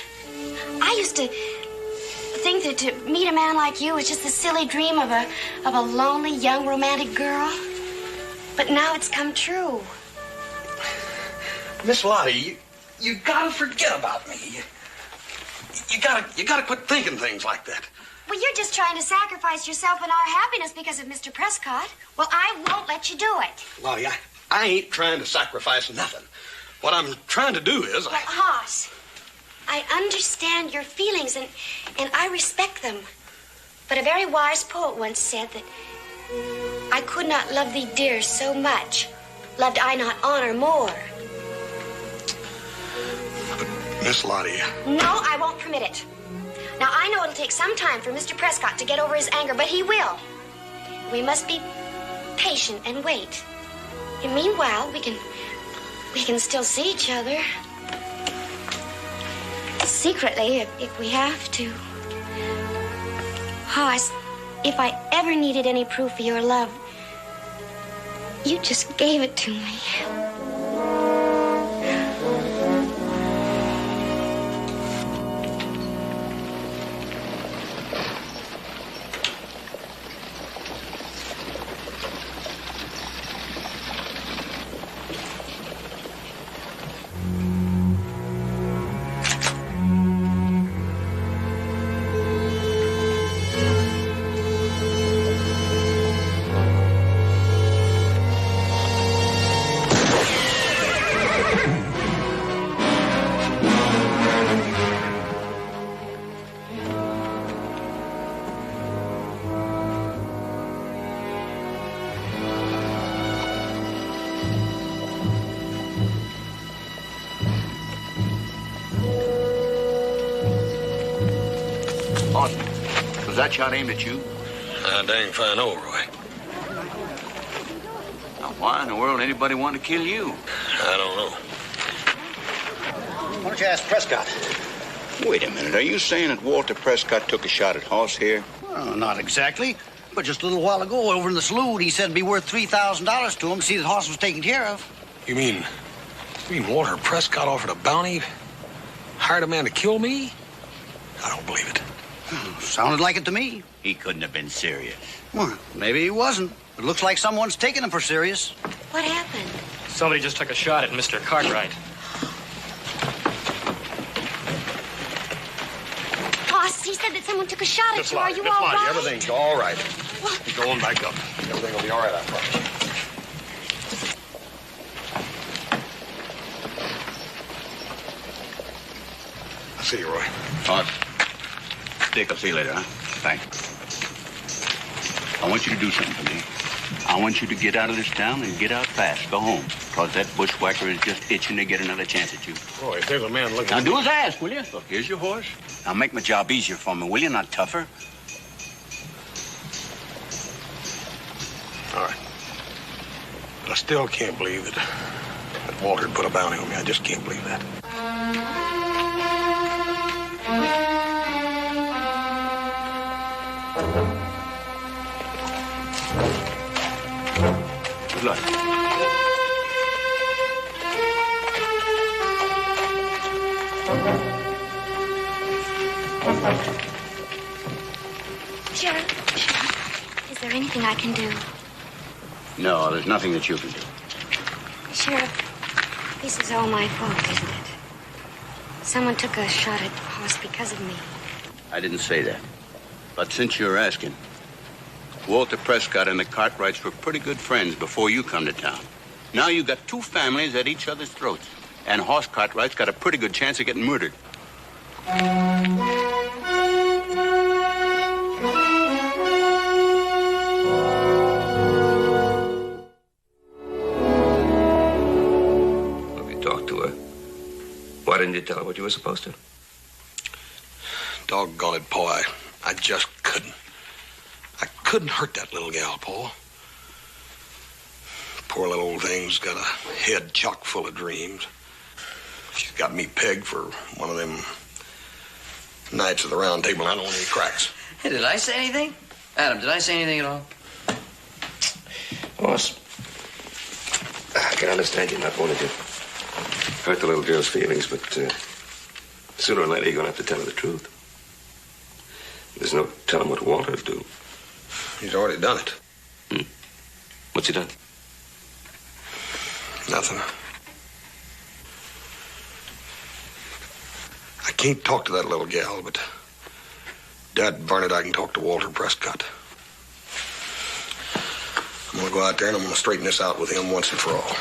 [SPEAKER 16] I used to think that to meet a man like you was just the silly dream of a lonely young romantic girl. But now it's come true.
[SPEAKER 13] Miss Lottie, you gotta forget about me. You gotta quit thinking things like that.
[SPEAKER 16] Well, you're just trying to sacrifice yourself and our happiness because of Mr. Prescott. Well, I won't let you do it.
[SPEAKER 13] Lottie, I ain't trying to sacrifice nothing. What I'm trying to do is...
[SPEAKER 16] Well, Hoss, I understand your feelings and I respect them. But a very wise poet once said that I could not love thee dear so much, loved I not honor more.
[SPEAKER 13] Miss Lottie...
[SPEAKER 16] No, I won't permit it. Now, I know it'll take some time for Mr. Prescott to get over his anger, but he will. We must be patient and wait. And meanwhile, we can still see each other. Secretly, if we have to. Hoss, if I ever needed any proof of your love, you just gave it to me.
[SPEAKER 8] Was that shot aimed at you?
[SPEAKER 13] I dang fine old Roy.
[SPEAKER 8] Now, why in the world anybody want to kill you?
[SPEAKER 13] I don't know.
[SPEAKER 21] Why don't you ask Prescott?
[SPEAKER 8] Wait a minute. Are you saying that Walter Prescott took a shot at Hoss here?
[SPEAKER 21] Well, not exactly. But just a little while ago, over in the saloon, he said it'd be worth $3,000 to him to see that Hoss was taken care of.
[SPEAKER 13] You mean Walter Prescott offered a bounty? Hired a man to kill me? I don't believe it.
[SPEAKER 21] Sounded like it to me.
[SPEAKER 8] He couldn't have been serious.
[SPEAKER 21] Well, maybe he wasn't. It looks like someone's taking him for serious.
[SPEAKER 16] What happened?
[SPEAKER 5] Somebody just took a shot at Mr. Cartwright.
[SPEAKER 16] Hoss, he said that someone took a shot at you. Are you all right?
[SPEAKER 13] Everything's all right.
[SPEAKER 16] What?
[SPEAKER 13] You're going back up. Everything will be all right, I promise you. I'll see you, Roy.
[SPEAKER 8] Hoss. Dick, I'll see you later, huh? Thanks. I want you to do something for me. I want you to get out of this town and get out fast. Go home. Because that bushwhacker is just itching to get another chance at you.
[SPEAKER 13] Roy, if there's a man looking...
[SPEAKER 8] Now, do as I ask, will you? Look, here's your horse. Now, make my job easier for me, will you? Not tougher.
[SPEAKER 13] All right. But I still can't believe that Walter put a bounty on me. I just can't believe that.
[SPEAKER 8] Good luck.
[SPEAKER 16] Sheriff, is there anything I can do?
[SPEAKER 8] No, there's nothing that you can do.
[SPEAKER 16] Sheriff, this is all my fault, isn't it? Someone took a shot at Hoss because of me.
[SPEAKER 8] I didn't say that. But since you're asking, Walter Prescott and the Cartwrights were pretty good friends before you come to town.
[SPEAKER 18] Now you got two families at each other's throats. And Horse Cartwright's got a pretty good chance of getting murdered.
[SPEAKER 12] Let me talk to her. Why didn't you tell her what you were supposed to?
[SPEAKER 13] Doggone it, Paul. I just couldn't. I couldn't hurt that little gal, Paul. Poor little old thing's got a head chock full of dreams. She's got me pegged for one of them Knights of the Round Table. I don't want any cracks.
[SPEAKER 15] Hey, did I say anything? Adam, did I say anything at all?
[SPEAKER 12] Boss, I can understand you not wanting to hurt the little girl's feelings, but sooner or later you're going to have to tell her the truth. There's no telling what Walter would do.
[SPEAKER 13] He's already done it.
[SPEAKER 12] What's he done?
[SPEAKER 13] Nothing. I can't talk to that little gal, but Dad Barnett, I can talk to Walter Prescott. I'm going to go out there and I'm going to straighten this out with him once and for all.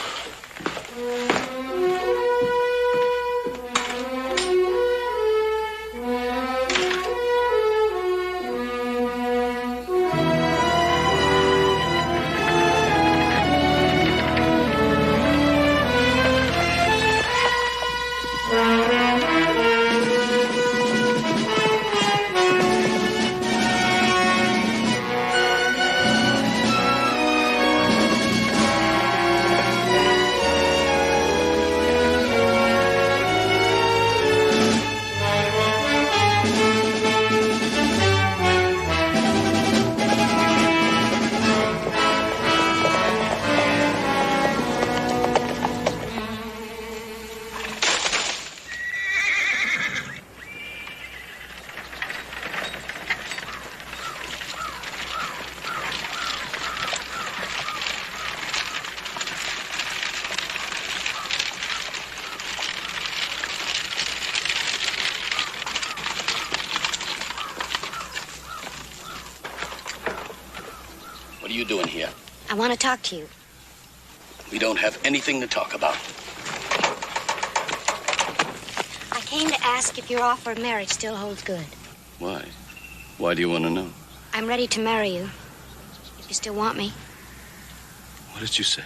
[SPEAKER 18] What are you doing here?
[SPEAKER 16] I want to talk to you.
[SPEAKER 18] We don't have anything to talk about.
[SPEAKER 16] I came to ask if your offer of marriage still holds good.
[SPEAKER 18] Why? Why do you want to know?
[SPEAKER 16] I'm ready to marry you, if you still want me.
[SPEAKER 18] What did you say?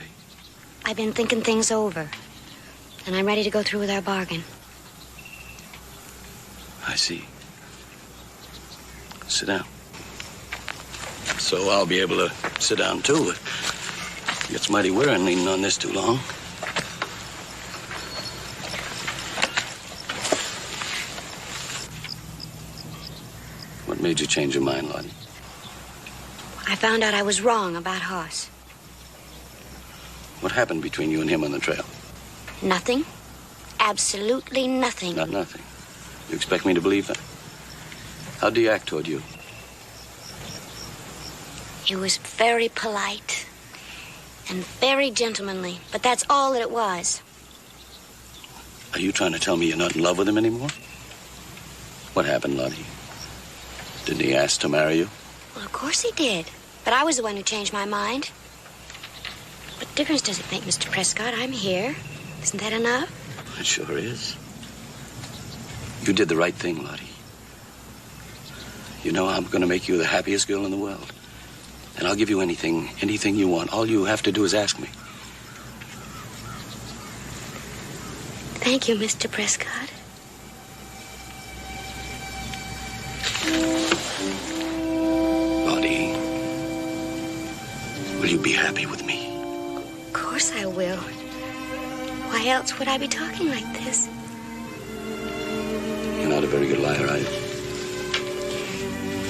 [SPEAKER 16] I've been thinking things over, and I'm ready to go through with our bargain.
[SPEAKER 18] I see. Sit down. So I'll be able to sit down, too. It gets mighty wearing leaning on this too long. What made you change your mind, Lottie?
[SPEAKER 16] I found out I was wrong about Hoss.
[SPEAKER 18] What happened between you and him on the trail?
[SPEAKER 16] Nothing. Absolutely nothing.
[SPEAKER 18] Not nothing. You expect me to believe that? How'd he act toward you?
[SPEAKER 16] He was very polite and very gentlemanly, but that's all that it was.
[SPEAKER 18] Are you trying to tell me you're not in love with him anymore? What happened, Lottie? Didn't he ask to marry you?
[SPEAKER 16] Well, of course he did, but I was the one who changed my mind. What difference does it make, Mr. Prescott? I'm here. Isn't that enough?
[SPEAKER 18] It sure is. You did the right thing, Lottie. You know I'm going to make you the happiest girl in the world. And I'll give you anything you want. All you have to do is ask me.
[SPEAKER 16] Thank you, Mr. Prescott.
[SPEAKER 18] Lottie, will you be happy with me?
[SPEAKER 16] Of course I will. Why else would I be talking like this?
[SPEAKER 18] You're not a very good liar, are you?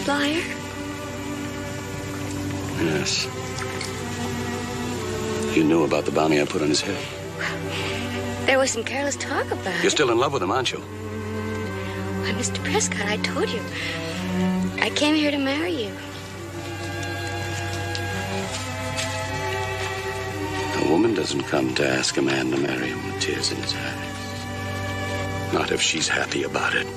[SPEAKER 16] Liar?
[SPEAKER 18] Yes. You knew about the bounty I put on his head.
[SPEAKER 16] There was some careless talk about it.
[SPEAKER 18] You're still in love with him, aren't you?
[SPEAKER 16] Why, Mr. Prescott, I told you. I came here to marry you.
[SPEAKER 18] A woman doesn't come to ask a man to marry him with tears in his eyes. Not if she's happy about it.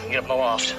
[SPEAKER 22] Get up in the loft.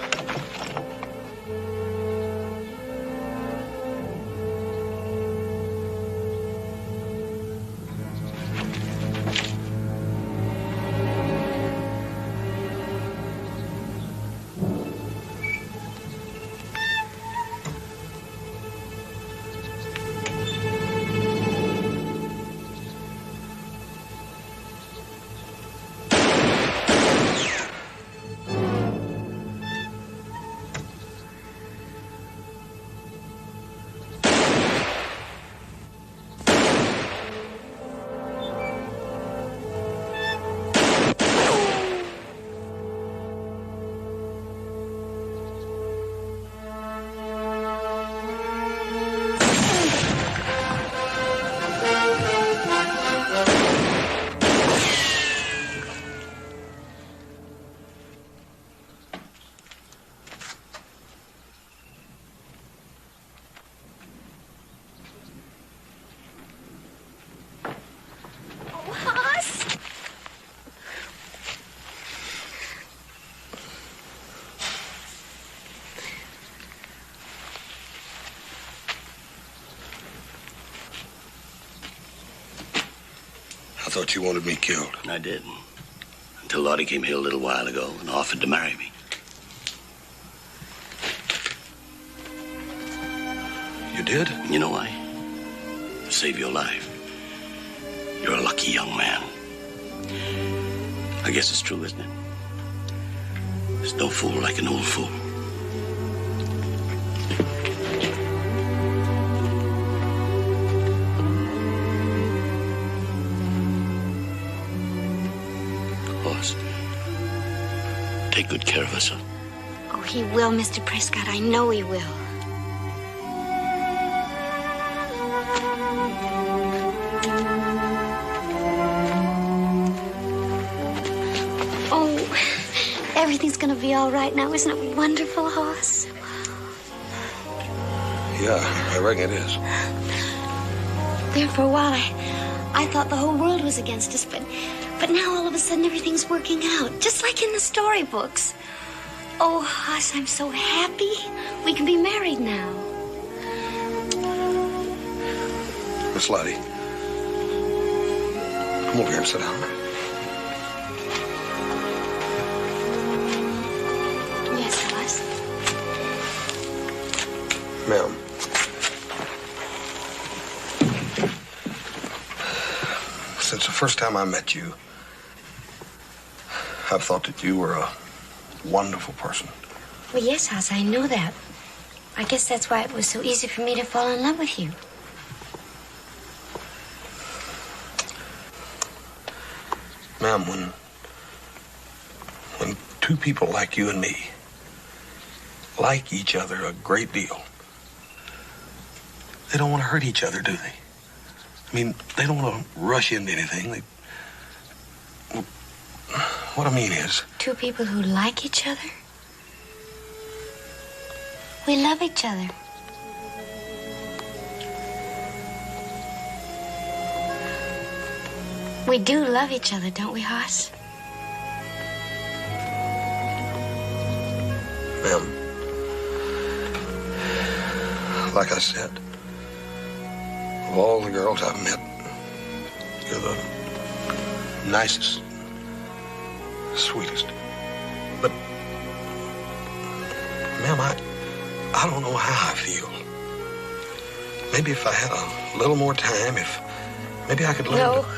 [SPEAKER 13] I thought you wanted me killed.
[SPEAKER 18] I did. Until Lottie came here a little while ago and offered to marry me.
[SPEAKER 13] You did?
[SPEAKER 18] You know why? To save your life. You're a lucky young man. I guess it's true, isn't it? There's no fool like an old fool. Take good care of us, son.
[SPEAKER 16] Oh, he will, Mr. Prescott. I know he will. Oh, everything's gonna be all right now. Isn't it wonderful, Hoss?
[SPEAKER 13] Yeah, I reckon it is.
[SPEAKER 16] There for a while, I thought the whole world was against us, but now all of a sudden everything's working out, just like in the storybooks. Oh, Hoss, I'm so happy. We can be married now.
[SPEAKER 13] Miss Lottie, come over here and sit down.
[SPEAKER 16] Yes, Hoss.
[SPEAKER 13] Ma'am. Since the first time I met you, I've thought that you were a wonderful person.
[SPEAKER 16] Well, yes, Hoss, I know that. I guess that's why it was so easy for me to fall in love with you.
[SPEAKER 13] Ma'am, when two people like you and me like each other a great deal, they don't want to hurt each other, do they? I mean, they don't want to rush into anything. What I mean is...
[SPEAKER 16] Two people who like each other? We love each other. We do love each other, don't we, Hoss?
[SPEAKER 13] Ma'am, like I said, of all the girls I've met, you're the nicest, sweetest. But, ma'am, I don't know how I feel. Maybe if I had a little more time, maybe I could learn
[SPEAKER 16] No,
[SPEAKER 13] to...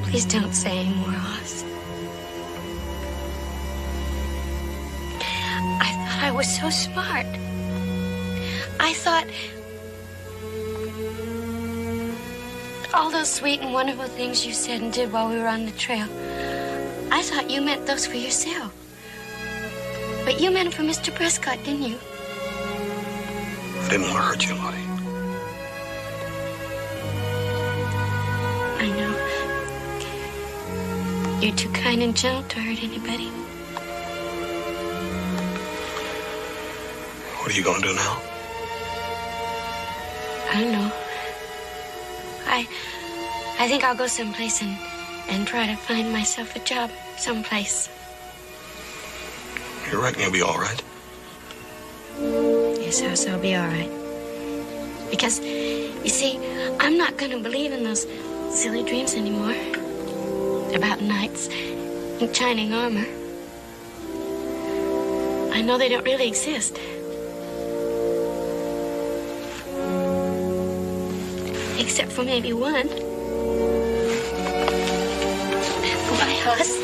[SPEAKER 16] please don't say any more, Hoss. I thought I was so smart. I thought all those sweet and wonderful things you said and did while we were on the trail, I thought you meant those for yourself. But you meant it for Mr. Prescott, didn't you?
[SPEAKER 13] I didn't want to hurt you, Lottie.
[SPEAKER 16] I know. You're too kind and gentle to hurt anybody.
[SPEAKER 13] What are you going to do now?
[SPEAKER 16] I don't know. I think I'll go someplace and try to find myself a job someplace.
[SPEAKER 13] You reckon you'll be all right?
[SPEAKER 16] Yes, house, I'll be all right. Because, you see, I'm not going to believe in those silly dreams anymore. About knights in shining armor. I know they don't really exist. Except for maybe one. My house.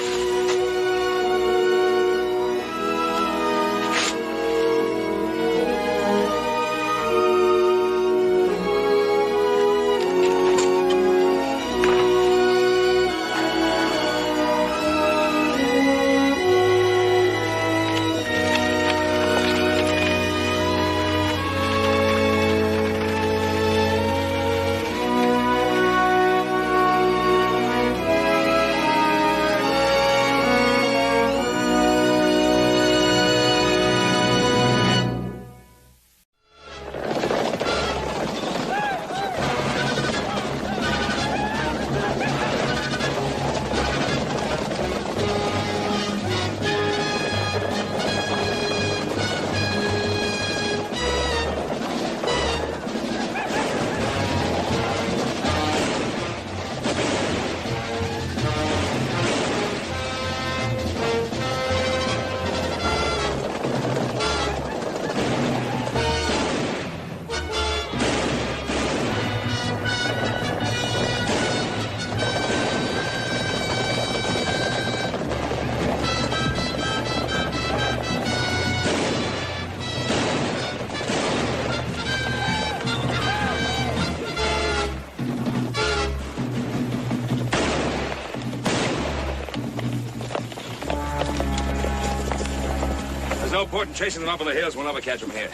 [SPEAKER 12] No point in chasing them up in the hills. We'll never catch them here.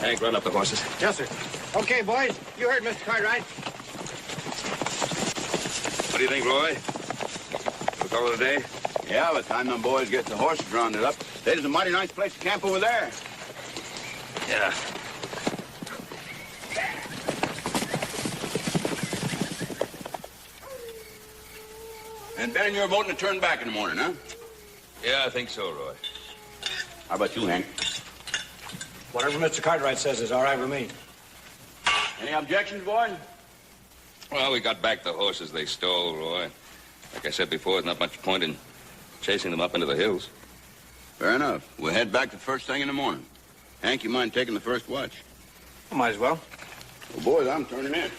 [SPEAKER 12] Hank, run up the horses.
[SPEAKER 17] Yes, sir. Okay, boys. You heard Mr. Cartwright.
[SPEAKER 12] What do you think, Roy? We'll call it a day?
[SPEAKER 8] Yeah, by the time them boys get the horses rounded up, there's a mighty nice place to camp over there.
[SPEAKER 12] Yeah.
[SPEAKER 8] And Ben, you're voting to turn back in the morning, huh?
[SPEAKER 12] Yeah, I think so, Roy.
[SPEAKER 8] How about you, Hank?
[SPEAKER 17] Whatever Mr. Cartwright says is all right with me.
[SPEAKER 8] Any objections, boys?
[SPEAKER 12] Well, we got back the horses they stole, Roy. Like I said before, there's not much point in chasing them up into the hills.
[SPEAKER 8] Fair enough. We'll head back the first thing in the morning. Hank, you mind taking the first watch?
[SPEAKER 17] Might as well.
[SPEAKER 8] Well, boys, I'm turning in.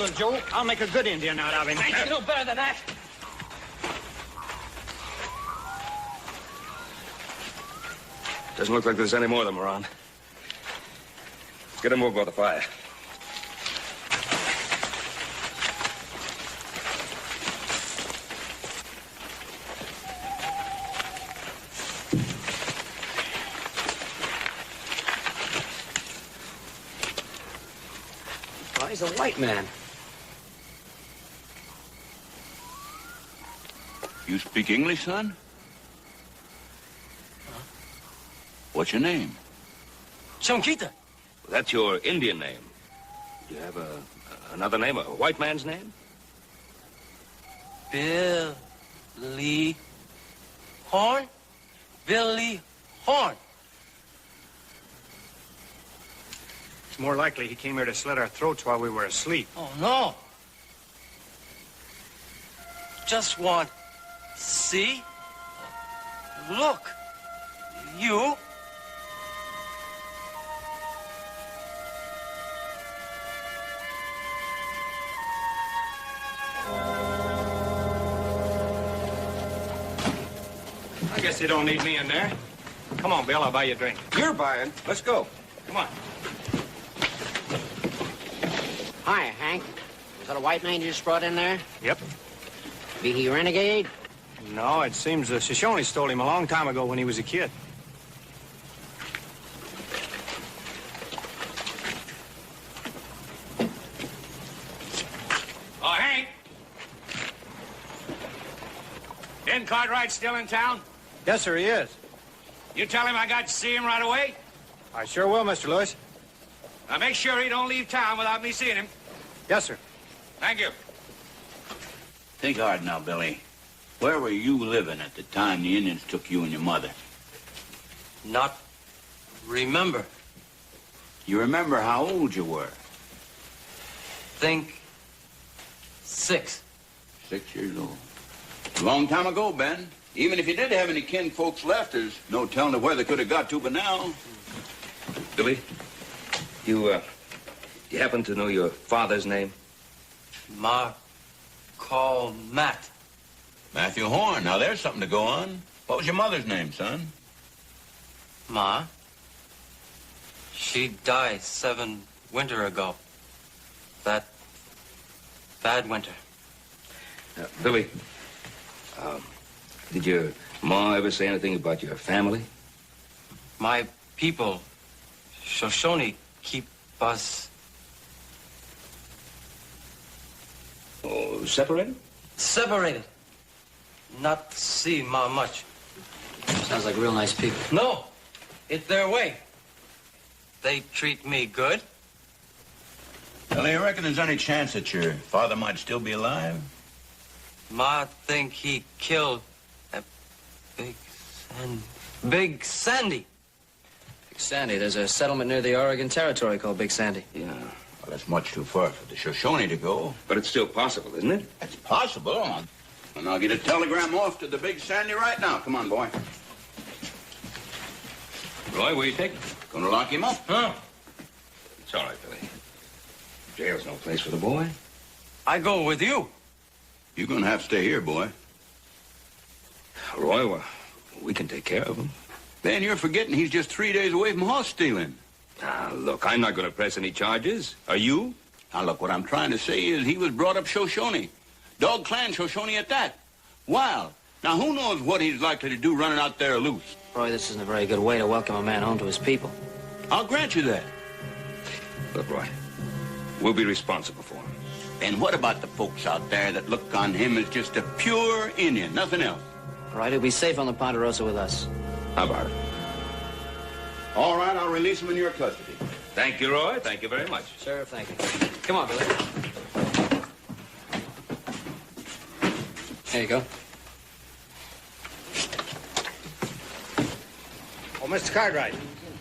[SPEAKER 1] little Joe. I'll make a good Indian out of him.
[SPEAKER 9] You know better than that.
[SPEAKER 12] Doesn't look like there's any more of them around. Get them over by the fire.
[SPEAKER 9] Oh, he's a white man.
[SPEAKER 8] You speak English, son? What's your name?
[SPEAKER 9] Chonquita.
[SPEAKER 12] That's your Indian name. Do you have another name, a white man's name?
[SPEAKER 9] Billy Horn? Billy Horn.
[SPEAKER 1] It's more likely he came here to slit our throats while we were asleep.
[SPEAKER 9] Oh, no. Just want see. Look. You.
[SPEAKER 1] I guess you don't need me in there. Come on, Bill, I'll buy you a drink.
[SPEAKER 12] You're buying. Let's go.
[SPEAKER 1] Come on.
[SPEAKER 15] Hi, Hank. Was that a white man you just brought in there?
[SPEAKER 1] Yep.
[SPEAKER 15] Be he a renegade?
[SPEAKER 1] No, it seems the Shoshone stole him a long time ago when he was a kid.
[SPEAKER 4] Oh, Hank. Isn't Cartwright still in town?
[SPEAKER 1] Yes, sir, he is.
[SPEAKER 4] You tell him I got to see him right away?
[SPEAKER 1] I sure will, Mr. Lewis.
[SPEAKER 4] Now make sure he don't leave town without me seeing him.
[SPEAKER 1] Yes, sir.
[SPEAKER 4] Thank you.
[SPEAKER 8] Think hard now, Billy. Where were you living at the time the Indians took you and your mother?
[SPEAKER 9] Not remember.
[SPEAKER 8] You remember how old you were?
[SPEAKER 9] Think 6.
[SPEAKER 8] 6 years old. A long time ago, Ben. Even if you did have any kin folks left, there's no telling where they could have got to by now.
[SPEAKER 12] Billy, you happen to know your father's name?
[SPEAKER 9] Call Matt.
[SPEAKER 8] Matthew Horn. Now, there's something to go on. What was your mother's name, son?
[SPEAKER 9] Ma. She died 7 winter ago. That bad winter.
[SPEAKER 12] Billy, did your ma ever say anything about your family?
[SPEAKER 9] My people, Shoshone, keep us...
[SPEAKER 12] Oh, separated?
[SPEAKER 9] Separated. Not see Ma much.
[SPEAKER 15] Sounds like real nice people.
[SPEAKER 9] No, it's their way. They treat me good.
[SPEAKER 8] Well, you reckon there's any chance that your father might still be alive?
[SPEAKER 9] Ma think he killed a Big Sandy. Big Sandy.
[SPEAKER 15] Big Sandy. There's a settlement near the Oregon Territory called Big Sandy.
[SPEAKER 8] Yeah. Well, that's much too far for the Shoshone to go.
[SPEAKER 12] But it's still possible, isn't it?
[SPEAKER 8] It's possible. And I'll get a telegram off to the Big Sandy right now. Come on, boy.
[SPEAKER 12] Roy, where you take him?
[SPEAKER 8] Gonna lock him up?
[SPEAKER 12] Huh? It's all right, Billy. Jail's no place for the boy.
[SPEAKER 9] I go with you.
[SPEAKER 8] You're gonna have to stay here, boy.
[SPEAKER 12] Roy, well, we can take care of him.
[SPEAKER 8] Ben, you're forgetting he's just 3 days away from horse stealing.
[SPEAKER 12] Now, look, I'm not going to press any charges. Are you?
[SPEAKER 8] Now, look, what I'm trying to say is he was brought up Shoshone. Dog clan Shoshone at that. Wild. Now, who knows what he's likely to do running out there loose?
[SPEAKER 15] Roy, this isn't a very good way to welcome a man home to his people.
[SPEAKER 8] I'll grant you that.
[SPEAKER 12] Look, Roy, we'll be responsible for him.
[SPEAKER 8] And what about the folks out there that look on him as just a pure Indian, nothing else?
[SPEAKER 15] Right, he'll be safe on the Ponderosa with us.
[SPEAKER 12] How about it?
[SPEAKER 8] All right, I'll release him in your custody.
[SPEAKER 12] Thank you, Roy. Thank you very much.
[SPEAKER 15] Sheriff, thank you. Come on, Billy. There you go.
[SPEAKER 1] Oh, Mr. Cartwright,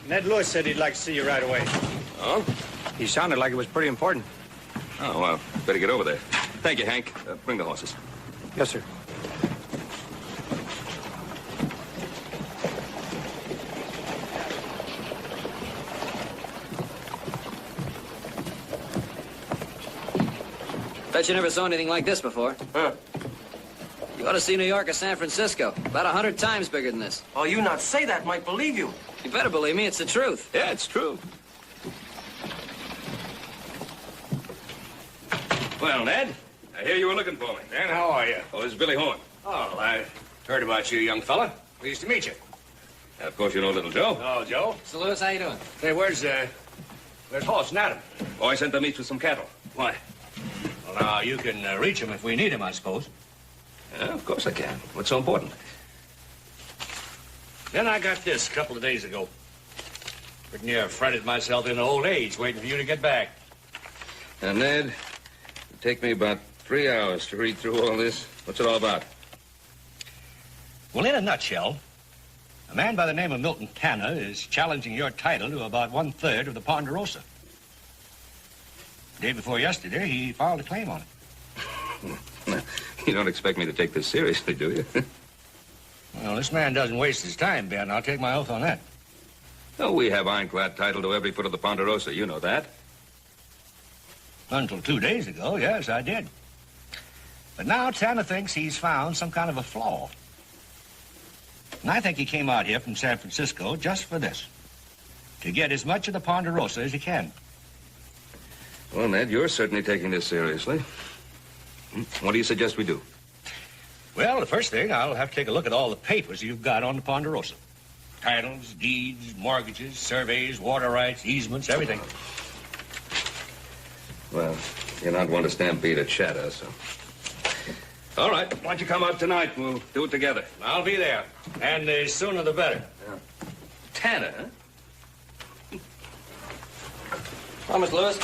[SPEAKER 1] Ned Lewis said he'd like to see you right away.
[SPEAKER 12] Oh?
[SPEAKER 1] He sounded like it was pretty important.
[SPEAKER 12] Oh, well, better get over there. Thank you, Hank. Bring the horses.
[SPEAKER 1] Yes, sir.
[SPEAKER 15] Bet you never saw anything like this before.
[SPEAKER 6] Huh.
[SPEAKER 15] You ought to see New York or San Francisco. About 100 times bigger than this.
[SPEAKER 6] Oh, you not say that, might believe you.
[SPEAKER 15] You better believe me, it's the truth.
[SPEAKER 12] Yeah, it's true. Well, Ned, I hear you were looking for me.
[SPEAKER 10] Dan, how are you?
[SPEAKER 12] Oh, this is Billy Horn.
[SPEAKER 10] Oh, I heard about you, young fella. Pleased to meet you.
[SPEAKER 12] Of course, you know little Joe.
[SPEAKER 10] Oh, Joe?
[SPEAKER 15] So, Lewis, how you doing?
[SPEAKER 10] Hey, where's Hoss and Adam?
[SPEAKER 12] Oh, I sent them each with some cattle.
[SPEAKER 10] Why? Well, now, you can reach him if we need him, I suppose.
[SPEAKER 12] Yeah, of course I can. What's so important?
[SPEAKER 10] Then I got this a couple of days ago. Pretty near fretted myself into old age waiting for you to get back.
[SPEAKER 12] Now, Ned, it'll take me about 3 hours to read through all this. What's it all about?
[SPEAKER 10] Well, in a nutshell, a man by the name of Milton Tanner is challenging your title to about 1/3 of the Ponderosa. The day before yesterday, he filed a claim on it.
[SPEAKER 12] You don't expect me to take this seriously, do you?
[SPEAKER 10] Well, this man doesn't waste his time, Ben. I'll take my oath on that.
[SPEAKER 12] Oh, we have ironclad title to every foot of the Ponderosa. You know that.
[SPEAKER 10] Until 2 days ago, yes, I did. But now Tanner thinks he's found some kind of a flaw. And I think he came out here from San Francisco just for this. To get as much of the Ponderosa as he can.
[SPEAKER 12] Well, Ned, you're certainly taking this seriously. What do you suggest we do?
[SPEAKER 10] Well, the first thing, I'll have to take a look at all the papers you've got on the Ponderosa. Titles, deeds, mortgages, surveys, water rights, easements, everything.
[SPEAKER 12] Well, you're not one to stampede a chatter, so... All right, why don't you come out tonight? We'll do it together.
[SPEAKER 10] I'll be there. And the sooner the better.
[SPEAKER 12] Yeah. Tanner, huh?
[SPEAKER 15] Promise, Lewis.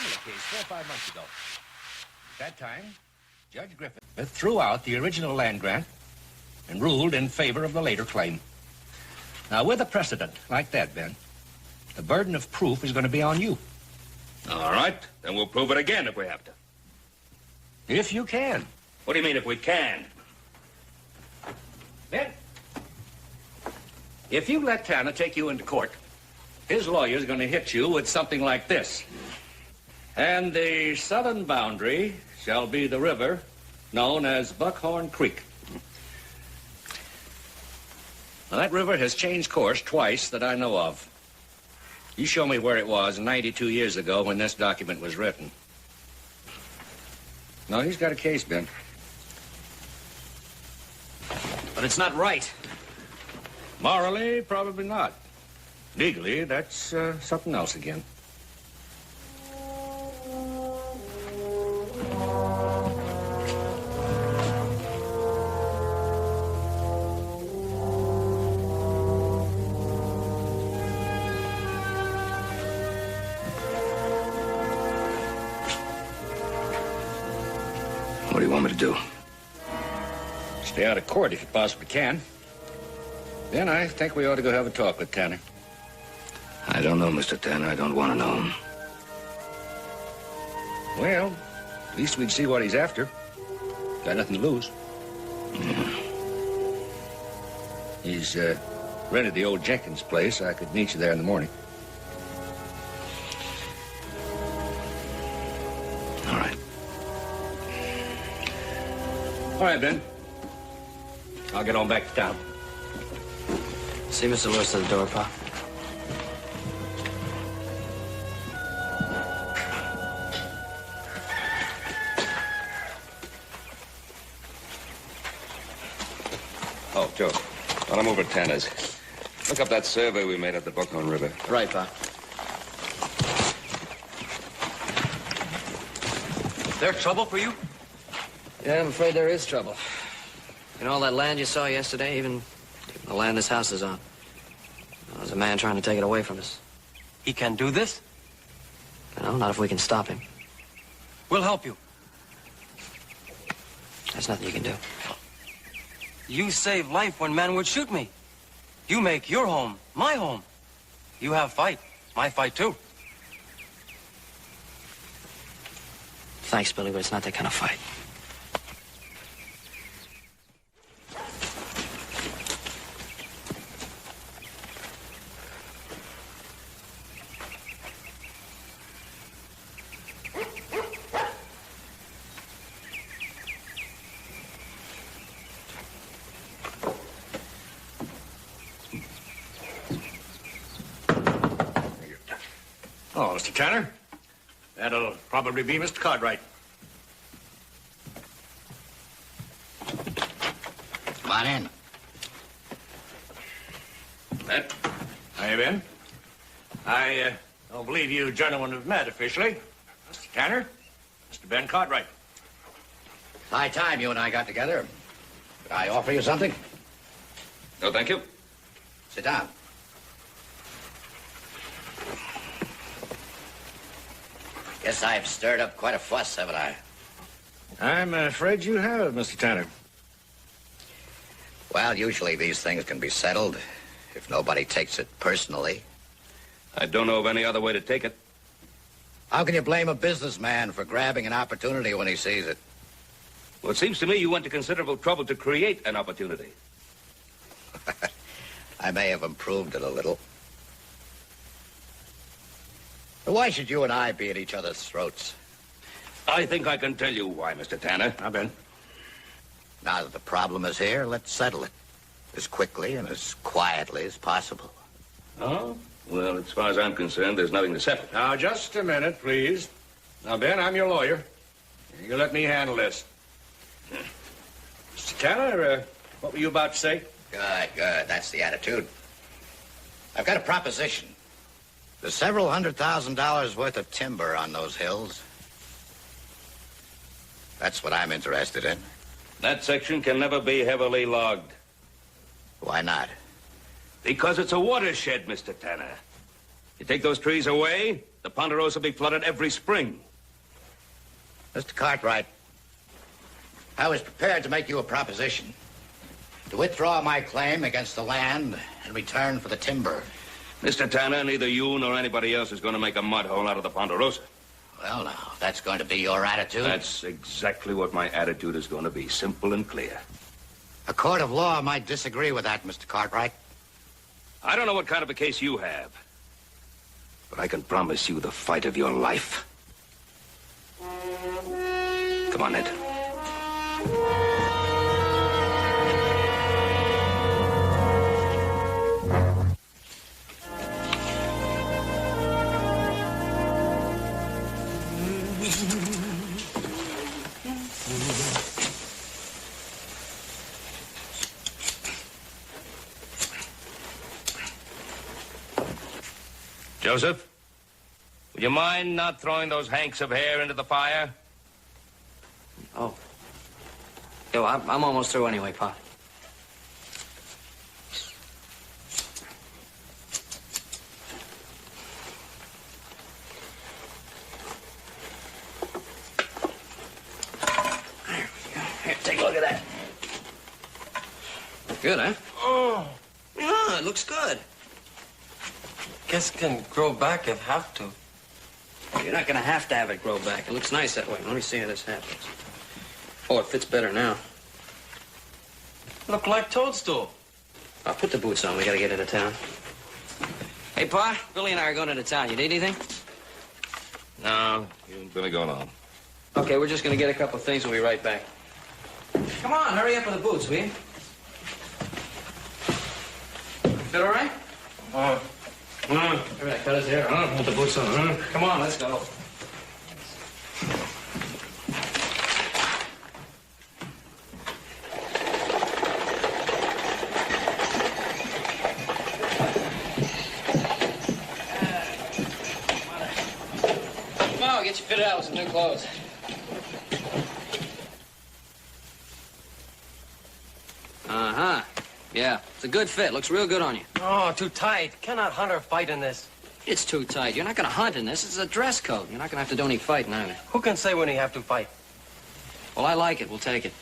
[SPEAKER 10] similar case 4 or 5 months ago. At that time, Judge Griffith threw out the original land grant and ruled in favor of the later claim. Now, with a precedent like that, Ben, the burden of proof is going to be on you.
[SPEAKER 12] All right, then we'll prove it again if we have to.
[SPEAKER 10] If you can.
[SPEAKER 12] What do you mean, if we can?
[SPEAKER 10] Ben, if you let Tanner take you into court, his lawyer's going to hit you with something like this. And the southern boundary shall be the river known as Buckhorn Creek. Now, that river has changed course twice that I know of. You show me where it was 92 years ago when this document was written. No, he's got a case, Ben. But it's not right. Morally, probably not. Legally, that's something else again.
[SPEAKER 12] What do you want me to do?
[SPEAKER 10] Stay out of court if you possibly can. Then I think we ought to go have a talk with Tanner.
[SPEAKER 12] I don't know, Mr. Tanner. I don't want to know him.
[SPEAKER 10] Well, at least we'd see what he's after. Got nothing to lose.
[SPEAKER 12] Yeah.
[SPEAKER 10] He's rented the old Jenkins place. I could meet you there in the morning.
[SPEAKER 12] All right.
[SPEAKER 10] All right, Ben. I'll get on back to town.
[SPEAKER 15] See Mr. Lewis at the door, Pa.
[SPEAKER 12] Oh, Joe, while I'm over at Tanner's, look up that survey we made of the Buckhorn River.
[SPEAKER 15] Right, Pa.
[SPEAKER 6] There trouble for you?
[SPEAKER 15] Yeah, I'm afraid there is trouble. You know, all that land you saw yesterday, even the land this house is on. There's a man trying to take it away from us.
[SPEAKER 6] He can do this?
[SPEAKER 15] No, not if we can stop him.
[SPEAKER 6] We'll help you.
[SPEAKER 15] There's nothing you can do.
[SPEAKER 6] You save life when man would shoot me. You make your home my home. You have fight. My fight, too.
[SPEAKER 15] Thanks, Billy, but it's not that kind of fight.
[SPEAKER 10] Oh, Mr. Tanner. That'll probably be Mr. Cartwright.
[SPEAKER 21] Come on in.
[SPEAKER 10] Ben? Hi, Ben. I don't believe you gentlemen have met officially. Mr. Tanner, Mr. Ben Cartwright.
[SPEAKER 21] High time you and I got together. Could I offer you something?
[SPEAKER 12] No, thank you.
[SPEAKER 21] Sit down. Guess I've stirred up quite a fuss, haven't I?
[SPEAKER 10] I'm afraid you have, Mr. Tanner.
[SPEAKER 21] Well, usually these things can be settled if nobody takes it personally.
[SPEAKER 12] I don't know of any other way to take it.
[SPEAKER 21] How can you blame a businessman for grabbing an opportunity when he sees it?
[SPEAKER 12] Well, it seems to me you went to considerable trouble to create an opportunity.
[SPEAKER 21] I may have improved it a little. But why should you and I be at each other's throats?
[SPEAKER 12] I think I can tell you why, Mr. Tanner.
[SPEAKER 10] Now, Ben.
[SPEAKER 21] Now that the problem is here, let's settle it. As quickly and as quietly as possible.
[SPEAKER 12] Oh? Well, as far as I'm concerned, there's nothing to settle.
[SPEAKER 10] Now, just a minute, please. Now, Ben, I'm your lawyer. You let me handle this. Mr. Tanner, what were you about to say?
[SPEAKER 21] Good, good. That's the attitude. I've got a proposition. There's several $100,000 worth of timber on those hills. That's what I'm interested in.
[SPEAKER 12] That section can never be heavily logged.
[SPEAKER 21] Why not?
[SPEAKER 12] Because it's a watershed, Mr. Tanner. You take those trees away, The Ponderosa will be flooded every spring.
[SPEAKER 21] Mr. Cartwright, I was prepared to make you a proposition. To withdraw my claim against the land in return for the timber.
[SPEAKER 12] Mr. Tanner, neither you nor anybody else is going to make a mud hole out of the Ponderosa.
[SPEAKER 21] Well, now, if that's going to be your attitude.
[SPEAKER 12] That's exactly what my attitude is going to be, simple and clear.
[SPEAKER 21] A court of law might disagree with that, Mr. Cartwright.
[SPEAKER 12] I don't know what kind of a case you have, but I can promise you the fight of your life. Come on, Ned. Joseph, would you mind not throwing those hanks of hair into the fire?
[SPEAKER 15] Oh. Yo, I'm almost through anyway, Pa. Here, take a look at that. Good, huh?
[SPEAKER 6] Oh.
[SPEAKER 15] Yeah, it looks good.
[SPEAKER 6] Guess it can grow back if have to.
[SPEAKER 15] You're not gonna have to have it grow back. It looks nice that way. Let me see how this happens. Oh, it fits better now.
[SPEAKER 6] Look like toadstool.
[SPEAKER 15] I'll put the boots on. We gotta get into town. Hey, Pa, Billy and I are going into town. You need anything?
[SPEAKER 12] No, you and Billy go along.
[SPEAKER 15] Okay, we're just gonna get a couple of things. We'll be right back. Come on, hurry up with the boots, will you? Feel all right? Everybody cut his hair. Put the boots on. Come on, let's go. Come on, get you fitted out with some new clothes. Uh-huh. Yeah, it's a good fit. Looks real good on you.
[SPEAKER 6] Oh, too tight. Cannot hunt or fight in this.
[SPEAKER 15] It's too tight. You're not going to hunt in this. It's a dress code. You're not going to have to do any fighting either.
[SPEAKER 6] Who can say when he have to fight?
[SPEAKER 15] Well, I like it. We'll take it.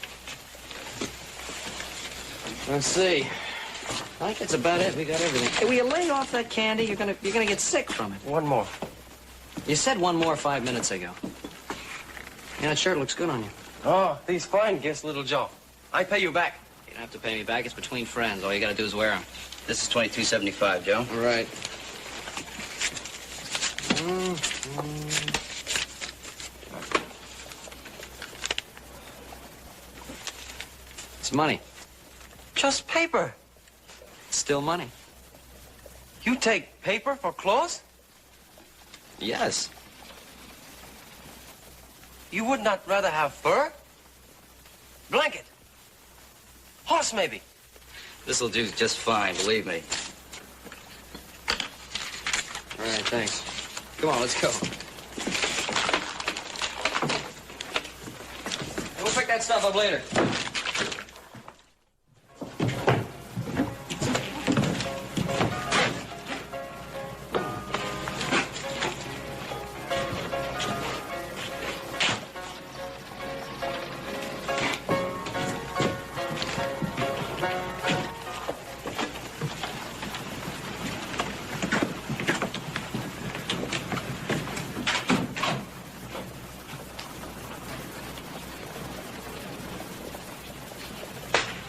[SPEAKER 15] Let's see. I think that's about it. We got everything. Hey, will you lay off that candy? You're gonna get sick from it.
[SPEAKER 6] One more.
[SPEAKER 15] You said one more 5 minutes ago. Yeah, that shirt looks good on you.
[SPEAKER 6] Oh, these fine gifts, little Joe. I pay you back.
[SPEAKER 15] You don't have to pay me back. It's between friends. All you got to do is wear them. This is $22.75, Joe. All right. It's money.
[SPEAKER 6] Just paper.
[SPEAKER 15] It's still money.
[SPEAKER 6] You take paper for clothes?
[SPEAKER 15] Yes.
[SPEAKER 6] You would not rather have fur? Blanket? Horse, maybe?
[SPEAKER 15] This'll do just fine, believe me. All right, thanks. Come on, let's go. We'll pick that stuff up later.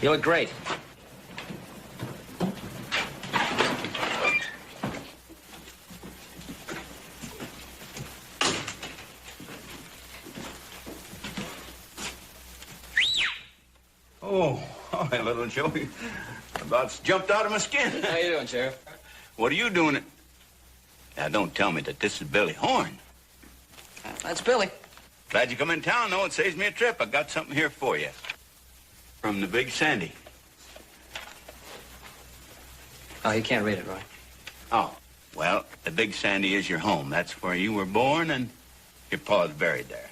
[SPEAKER 15] You look great.
[SPEAKER 8] Oh, hi, little Joey. About jumped out of my skin.
[SPEAKER 15] How you doing, Sheriff?
[SPEAKER 8] What are you doing? Now, don't tell me that this is Billy Horn.
[SPEAKER 15] That's Billy.
[SPEAKER 8] Glad you come in town, though. It saves me a trip. I got something here for you. From the Big Sandy.
[SPEAKER 15] Oh, you can't read it, Roy.
[SPEAKER 8] Oh, well, the Big Sandy is your home. That's where you were born, and your pa's buried there.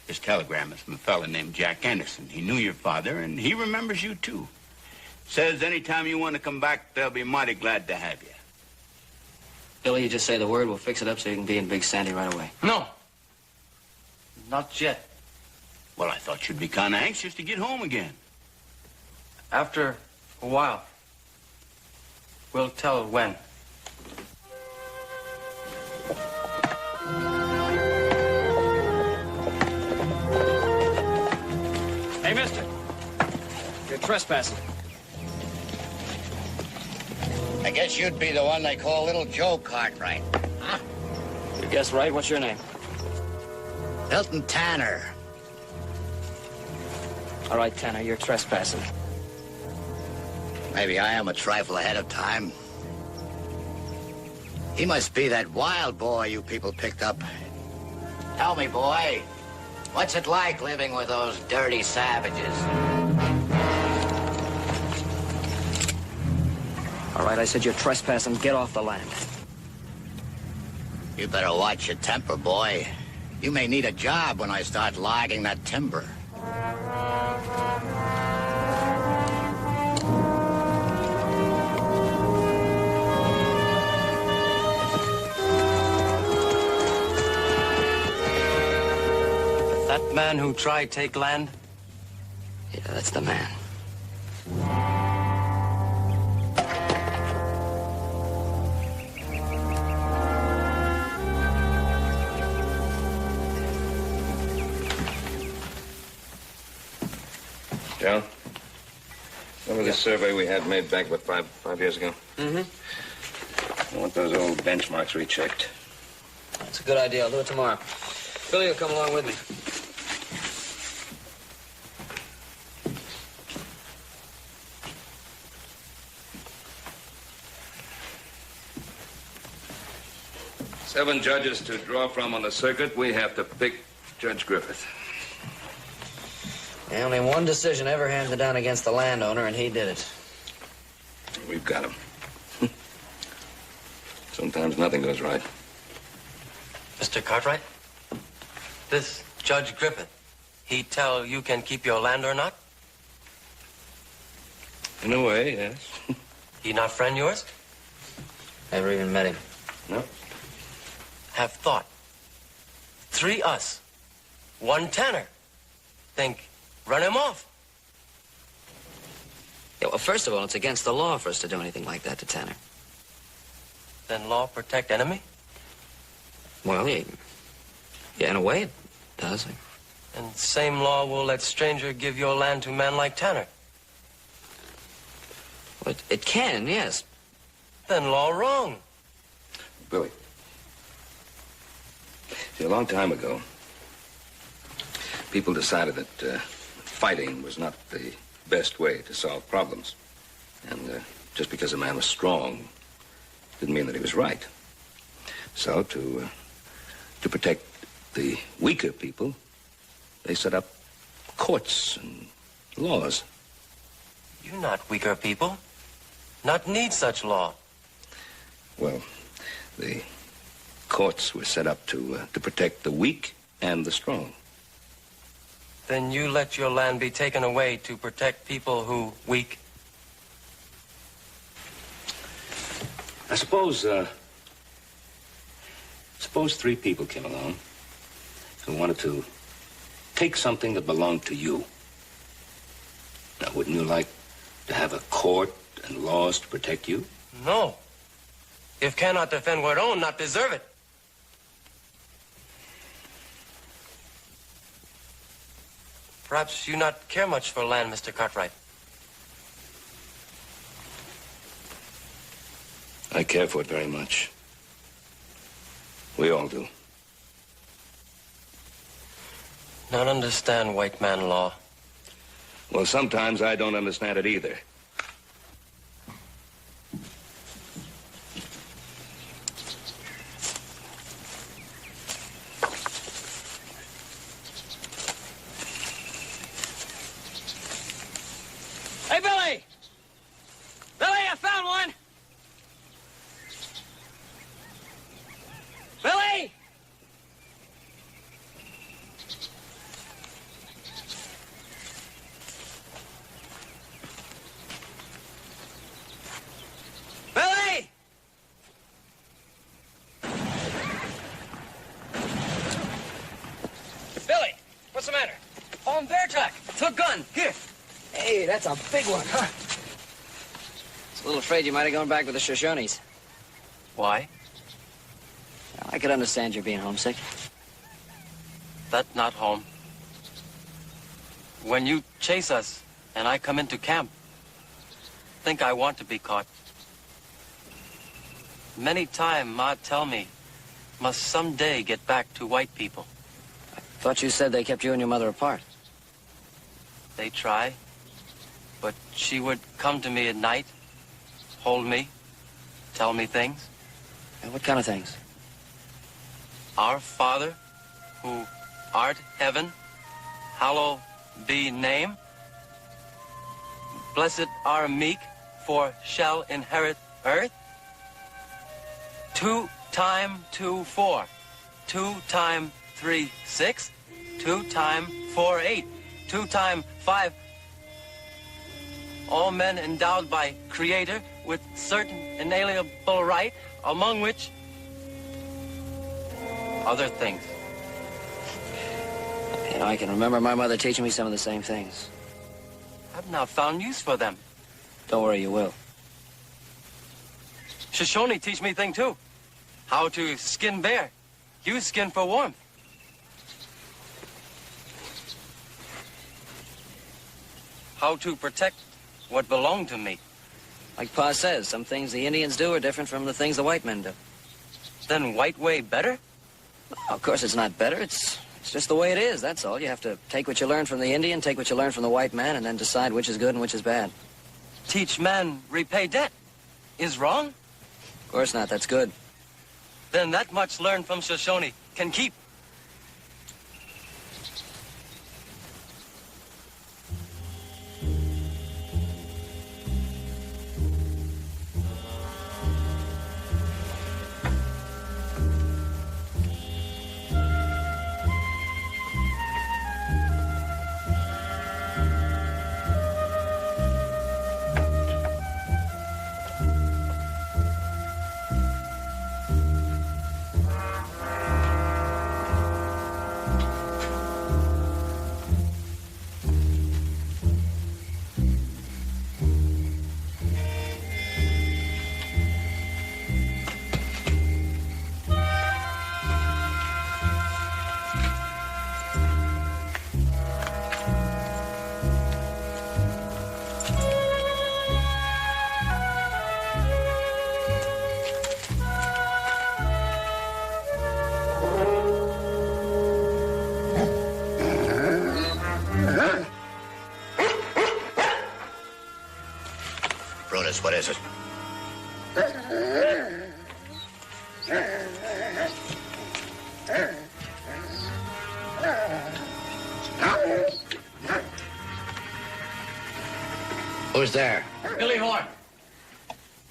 [SPEAKER 8] This telegram is from a fella named Jack Anderson. He knew your father, and he remembers you, too. Says anytime you want to come back, they'll be mighty glad to have you.
[SPEAKER 15] Billy, you just say the word, we'll fix it up so you can be in Big Sandy right away.
[SPEAKER 6] No. Not yet.
[SPEAKER 8] Well, I thought you'd be kind of anxious to get home again.
[SPEAKER 6] After a while. We'll tell when.
[SPEAKER 5] Hey, mister. You're trespassing.
[SPEAKER 21] I guess you'd be the one they call Little Joe Cartwright. Huh?
[SPEAKER 5] You guess right. What's your name?
[SPEAKER 21] Milton Tanner.
[SPEAKER 5] All right, Tanner, you're trespassing.
[SPEAKER 21] Maybe I am a trifle ahead of time. He must be that wild boy you people picked up. Tell me, boy, what's it like living with those dirty savages?
[SPEAKER 5] All right, I said you're trespassing. Get off the land.
[SPEAKER 21] You better watch your temper, boy. You may need a job when I start logging that timber.
[SPEAKER 6] That man who tried to take land?
[SPEAKER 15] Yeah, that's the man.
[SPEAKER 12] Joe? Remember the survey we had made back, what, five years ago?
[SPEAKER 6] Mm-hmm.
[SPEAKER 12] I want those old benchmarks rechecked.
[SPEAKER 15] That's a good idea. I'll do it tomorrow. Billy will come along with me.
[SPEAKER 12] Seven judges to draw from on the circuit. We have to pick Judge Griffith.
[SPEAKER 15] Only one decision ever handed down against the landowner, and he did it.
[SPEAKER 12] We've got him. Sometimes nothing goes right.
[SPEAKER 6] Mr. Cartwright? This Judge Griffith, he tell you can keep your land or not?
[SPEAKER 12] In a way, yes.
[SPEAKER 6] He not friend yours?
[SPEAKER 15] Never even met him.
[SPEAKER 12] No.
[SPEAKER 6] Have thought. 3 us. 1 Tanner. Think, run him off.
[SPEAKER 15] Yeah, well, first of all, it's against the law for us to do anything like that to Tanner.
[SPEAKER 6] Then law protect enemy?
[SPEAKER 15] Well, yeah, in a way it does.
[SPEAKER 6] And same law will let stranger give your land to man like Tanner.
[SPEAKER 15] Well, it can, yes.
[SPEAKER 6] Then law wrong.
[SPEAKER 12] Billy. See, a long time ago, people decided that fighting was not the best way to solve problems. And just because a man was strong didn't mean that he was right. So to protect the weaker people, they set up courts and laws.
[SPEAKER 6] You not weaker people. Not need such law.
[SPEAKER 12] Well, the courts were set up to protect the weak and the strong.
[SPEAKER 6] Then you let your land be taken away to protect people who weak.
[SPEAKER 12] I suppose 3 people came along who wanted to take something that belonged to you. Now, wouldn't you like to have a court and laws to protect you?
[SPEAKER 6] No. If cannot defend what own, not deserve it. Perhaps you not care much for land, Mr. Cartwright.
[SPEAKER 12] I care for it very much. We all do.
[SPEAKER 6] Not understand white man law.
[SPEAKER 12] Well, sometimes I don't understand it either.
[SPEAKER 5] Hey, Billy! Billy, I found one! Billy!
[SPEAKER 6] What's the matter? On bear track. Took gun. Here.
[SPEAKER 15] Hey, that's a big one, huh? I was a little afraid you might have gone back with the Shoshones.
[SPEAKER 6] Why?
[SPEAKER 15] Well, I could understand you being homesick.
[SPEAKER 6] That's not home. When you chase us and I come into camp, think I want to be caught. Many time Ma tell me, must someday get back to white people.
[SPEAKER 15] Thought you said they kept you and your mother apart.
[SPEAKER 6] They try, but she would come to me at night, hold me, tell me things.
[SPEAKER 15] And what kind of things?
[SPEAKER 6] Our Father, who art heaven, hallowed be name. Blessed are meek, for shall inherit earth. 2 times 2, 4. 2 times 3, 6. 2 times 4, 8. 2 times 5. All men endowed by Creator with certain inalienable right, among which other things.
[SPEAKER 15] You know, I can remember my mother teaching me some of the same things.
[SPEAKER 6] I've now found use for them.
[SPEAKER 15] Don't worry, you will.
[SPEAKER 6] Shoshone teach me thing too. How to skin bear. Use skin for warmth. How to protect what belonged to me.
[SPEAKER 15] Like Pa says, some things the Indians do are different from the things the white men do.
[SPEAKER 6] Then white way better?
[SPEAKER 15] Oh, of course it's not better. It's just the way it is, that's all. You have to take what you learn from the Indian, take what you learn from the white man, and then decide which is good and which is bad.
[SPEAKER 6] Teach man repay debt. Is wrong?
[SPEAKER 15] Of course not, that's good.
[SPEAKER 6] Then that much learned from Shoshone can keep.
[SPEAKER 21] Brutus, what is it? Who's there?
[SPEAKER 6] Billy Horn.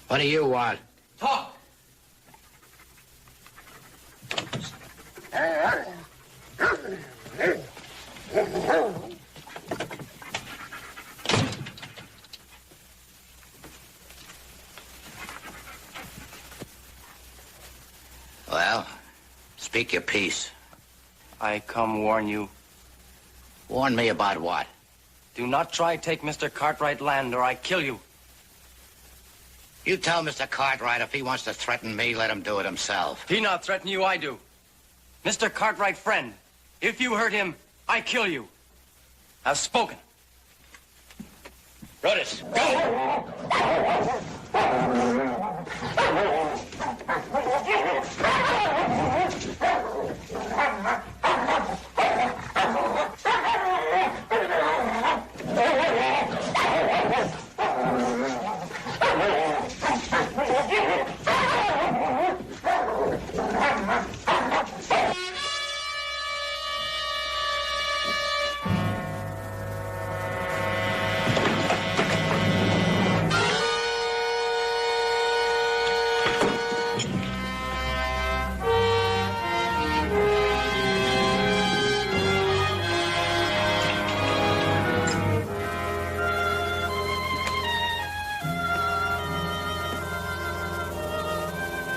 [SPEAKER 21] What do you want?
[SPEAKER 6] Talk.
[SPEAKER 21] Well, speak your piece.
[SPEAKER 6] I come warn you.
[SPEAKER 21] Warn me about what?
[SPEAKER 6] Do not try take Mr. Cartwright land or I kill you.
[SPEAKER 21] You tell Mr. Cartwright if he wants to threaten me, let him do it himself.
[SPEAKER 6] He not threaten you, I do. Mr. Cartwright friend, if you hurt him, I kill you. I've spoken.
[SPEAKER 21] Brutus, go!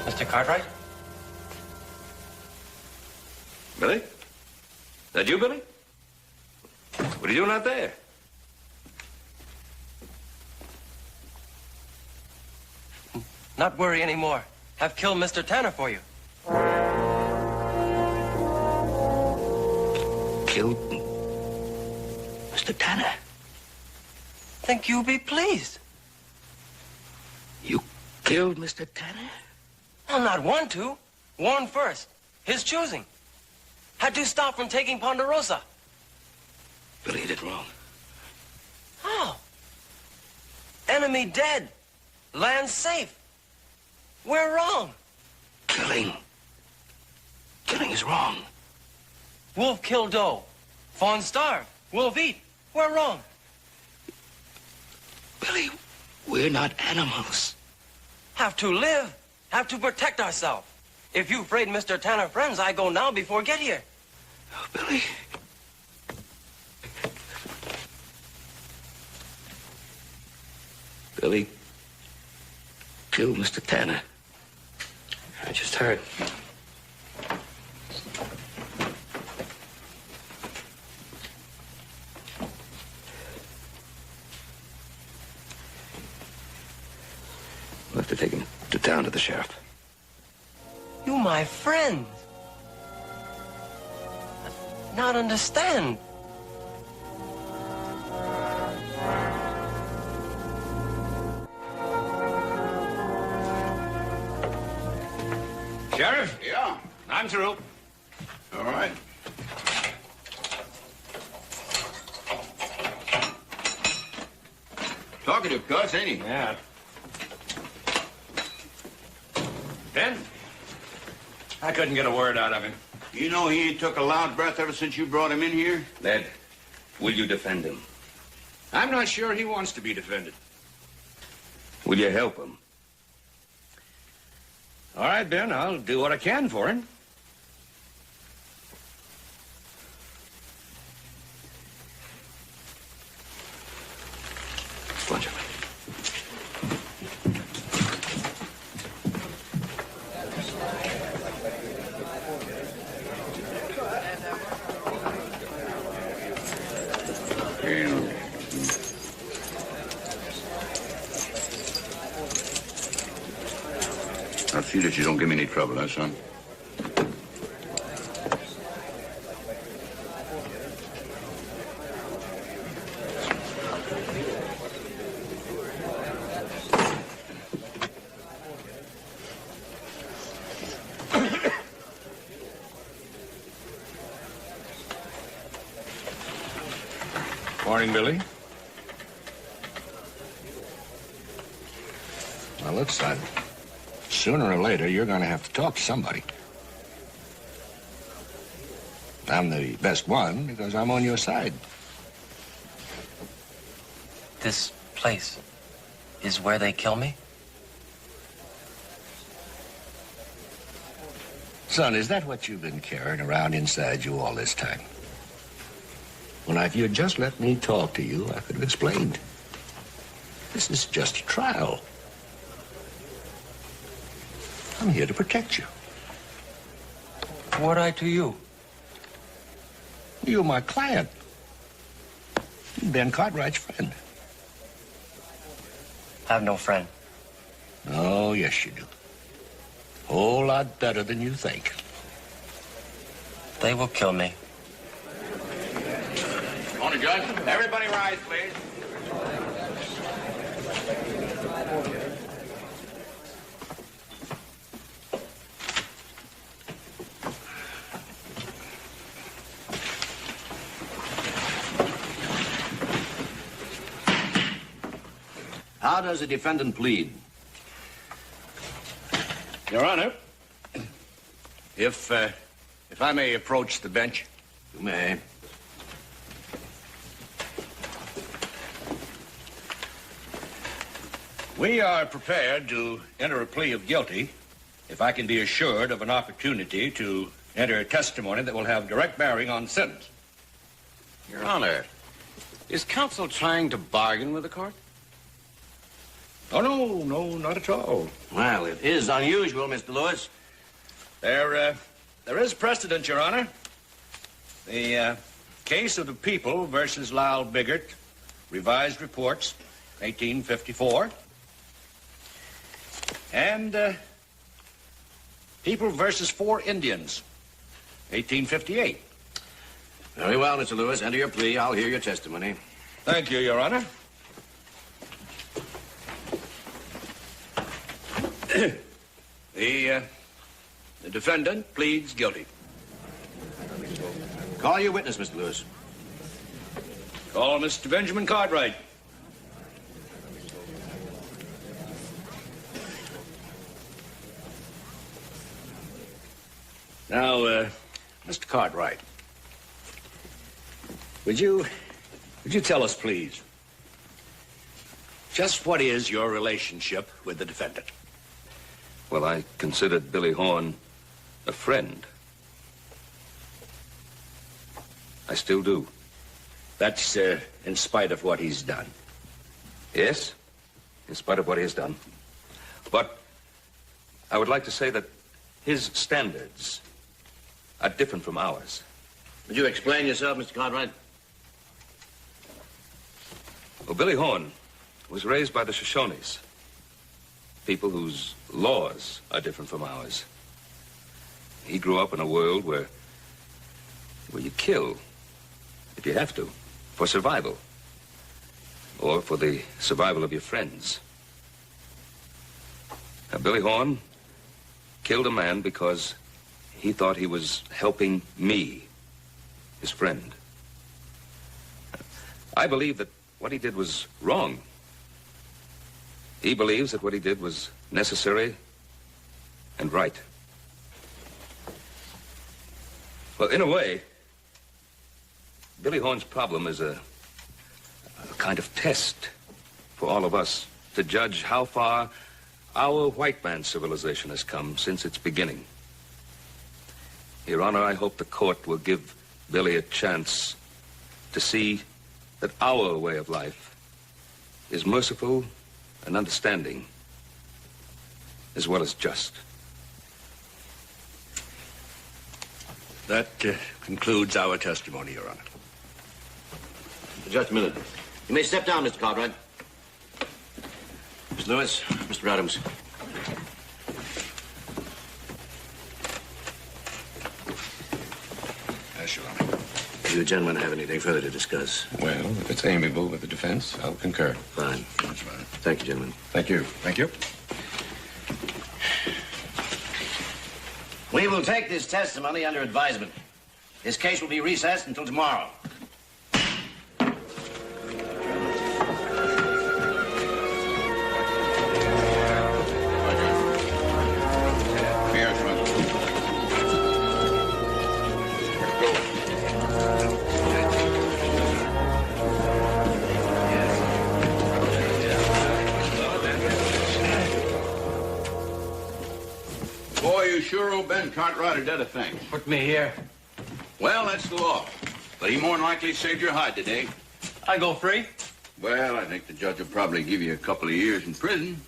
[SPEAKER 6] Mr. Cartwright?
[SPEAKER 12] Billy? That you, Billy? What are you doing out there?
[SPEAKER 6] Not worry anymore. I've killed Mr. Tanner for you.
[SPEAKER 11] Killed Mr. Tanner?
[SPEAKER 6] Think you'll be pleased.
[SPEAKER 11] You killed Mr. Tanner?
[SPEAKER 6] Well, not one to. One first. His choosing. Had to stop from taking Ponderosa.
[SPEAKER 11] Billy did wrong.
[SPEAKER 6] How? Enemy dead. Land safe. We're wrong.
[SPEAKER 11] Killing is wrong.
[SPEAKER 6] Wolf kill doe. Fawn starve. Wolf eat. We're wrong.
[SPEAKER 11] Billy, we're not animals.
[SPEAKER 6] Have to live. Have to protect ourselves. If you afraid Mr. Tanner friends, I go now before get here.
[SPEAKER 11] Oh, Billy. Billy killed Mr. Tanner.
[SPEAKER 6] I just heard.
[SPEAKER 11] We'll have to take him to town to the sheriff.
[SPEAKER 6] You my friend. Not understand.
[SPEAKER 8] Sheriff? Yeah? I'm through. All right. Talkative cuss, ain't he?
[SPEAKER 10] Yeah. Ben? I couldn't get a word out of him.
[SPEAKER 8] You know he ain't took a loud breath ever since you brought him in here?
[SPEAKER 12] Ned, will you defend him?
[SPEAKER 10] I'm not sure he wants to be defended.
[SPEAKER 12] Will you help him?
[SPEAKER 10] All right, Ben, I'll do what I can for him.
[SPEAKER 11] Bunch of
[SPEAKER 8] I'll see that you don't give me any trouble, huh, son?
[SPEAKER 10] Morning, Billy. Now, look, son. Sooner or later, you're going to have to talk to somebody. I'm the best one because I'm on your side.
[SPEAKER 6] This place is where they kill me?
[SPEAKER 10] Son, is that what you've been carrying around inside you all this time? Well, now, if you'd just let me talk to you, I could have explained. This is just a trial. I'm here to protect you.
[SPEAKER 6] What I to you?
[SPEAKER 10] You're my client. Ben Cartwright's friend.
[SPEAKER 6] I have no friend.
[SPEAKER 10] Oh, yes, you do. Whole lot better than you think.
[SPEAKER 6] They will kill me.
[SPEAKER 8] Morning, Judge. Everybody rise, please.
[SPEAKER 17] How does the defendant plead?
[SPEAKER 10] Your Honor, if I may approach the bench.
[SPEAKER 17] You may.
[SPEAKER 10] We are prepared to enter a plea of guilty if I can be assured of an opportunity to enter a testimony that will have direct bearing on the sentence.
[SPEAKER 17] Your Honor, is counsel trying to bargain with the court?
[SPEAKER 10] Oh, no, not at all.
[SPEAKER 17] Well, it is unusual, Mr. Lewis.
[SPEAKER 10] There is precedent, Your Honor. The Case of the People versus Lyle Biggert, revised reports, 1854. And People versus 4 Indians, 1858.
[SPEAKER 17] Very well, Mr. Lewis. Enter your plea. I'll hear your testimony.
[SPEAKER 10] Thank you, Your Honor. The defendant pleads guilty.
[SPEAKER 17] Call your witness, Mr. Lewis.
[SPEAKER 10] Call Mr. Benjamin Cartwright. Now, Mr. Cartwright, would you tell us, please, just what is your relationship with the defendant?
[SPEAKER 12] Well, I considered Billy Horn a friend. I still do.
[SPEAKER 10] That's in spite of what he's done.
[SPEAKER 12] Yes, in spite of what he has done. But I would like to say that his standards are different from ours.
[SPEAKER 17] Would you explain yourself, Mr. Cartwright?
[SPEAKER 12] Well, Billy Horn was raised by the Shoshones, people whose laws are different from ours. He grew up in a world where you kill, if you have to, for survival, or for the survival of your friends. Now, Billy Horn killed a man because he thought he was helping me, his friend. I believe that what he did was wrong. He believes that what he did was necessary and right. Well, in a way, Billy Horn's problem is a kind of test for all of us to judge how far our white man's civilization has come since its beginning. Your Honor, I hope the court will give Billy a chance to see that our way of life is merciful and understanding, as well as just.
[SPEAKER 10] That concludes our testimony, Your Honor.
[SPEAKER 17] Just a minute. You may step down, Mr. Cartwright. Miss Lewis, Mr. Adams.
[SPEAKER 2] Yes, Your Honor.
[SPEAKER 17] Do you gentlemen have anything further to discuss?
[SPEAKER 2] Well, if it's amiable with the defense, I'll concur.
[SPEAKER 17] Fine.
[SPEAKER 2] That's fine.
[SPEAKER 17] Thank you, gentlemen.
[SPEAKER 2] Thank you. Thank you.
[SPEAKER 11] We will take this testimony under advisement. This case will be recessed until tomorrow.
[SPEAKER 8] Boy, you sure owe Ben Cartwright a debt of thanks.
[SPEAKER 6] Put me here.
[SPEAKER 8] Well, that's the law. But he more than likely saved your hide today.
[SPEAKER 6] I go free?
[SPEAKER 8] Well, I think the judge will probably give you a couple of years in prison.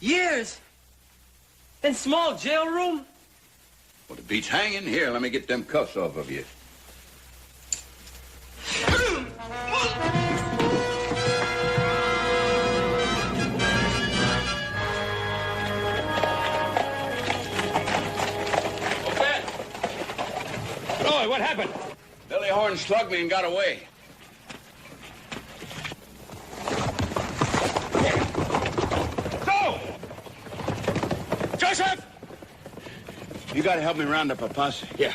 [SPEAKER 6] Years? In small jail room?
[SPEAKER 8] Well, it beats hanging. Here, let me get them cuffs off of you.
[SPEAKER 10] Roy, what happened?
[SPEAKER 8] Billy Horn slugged me and got away.
[SPEAKER 10] Go! Joseph!
[SPEAKER 8] You gotta help me round up a posse.
[SPEAKER 10] Yeah.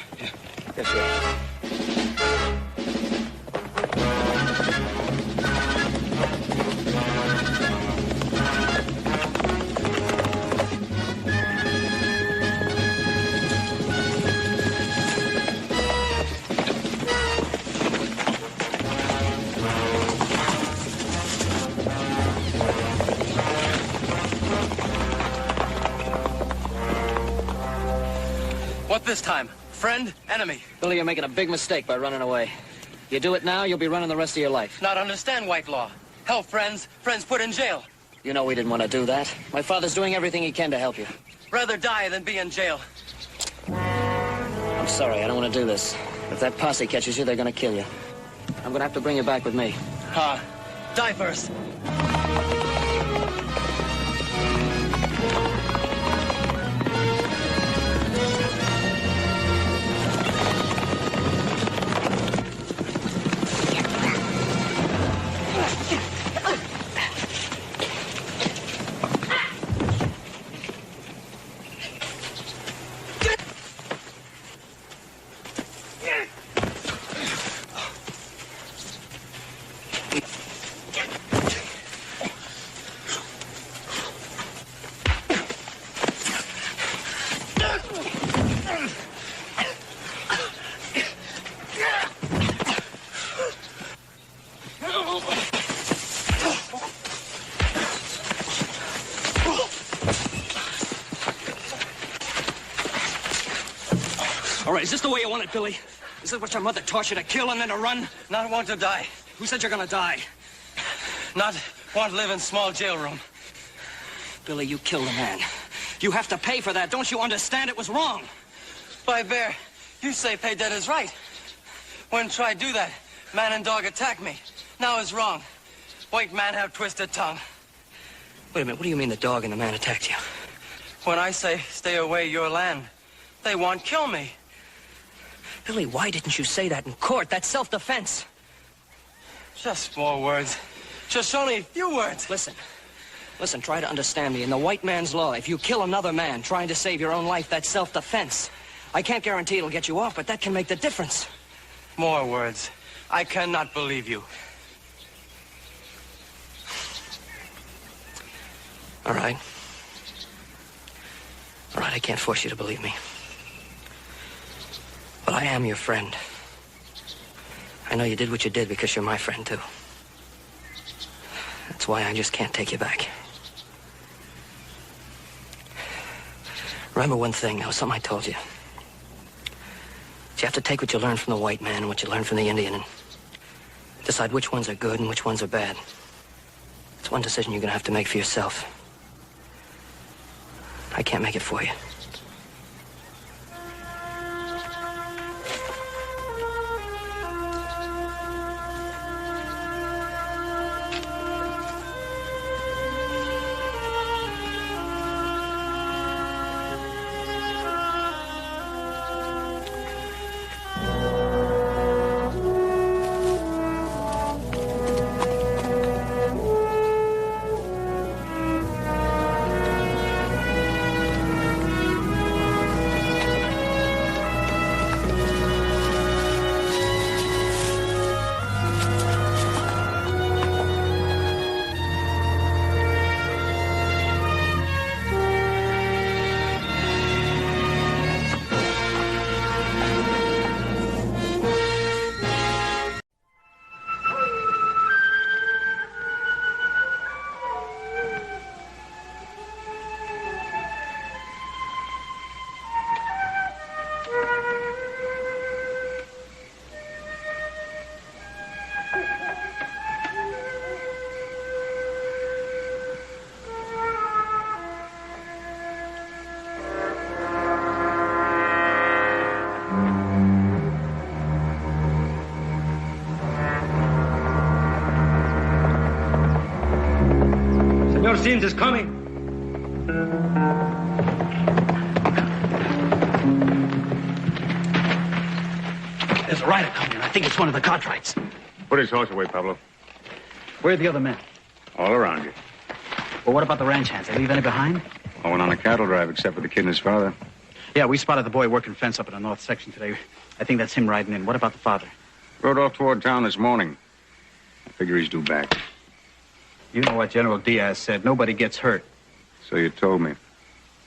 [SPEAKER 10] Yes, sir.
[SPEAKER 6] What this time? Friend, enemy?
[SPEAKER 15] Billy, you're making a big mistake by running away. You do it now, you'll be running the rest of your life.
[SPEAKER 6] Not understand white law. Help friends, friends put in jail.
[SPEAKER 15] You know we didn't want to do that. My father's doing everything he can to help you.
[SPEAKER 6] Rather die than be in jail.
[SPEAKER 15] I'm sorry, I don't want to do this. If that posse catches you, they're going to kill you. I'm gonna have to bring you back with me.
[SPEAKER 6] Die first.
[SPEAKER 5] All right, is this the way you want it, Billy? Is this what your mother taught you, to kill and then to run?
[SPEAKER 6] Not want to die.
[SPEAKER 5] Who said you're gonna die?
[SPEAKER 6] Not want to live in small jail room.
[SPEAKER 5] Billy, you killed a man. You have to pay for that. Don't you understand? It was wrong.
[SPEAKER 6] By Bear, you say pay debt is right. When try do that, man and dog attack me. Now is wrong. White man have twisted tongue.
[SPEAKER 5] Wait a minute, what do you mean the dog and the man attacked you?
[SPEAKER 6] When I say stay away your land, they want kill me.
[SPEAKER 5] Billy, why didn't you say that in court? That's self-defense.
[SPEAKER 6] Just more words. Just only a few words.
[SPEAKER 5] Listen, try to understand me. In the white man's law, if you kill another man trying to save your own life, that's self-defense. I can't guarantee it'll get you off, but that can make the difference.
[SPEAKER 6] More words. I cannot believe you.
[SPEAKER 5] All right, I can't force you to believe me. But I am your friend. I know you did what you did because you're my friend, too. That's why I just can't take you back. Remember one thing, now, something I told you. You have to take what you learned from the white man and what you learned from the Indian and decide which ones are good and which ones are bad. It's one decision you're going to have to make for yourself. I can't make it for you.
[SPEAKER 1] Senor Sims is coming.
[SPEAKER 7] There's a rider coming in. I think it's one of the Cartwrights.
[SPEAKER 1] Put his horse away, Pablo.
[SPEAKER 7] Where are the other men?
[SPEAKER 1] All around you.
[SPEAKER 7] Well, what about the ranch hands? They leave any behind?
[SPEAKER 1] I went on a cattle drive, except for the kid and his father.
[SPEAKER 7] Yeah, we spotted the boy working fence up in the north section today. I think that's him riding in. What about the father?
[SPEAKER 1] Rode off toward town this morning. I figure he's due back.
[SPEAKER 7] You know what General Diaz said. Nobody gets hurt.
[SPEAKER 1] So you told me.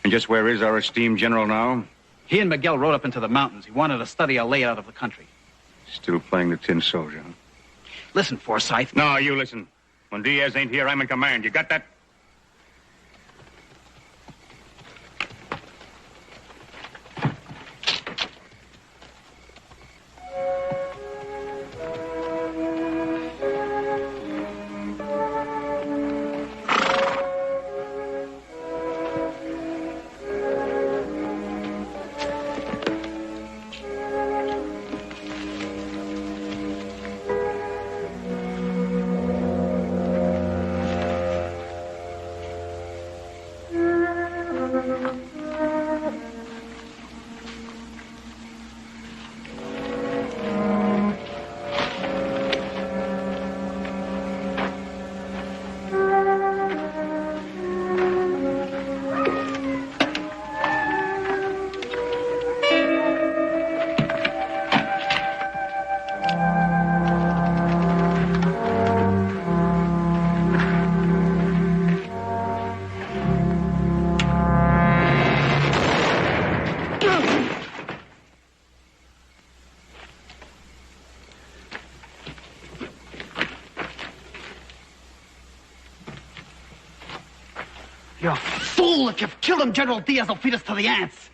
[SPEAKER 1] And just where is our esteemed general now?
[SPEAKER 7] He and Miguel rode up into the mountains. He wanted to study a layout of the country.
[SPEAKER 1] Still playing the tin soldier, huh?
[SPEAKER 7] Listen, Forsyth.
[SPEAKER 1] No, you listen. When Diaz ain't here, I'm in command. You got that?
[SPEAKER 7] You're a fool. If you've killed him, General Diaz will feed us to the ants.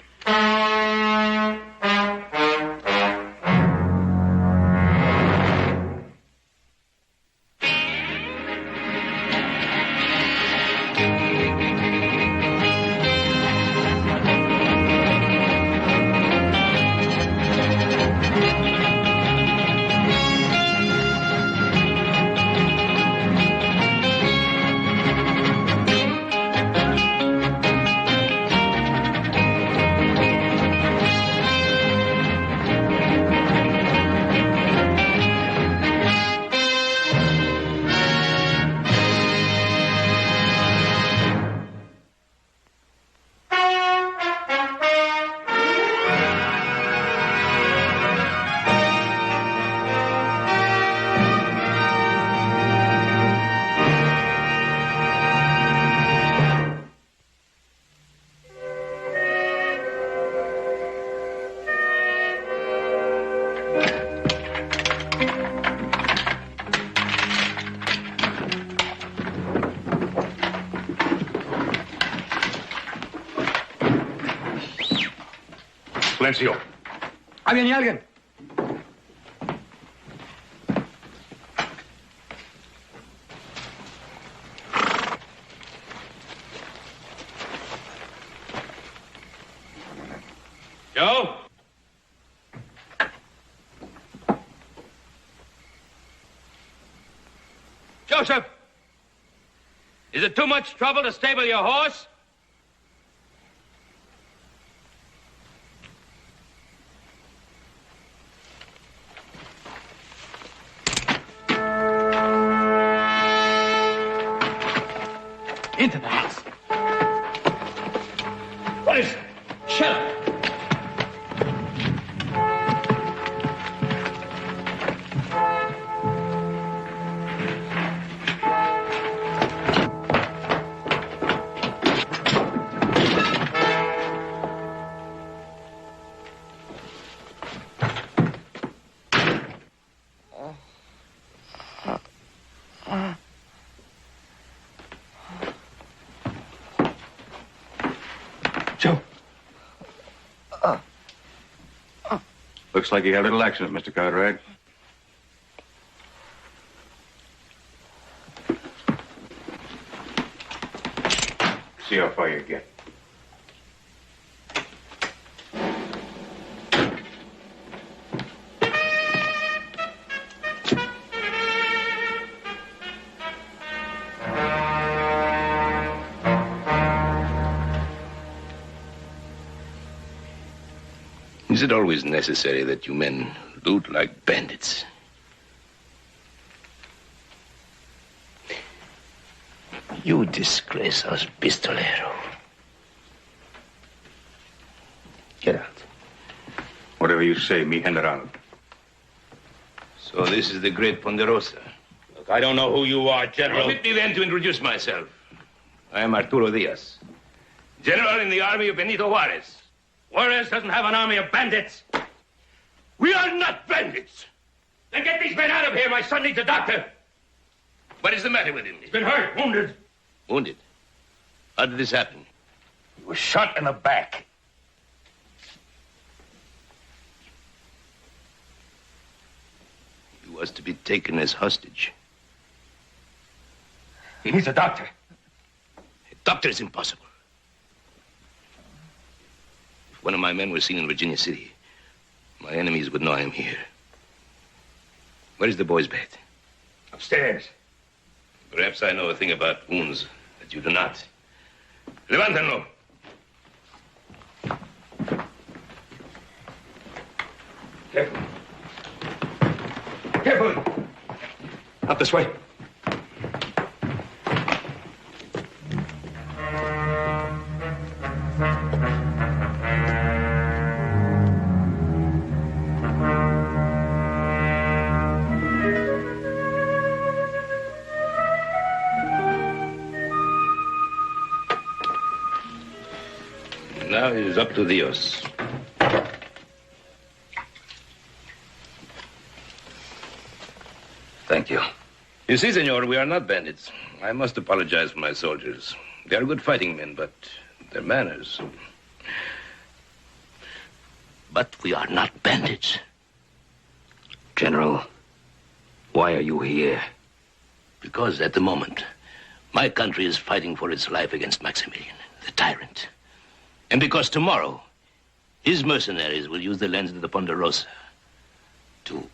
[SPEAKER 1] Silencio.
[SPEAKER 7] ¿Hay alguien?
[SPEAKER 12] Joe? Joseph! Is it too much trouble to stable your horse?
[SPEAKER 7] Into the house.
[SPEAKER 12] What is it? Shut up.
[SPEAKER 4] Looks like you had a little accident, Mr. Cartwright.
[SPEAKER 1] See how far you get.
[SPEAKER 2] Is it always necessary that you men loot like bandits? You disgrace us, pistolero. Get out.
[SPEAKER 1] Whatever you say, mi general.
[SPEAKER 2] So this is the great Ponderosa.
[SPEAKER 12] Look, I don't know who you are, General.
[SPEAKER 2] Permit me then to introduce myself. I am Arturo Diaz, General in the army of Benito Juarez.
[SPEAKER 12] Juarez doesn't have an army of bandits. We are not bandits. Then get these men out of here. My son needs a doctor.
[SPEAKER 2] What is the matter with him?
[SPEAKER 12] He's been hurt, wounded.
[SPEAKER 2] Wounded? How did this happen?
[SPEAKER 12] He was shot in the back.
[SPEAKER 2] He was to be taken as hostage.
[SPEAKER 12] He needs a doctor.
[SPEAKER 2] A doctor is impossible. If one of my men was seen in Virginia City, my enemies would know I am here. Where is the boy's bed?
[SPEAKER 12] Upstairs.
[SPEAKER 2] Perhaps I know a thing about wounds that you do not. Levántenlo.
[SPEAKER 12] Careful. Careful. Up this way.
[SPEAKER 2] Now it is up to Dios. Thank you. You see, senor, we are not bandits. I must apologize for my soldiers.
[SPEAKER 12] They're good fighting men, but their manners...
[SPEAKER 19] But we are not bandits.
[SPEAKER 18] General, why are you here?
[SPEAKER 19] Because at the moment, my country is fighting for its life against Maximilian, the tyrant. And because tomorrow, his mercenaries will use the lands of the Ponderosa to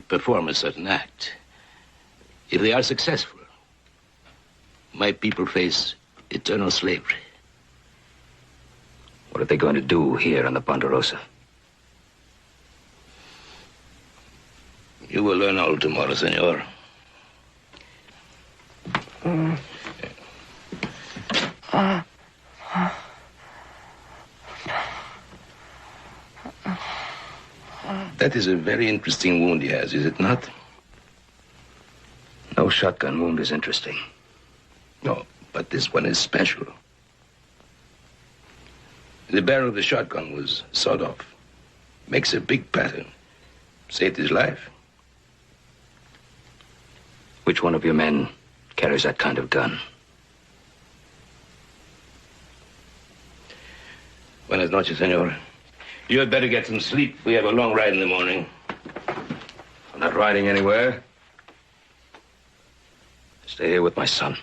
[SPEAKER 19] perform a certain act. If they are successful, my people face eternal slavery.
[SPEAKER 18] What are they going to do here on the Ponderosa?
[SPEAKER 19] You will learn all tomorrow, senor. That is a very interesting wound he has, is it not?
[SPEAKER 18] No shotgun wound is interesting.
[SPEAKER 19] No, but this one is special. The barrel of the shotgun was sawed off. Makes a big pattern. Saved his life.
[SPEAKER 18] Which one of your men carries that kind of gun?
[SPEAKER 19] Buenas noches, senor. You had better get some sleep. We have a long ride in the morning.
[SPEAKER 18] I'm not riding anywhere. Stay here with my son.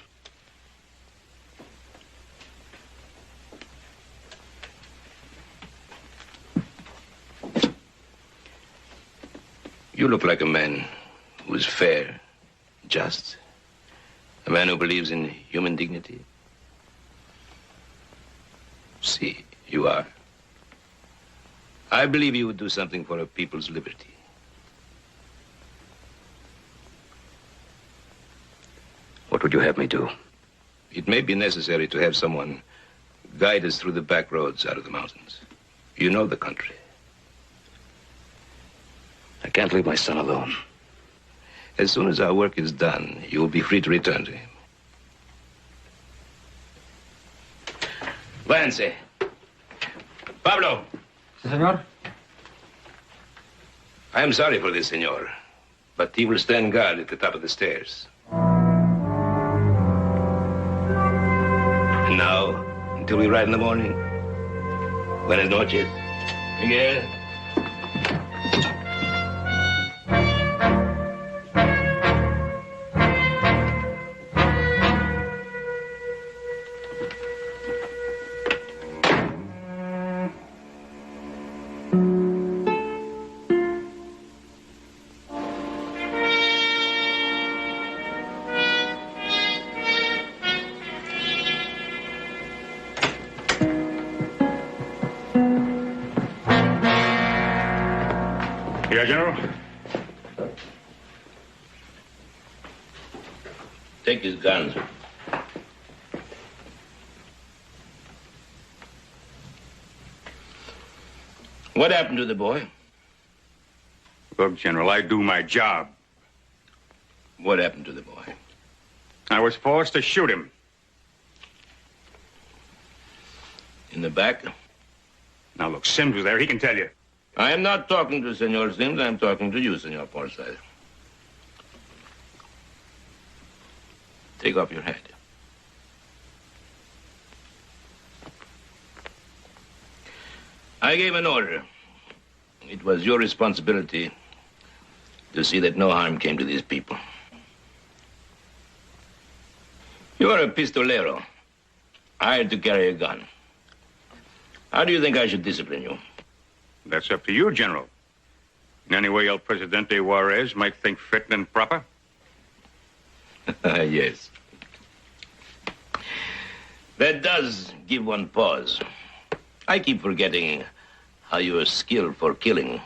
[SPEAKER 19] You look like a man who is fair, just. A man who believes in human dignity. See, you are. I believe you would do something for a people's liberty.
[SPEAKER 18] What would you have me do?
[SPEAKER 19] It may be necessary to have someone guide us through the back roads out of the mountains. You know the country.
[SPEAKER 18] I can't leave my son alone.
[SPEAKER 19] As soon as our work is done, you will be free to return to him. Váyanse. Pablo.
[SPEAKER 1] Sí, señor.
[SPEAKER 19] I am sorry for this, senor, but he will stand guard at the top of the stairs. And now, until we ride in the morning. Buenas noches. Miguel.
[SPEAKER 1] Yeah, General?
[SPEAKER 19] Take his guns. What happened to the boy?
[SPEAKER 1] Look, General, I do my job.
[SPEAKER 19] What happened to the boy?
[SPEAKER 1] I was forced to shoot him.
[SPEAKER 19] In the back?
[SPEAKER 1] Now, look, Sims was there. He can tell you.
[SPEAKER 19] I am not talking to Senor Sims. I'm talking to you, Senor Forsyth. Take off your hat. I gave an order. It was your responsibility to see that no harm came to these people. You are a pistolero, hired to carry a gun. How do you think I should discipline you?
[SPEAKER 1] That's up to you, General. In any way El Presidente Juarez might think fit and proper.
[SPEAKER 19] Yes. That does give one pause. I keep forgetting how your skill for killing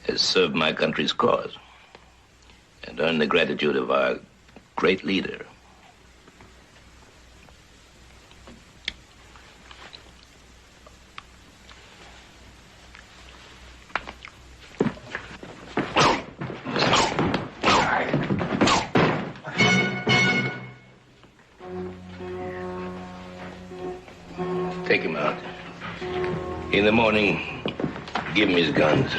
[SPEAKER 19] has served my country's cause and earned the gratitude of our great leader. Take him out. In the morning, give him his guns.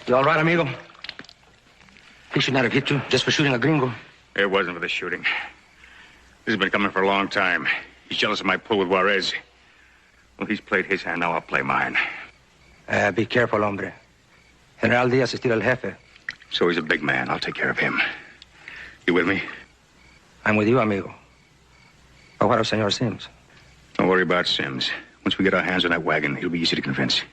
[SPEAKER 3] You all right, amigo? He should not have hit you just for shooting a gringo.
[SPEAKER 1] It wasn't for the shooting. This has been coming for a long time. He's jealous of my pull with Juarez. Well, he's played his hand, now I'll play mine.
[SPEAKER 3] Be careful, hombre. General Diaz is still el jefe.
[SPEAKER 1] So he's a big man. I'll take care of him. You with me?
[SPEAKER 3] I'm with you, amigo. But what of Senor Sims?
[SPEAKER 1] Don't worry about Sims. Once we get our hands on that wagon, he'll be easy to convince.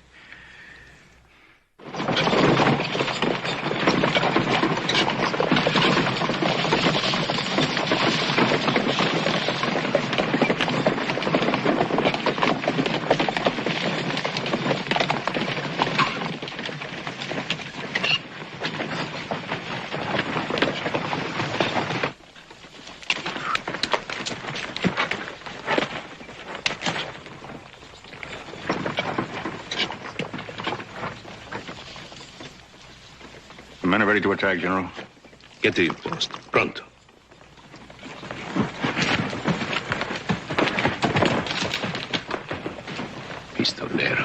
[SPEAKER 1] The men are ready to attack, General.
[SPEAKER 19] Get to your post. Pronto. Pistolero.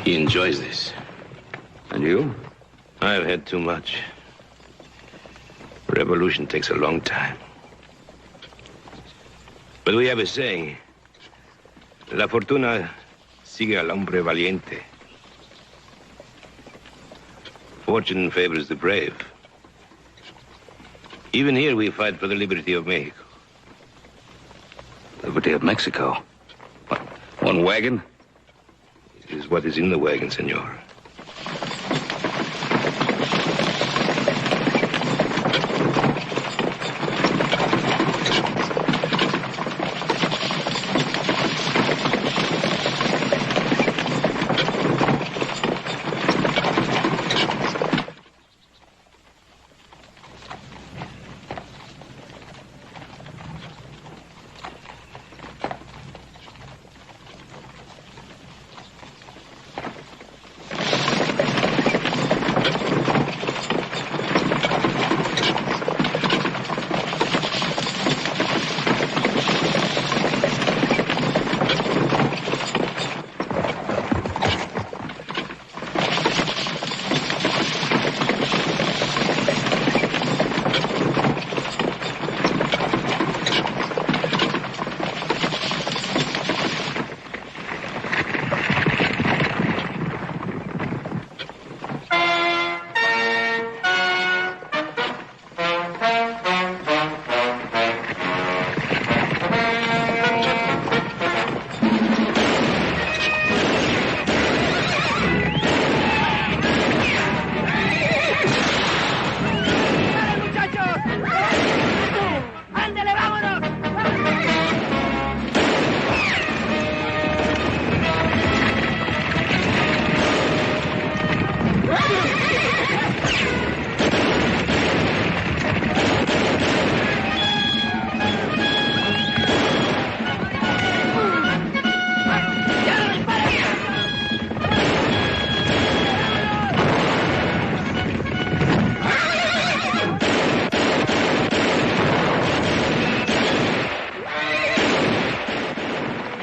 [SPEAKER 19] He enjoys this.
[SPEAKER 1] And you?
[SPEAKER 19] I've had too much. Revolution takes a long time. But we have a saying. La fortuna sigue al hombre valiente. Fortune favors the brave. Even here we fight for the liberty of Mexico.
[SPEAKER 1] Liberty of Mexico? What, one wagon?
[SPEAKER 19] It is what is in the wagon, senor.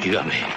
[SPEAKER 19] Viva México.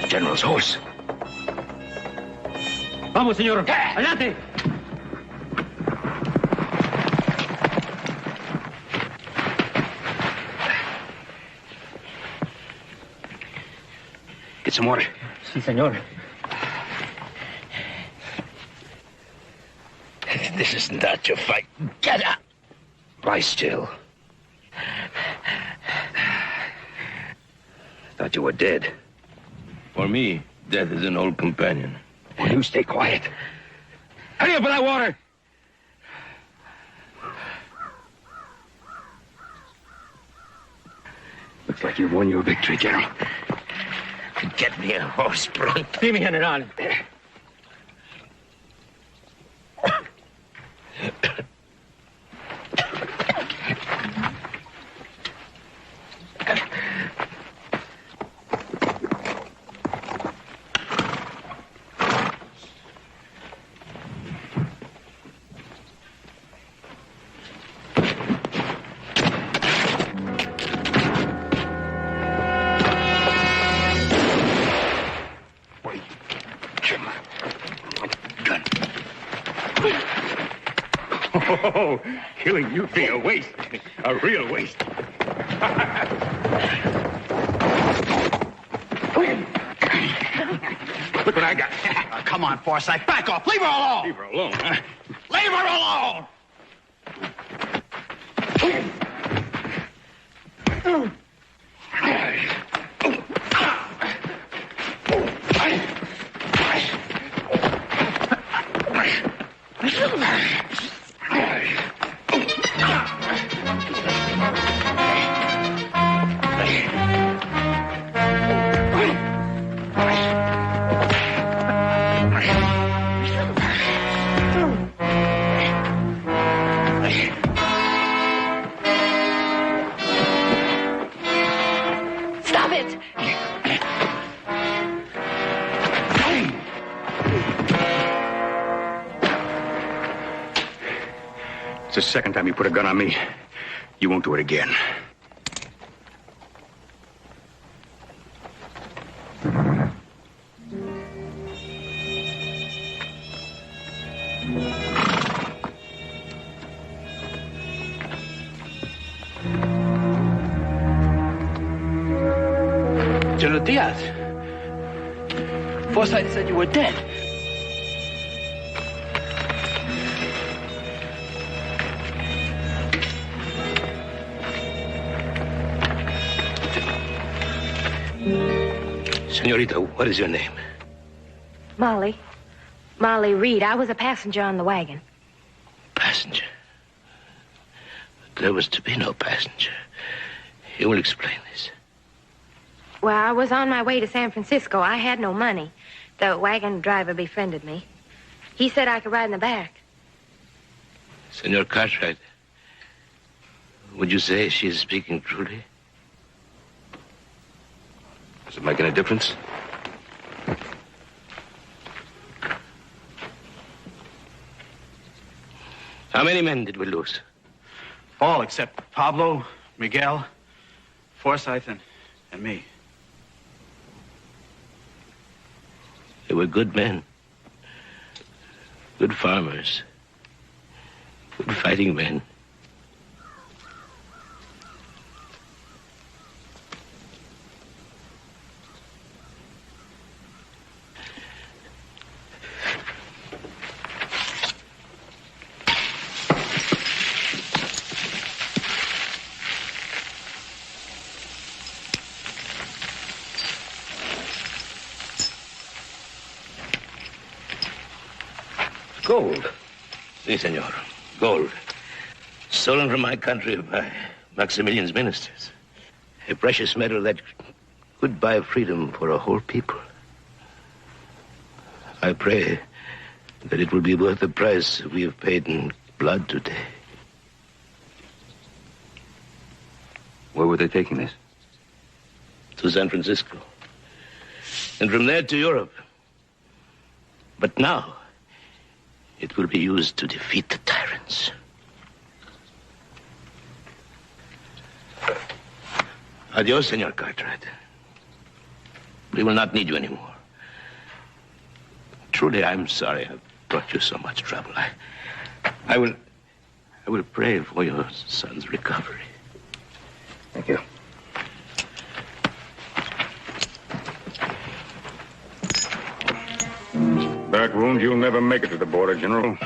[SPEAKER 3] General's horse.
[SPEAKER 7] Vamos, señor. Adelante.
[SPEAKER 3] Get some water.
[SPEAKER 7] Sí, señor.
[SPEAKER 19] This is not your fight. Get up! Lie still. Thought you were dead. For me, death is an old companion. Will you stay quiet? Hurry up with that water! Looks like you've won your victory, General. Get me a horse, Brunt.
[SPEAKER 3] Sí, mi general.
[SPEAKER 1] Oh, killing you be a waste. A real waste. Look what I got.
[SPEAKER 7] Come on, Forsyth. Back off. Leave her alone.
[SPEAKER 1] Leave her alone, huh?
[SPEAKER 7] Leave her alone.
[SPEAKER 16] Stop it!
[SPEAKER 1] It's the second time you put a gun on me. You won't do it again.
[SPEAKER 7] General Diaz. Forsyth said you were dead.
[SPEAKER 19] Senorita, what is your name?
[SPEAKER 14] Molly. Molly Reed. I was a passenger on the wagon.
[SPEAKER 19] Passenger. There was to be no passenger. You will explain this.
[SPEAKER 14] Well, I was on my way to San Francisco. I had no money. The wagon driver befriended me. He said I could ride in the back.
[SPEAKER 19] Senor Cartwright, would you say she is speaking truly?
[SPEAKER 12] Does it make any difference?
[SPEAKER 19] How many men did we lose?
[SPEAKER 7] All except Pablo, Miguel, Forsyth, and me.
[SPEAKER 19] They were good men. Good farmers. Good fighting men. Gold. Si, senor. Gold. Stolen from my country by Maximilian's ministers. A precious metal that could buy freedom for a whole people. I pray that it will be worth the price we have paid in blood today.
[SPEAKER 12] Where were they taking this?
[SPEAKER 19] To San Francisco. And from there to Europe. But now, it will be used to defeat the tyrants. Adios, Senor Cartwright. We will not need you anymore. Truly, I'm sorry I've brought you so much trouble. I will pray for your son's recovery.
[SPEAKER 1] Thank you. That wound, you'll never make it to the border, General.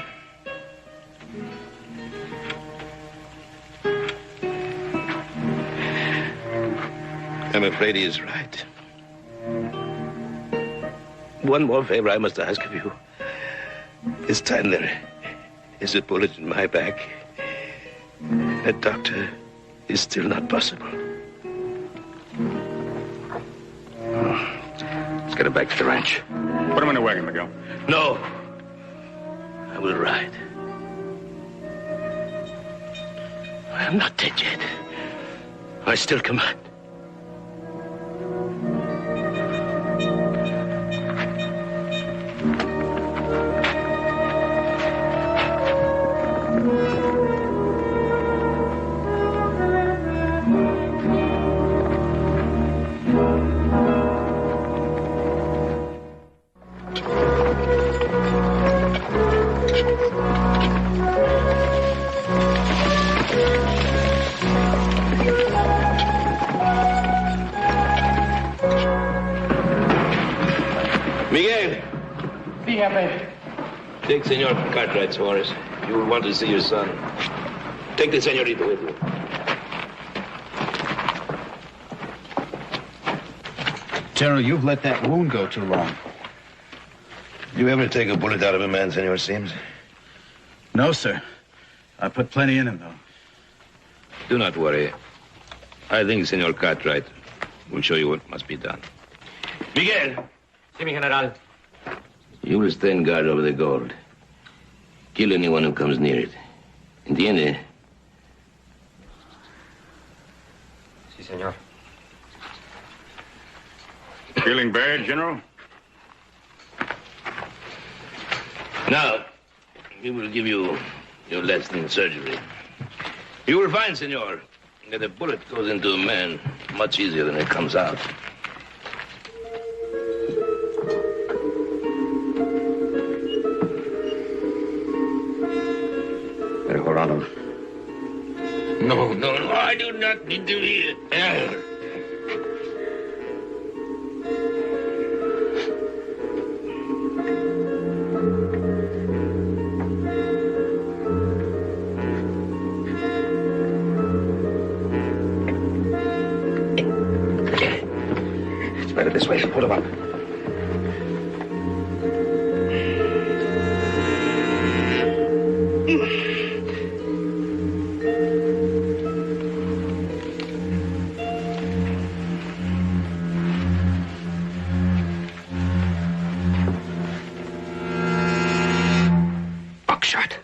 [SPEAKER 19] I'm afraid he is right. One more favor I must ask of you. This time there is a bullet in my back. A doctor is still not possible.
[SPEAKER 1] Let's get him back to the ranch. Put him in the wagon, Miguel.
[SPEAKER 19] No. I will ride. I am not dead yet. I still command. Miguel!
[SPEAKER 6] Sí, jefe.
[SPEAKER 19] Take Senor Cartwright's horse. You will want to see your son. Take the senorita with you.
[SPEAKER 7] General, you've let that wound go too long.
[SPEAKER 20] You ever take a bullet out of a man, Senor Sims?
[SPEAKER 7] No, sir. I put plenty in him, though.
[SPEAKER 19] Do not worry. I think Senor Cartwright will show you what must be done. Miguel!
[SPEAKER 9] Sí, mi general.
[SPEAKER 19] You will stand guard over the gold. Kill anyone who comes near it. ¿Entiende?
[SPEAKER 9] Sí, señor.
[SPEAKER 1] Feeling bad, General?
[SPEAKER 19] Now, we will give you your lasting surgery. You will find, senor, that a bullet goes into a man much easier than it comes out.
[SPEAKER 1] Better hold on to him.
[SPEAKER 19] No, I do not need to hear.
[SPEAKER 1] It's better this way. Hold him up. Buckshot.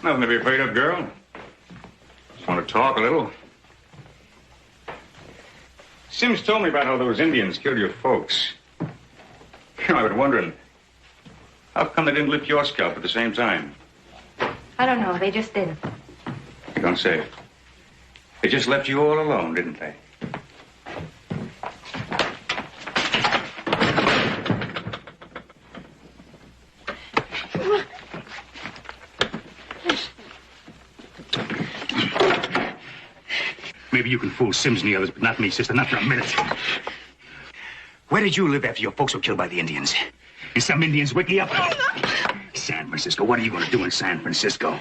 [SPEAKER 1] Nothing to be afraid of, girl. Just want to talk a little. Sims told me about how those Indians killed your folks. You know, I've been wondering, how come they didn't lift your scalp at the same time?
[SPEAKER 14] I don't know. They just didn't.
[SPEAKER 1] You don't say. They just left you all alone, didn't they? Maybe you can fool Sims and the others, but not me, sister, not for a minute. Where did you live after your folks were killed by the Indians? In some Indians wiki up? San Francisco. What are you going to do in San Francisco?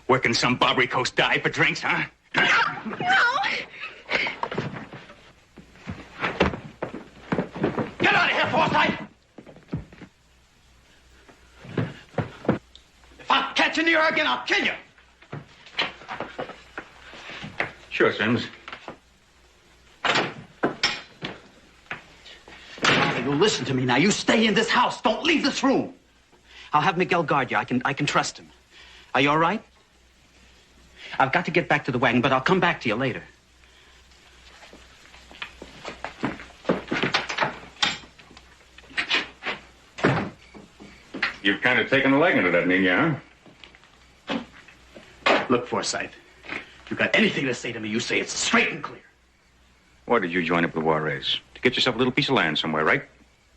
[SPEAKER 1] Work in some Barbary Coast dive for drinks, huh?
[SPEAKER 6] No! Get out of here, Forsythe! If I catch you near her again, I'll kill you.
[SPEAKER 1] Sure, Sims.
[SPEAKER 7] You listen to me now. You stay in this house. Don't leave this room. I'll have Miguel guard you. I can trust him. Are you all right? I've got to get back to the wagon, but I'll come back to you later.
[SPEAKER 1] You've kind of taken a liking to that Nina, huh?
[SPEAKER 7] Look, Forsythe, if you've got anything to say to me, you say it straight and clear.
[SPEAKER 1] Why did you join up with Juarez? To get yourself a little piece of land somewhere, right?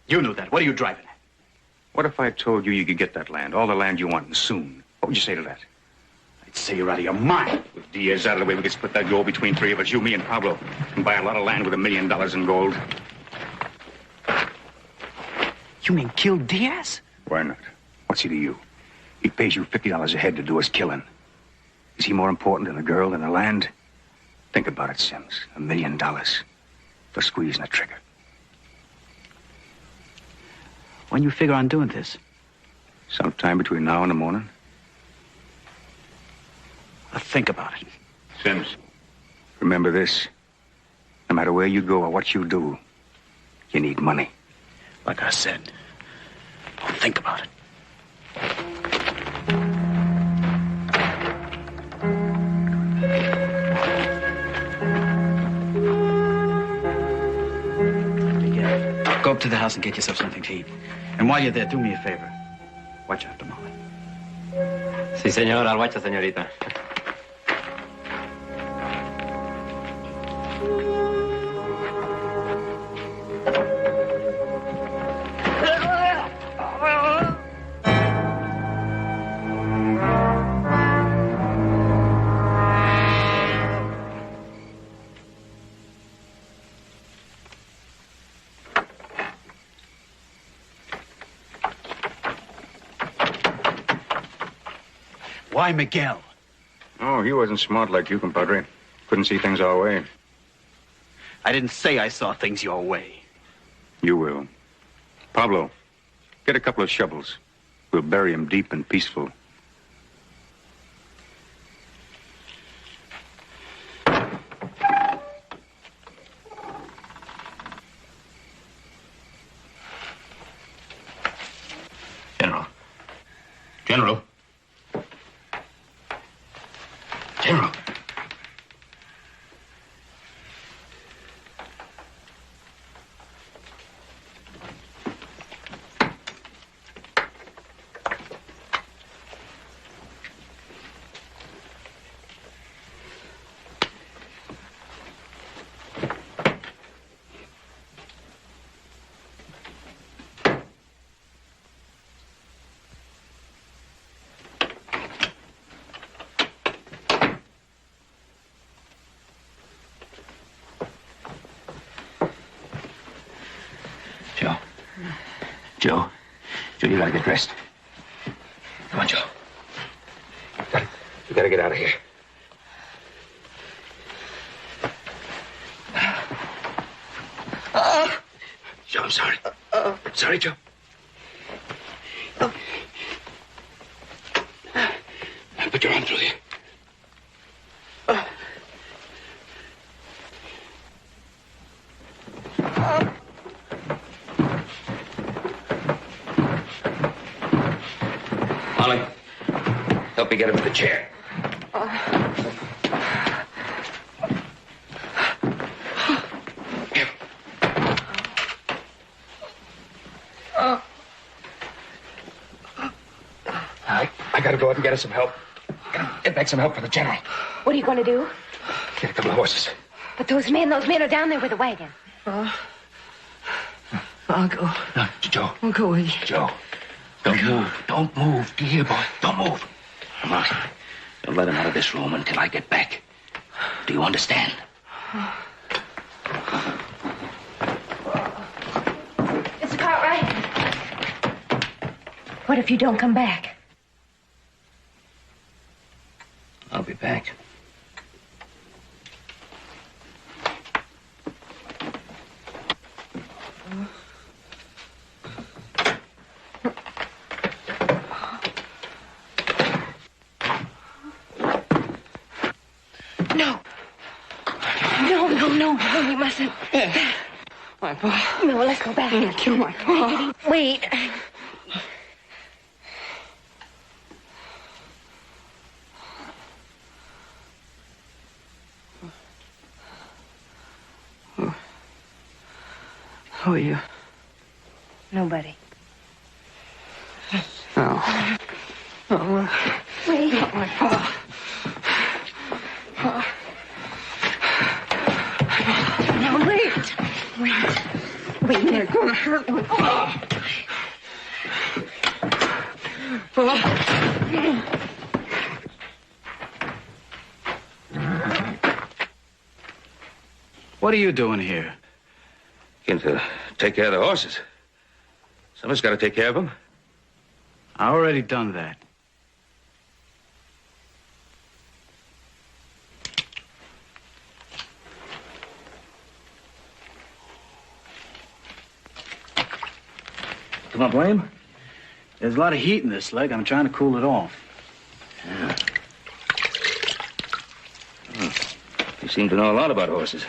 [SPEAKER 7] You knew that. What are you driving at?
[SPEAKER 1] What if I told you could get that land, all the land you want, and soon? What would you say to that?
[SPEAKER 7] I'd say you're out of your mind.
[SPEAKER 1] With Diaz out of the way, we could split that gold between three of us, you, me, and Pablo, and buy a lot of land with $1 million in gold.
[SPEAKER 7] You mean kill Diaz?
[SPEAKER 1] Why not? What's he to you? He pays you $50 a head to do his killing. Is he more important than the girl and the land? Think about it, Sims. $1 million for squeezing a trigger.
[SPEAKER 7] When you figure on doing this?
[SPEAKER 1] Sometime between now and the morning.
[SPEAKER 7] I'll think about it.
[SPEAKER 1] Sims, remember this. No matter where you go or what you do, you need money.
[SPEAKER 7] Like I said, I'll think about it. Go up to the house and get yourself something to eat. And while you're there, do me a favor. Watch after Molly.
[SPEAKER 5] Sí, señor. I'll watch the señorita.
[SPEAKER 7] Why Miguel?
[SPEAKER 1] Oh, he wasn't smart like you, compadre. Couldn't see things our way.
[SPEAKER 7] I didn't say I saw things your way.
[SPEAKER 1] You will. Pablo, get a couple of shovels. We'll bury him deep and peaceful.
[SPEAKER 18] General. General. General. Joe. Joe, you gotta get dressed. Come on, Joe. You gotta get out of here. Joe, I'm sorry. Sorry, Joe. Put your arm through here.
[SPEAKER 19] Molly, help me get him to the chair. I gotta go out and get us some help. Get back some help for the general.
[SPEAKER 14] What are you going to do?
[SPEAKER 19] Get a couple of horses.
[SPEAKER 14] But those men are down there with the wagon.
[SPEAKER 5] I'll go.
[SPEAKER 19] No, Joe.
[SPEAKER 5] I'll go with you.
[SPEAKER 19] Joe. Don't move. Don't move. Do you hear, boy? Don't move. Come on. Don't let him out of this room until I get back. Do you understand?
[SPEAKER 14] Mr. Cartwright. What if you don't come back?
[SPEAKER 19] I'll be back.
[SPEAKER 14] No, you mustn't.
[SPEAKER 5] My pa.
[SPEAKER 14] No, let's go back.
[SPEAKER 5] I'm gonna kill my pa.
[SPEAKER 14] Wait.
[SPEAKER 5] Who are you?
[SPEAKER 14] Nobody.
[SPEAKER 5] No. No.
[SPEAKER 14] Wait.
[SPEAKER 5] Not my pa.
[SPEAKER 14] Now, Wait, they're gonna hurt me.
[SPEAKER 1] What are you doing here?
[SPEAKER 12] Came to take care of the horses. Somebody's got to take care of them.
[SPEAKER 1] I already done that. Can I blame? There's a lot of heat in this leg. I'm trying to cool it off.
[SPEAKER 12] Yeah. You seem to know a lot about horses.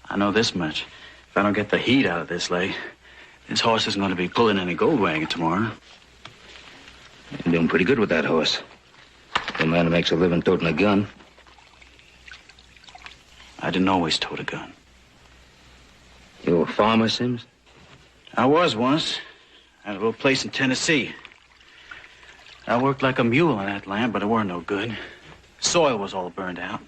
[SPEAKER 1] I know this much. If I don't get the heat out of this leg, this horse isn't going to be pulling any gold wagon tomorrow.
[SPEAKER 12] You're doing pretty good with that horse. The man who makes a living toting a gun.
[SPEAKER 1] I didn't always tote a gun.
[SPEAKER 12] You a farmer, Sims?
[SPEAKER 1] I was once. At a little place in Tennessee. I worked like a mule on that land, but it weren't no good. Soil was all burned out.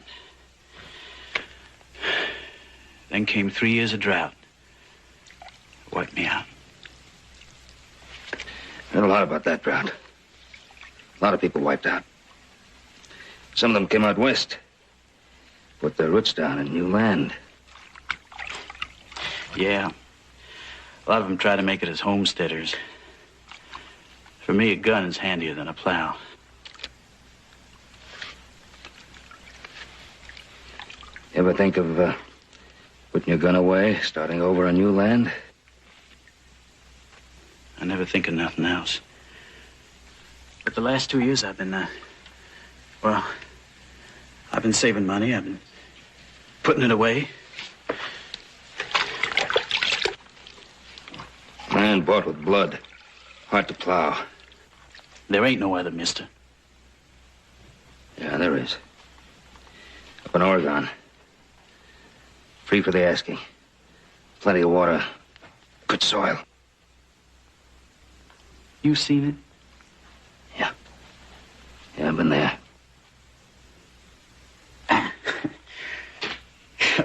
[SPEAKER 1] Then came 3 years of drought. Wiped me out.
[SPEAKER 12] Heard a lot about that drought. A lot of people wiped out. Some of them came out west. Put their roots down in new land.
[SPEAKER 1] Yeah. A lot of them try to make it as homesteaders. For me, a gun is handier than a plow.
[SPEAKER 12] Ever think of putting your gun away, starting over on new land?
[SPEAKER 1] I never think of nothing else. But the last 2 years I've been, well, I've been saving money. I've been putting it away.
[SPEAKER 12] Land bought with blood. Hard to plow.
[SPEAKER 1] There ain't no other, mister.
[SPEAKER 12] Yeah, there is. Up in Oregon. Free for the asking. Plenty of water. Good soil.
[SPEAKER 1] You seen it?
[SPEAKER 12] Yeah. Yeah, I've been there.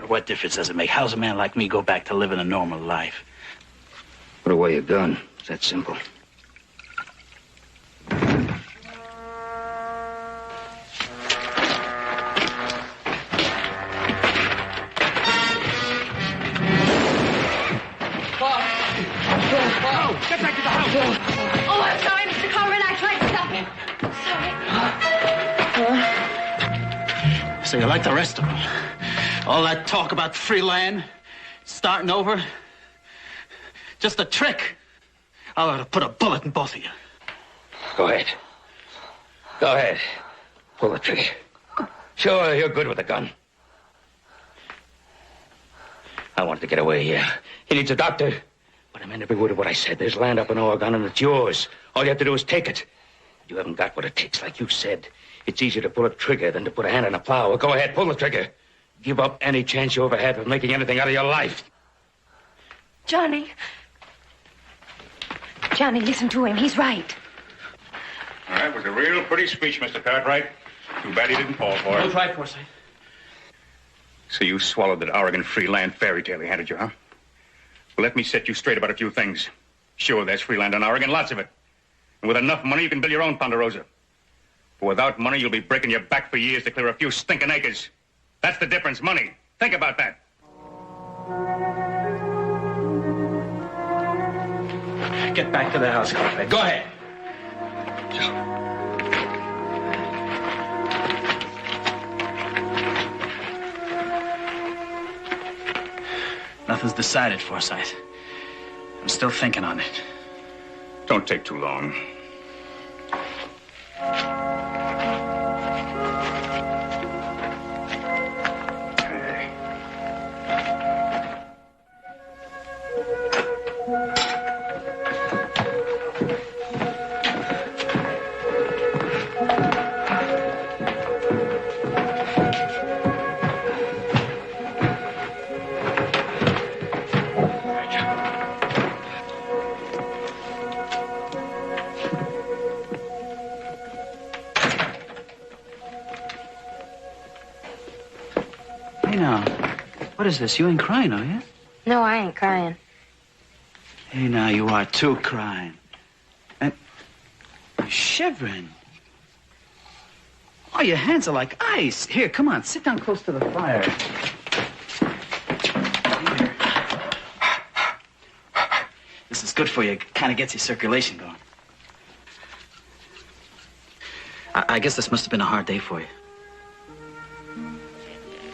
[SPEAKER 1] What difference does it make? How's a man like me go back to living a normal life?
[SPEAKER 12] Put away your gun. It's that simple.
[SPEAKER 14] Get back to the house! Oh, I'm sorry, Mr. Conrad. I tried to stop him. Sorry.
[SPEAKER 1] So you're like the rest of them. All that talk about free land, starting over, just a trick. I ought to put a bullet in both of you.
[SPEAKER 12] Go ahead. Go ahead. Pull the trigger. Sure, you're good with a gun. I want to get away here. He needs a doctor. But I meant every word of what I said. There's land up in Oregon, and it's yours. All you have to do is take it. You haven't got what it takes, like you said. It's easier to pull a trigger than to put a hand on a plow. Well, go ahead, pull the trigger. Give up any chance you ever had of making anything out of your life.
[SPEAKER 14] Johnny. Johnny, listen to him. He's right.
[SPEAKER 1] All right, was a real pretty speech, Mr. Cartwright. Too bad he didn't fall for it.
[SPEAKER 5] Don't try, Forsyth.
[SPEAKER 1] So you swallowed that Oregon free land fairy tale he handed you, huh? Well, let me set you straight about a few things. Sure, there's free land in Oregon, lots of it. And with enough money, you can build your own Ponderosa. But without money, you'll be breaking your back for years to clear a few stinking acres. That's the difference, money. Think about that. Get back to the house, Cartwright. Go ahead. Nothing's decided, Forsyth. I'm still thinking on it. Don't take too long. Hey, now, what is this? You ain't crying, are you?
[SPEAKER 14] No, I ain't crying.
[SPEAKER 7] Hey, now, you are too crying. And you're shivering. Oh, your hands are like ice. Here, come on, sit down close to the fire. Here. This is good for you. It kind of gets your circulation going. I guess this must have been a hard day for you.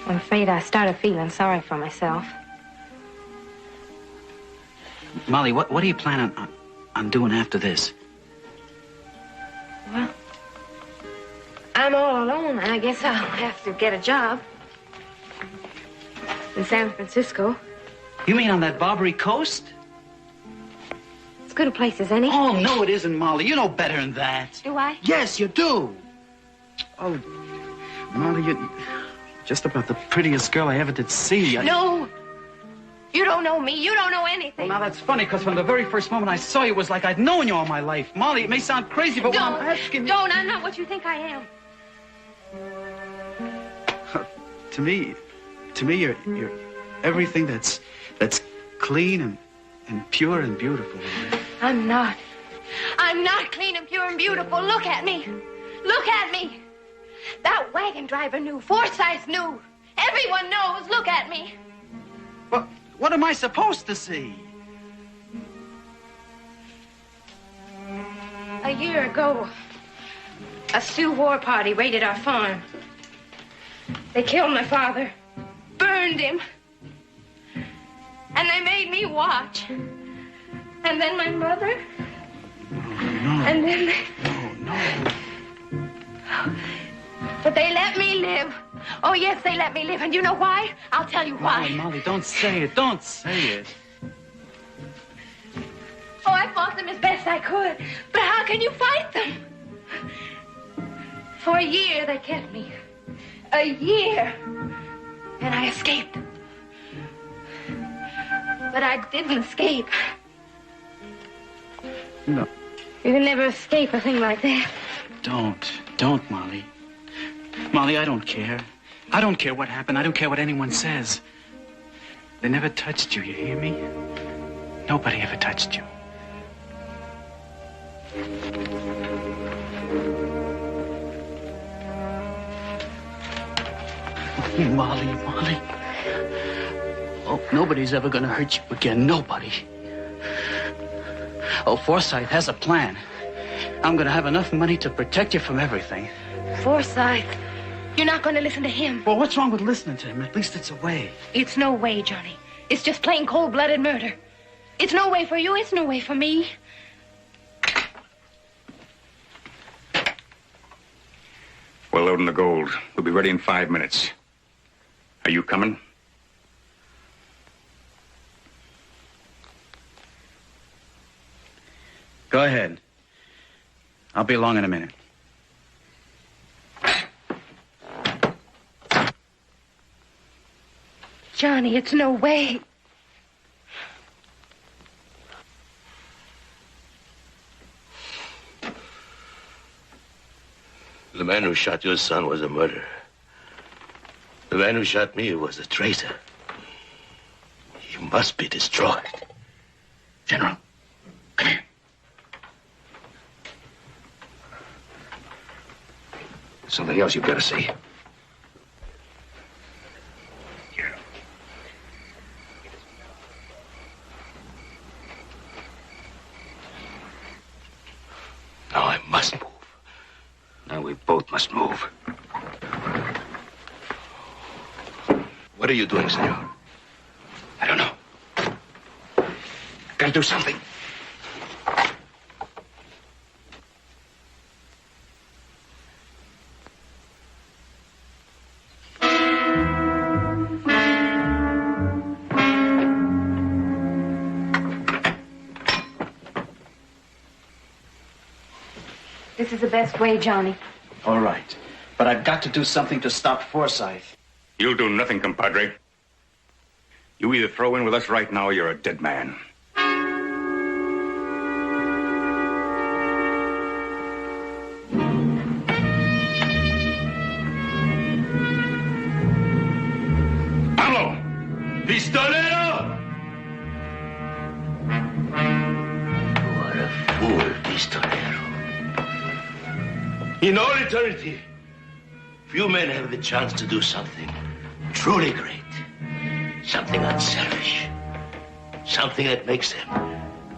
[SPEAKER 14] I'm afraid I started feeling sorry for myself.
[SPEAKER 7] Molly, what do you plan on doing after this?
[SPEAKER 14] Well, I'm all alone. I guess I'll have to get a job in San Francisco.
[SPEAKER 7] You mean on that Barbary coast?
[SPEAKER 14] As good a place as any.
[SPEAKER 7] Oh, no, it isn't, Molly. You know better than that.
[SPEAKER 14] Do I?
[SPEAKER 7] Yes, you do. Oh, Molly, you're just about the prettiest girl I ever did see.
[SPEAKER 14] No. You don't know me. You don't know anything.
[SPEAKER 7] Well, now that's funny, because from the very first moment I saw you, it was like I'd known you all my life. Molly, it may sound crazy, but when I'm asking you...
[SPEAKER 14] Don't. I'm not what you think I am.
[SPEAKER 7] To me, you're everything that's clean and pure and beautiful.
[SPEAKER 14] I'm not. I'm not clean and pure and beautiful. Look at me. Look at me. That wagon driver knew. Forsyth knew. Everyone knows. Look at me.
[SPEAKER 7] What am I supposed to see?
[SPEAKER 14] A year ago, a Sioux war party raided our farm. They killed my father, burned him, and they made me watch. And then my mother.
[SPEAKER 7] No.
[SPEAKER 14] And then they...
[SPEAKER 7] No.
[SPEAKER 14] But they let me live. Oh, yes, they let me live. And you know why? I'll tell you why.
[SPEAKER 7] Molly, don't say it. Don't say it.
[SPEAKER 14] Oh, I fought them as best I could. But how can you fight them? For a year, they kept me. A year. And I escaped. But I didn't escape.
[SPEAKER 7] No.
[SPEAKER 14] You can never escape a thing like that.
[SPEAKER 7] Don't, Molly. Molly, I don't care. I don't care what happened. I don't care what anyone says. They never touched you, you hear me? Nobody ever touched you. Molly. Oh, nobody's ever gonna hurt you again. Nobody. Oh, Forsyth has a plan. I'm gonna have enough money to protect you from everything.
[SPEAKER 14] Forsyth, you're not going to listen to him.
[SPEAKER 7] Well, what's wrong with listening to him? At least it's a way.
[SPEAKER 14] It's no way, Johnny. It's just plain cold-blooded murder. It's no way for you. It's no way for me.
[SPEAKER 1] We're loading the gold. We'll be ready in 5 minutes. Are you coming?
[SPEAKER 7] Go ahead. I'll be along in a minute.
[SPEAKER 14] Johnny, it's no way.
[SPEAKER 18] The man who shot your son was a murderer. The man who shot me was a traitor. He must be destroyed.
[SPEAKER 1] General, come here. Something else you've got to see. Here.
[SPEAKER 18] Now I must move.
[SPEAKER 1] Now we both must move.
[SPEAKER 18] What are you doing, senor?
[SPEAKER 1] I don't know. Gotta do something.
[SPEAKER 14] This is the best way, Johnny.
[SPEAKER 7] All right. But I've got to do something to stop Forsyth.
[SPEAKER 1] You'll do nothing, compadre. You either throw in with us right now or you're a dead man. Pablo! Pistolero!
[SPEAKER 18] Pistolero. In all eternity, few men have the chance to do something truly great. Something unselfish. Something that makes them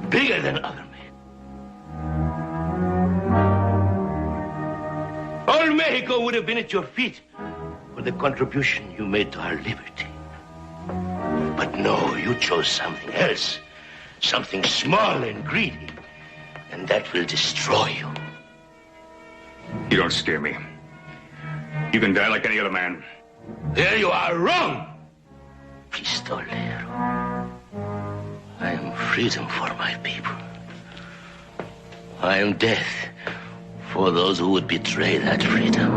[SPEAKER 18] bigger than other men. All Mexico would have been at your feet for the contribution you made to our liberty. But no, you chose something else. Something small and greedy. And that will destroy you.
[SPEAKER 1] You don't scare me. You can die like any other man.
[SPEAKER 18] There you are wrong, Pistolero. I am freedom for my people. I am death for those who would betray that freedom.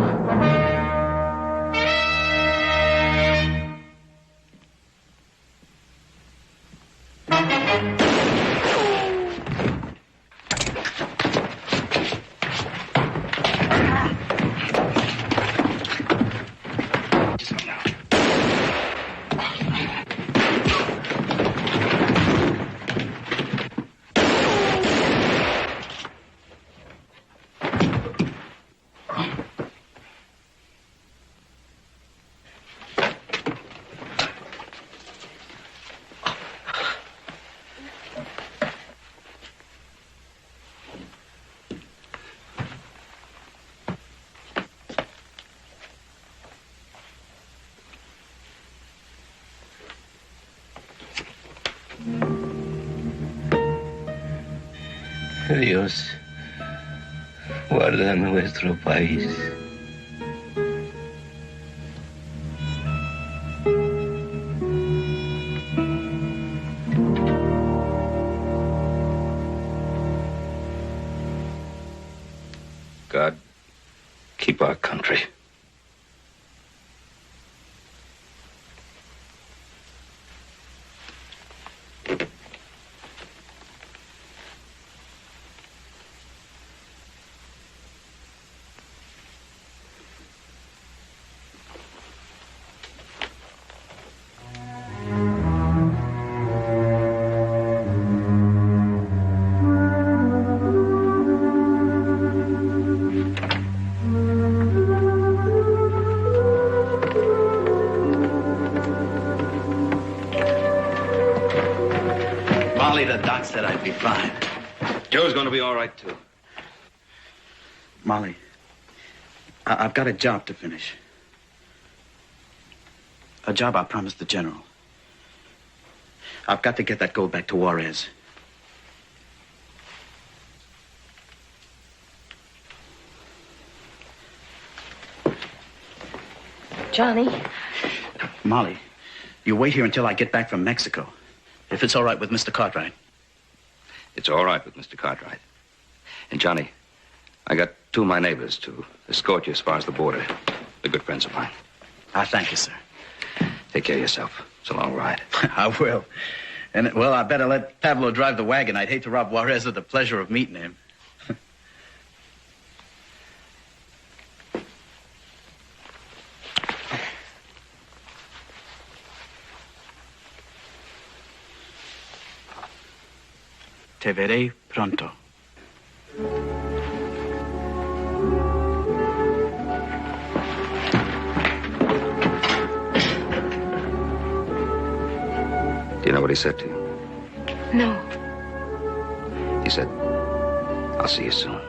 [SPEAKER 18] Dios, guarda nuestro país.
[SPEAKER 1] God, keep our country.
[SPEAKER 7] The doc said I'd be fine.
[SPEAKER 1] Joe's gonna be all right, too.
[SPEAKER 7] Molly, I've got a job to finish. A job I promised the general. I've got to get that gold back to Juarez.
[SPEAKER 14] Johnny.
[SPEAKER 7] Molly, you wait here until I get back from Mexico. If it's all right with Mr. Cartwright.
[SPEAKER 1] It's all right with Mr. Cartwright. And Johnny, I got two of my neighbors to escort you as far as the border. They're good friends of mine.
[SPEAKER 7] I thank you, sir.
[SPEAKER 1] Take care of yourself. It's a long ride.
[SPEAKER 7] I will. And, well, I better let Pablo drive the wagon. I'd hate to rob Juarez of the pleasure of meeting him. Te veré pronto.
[SPEAKER 1] Do you know what he said to you?
[SPEAKER 14] No.
[SPEAKER 1] He said, I'll see you soon.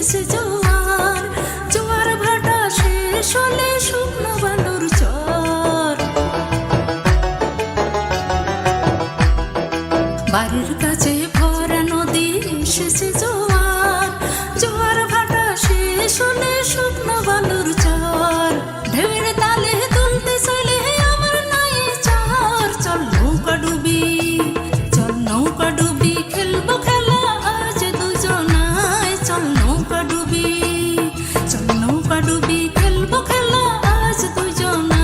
[SPEAKER 13] এসেছে জোয়ার জোয়ার ভাটা শেষ হলে শুকনো বালুর চর বাড়ির কাছে ভরা নদী এসেছে জোয়ার জোয়ার ভাটা শেষ হলে শুকনো বালুর চর ঢেউয়ের তালে তুলতে চলে আমার নাই চর চল নৌকা ডুবি খেলবো খেলা আজ দুজনায় চল নৌকা ডুবি খেলবো খেলা আজ দুজনায়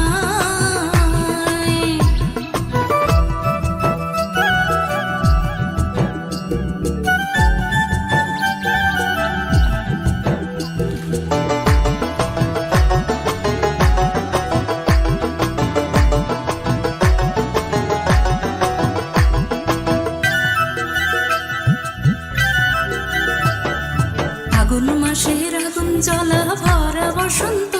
[SPEAKER 13] আগুন মাসের আগুন জ্বলা ভরা বসন্ত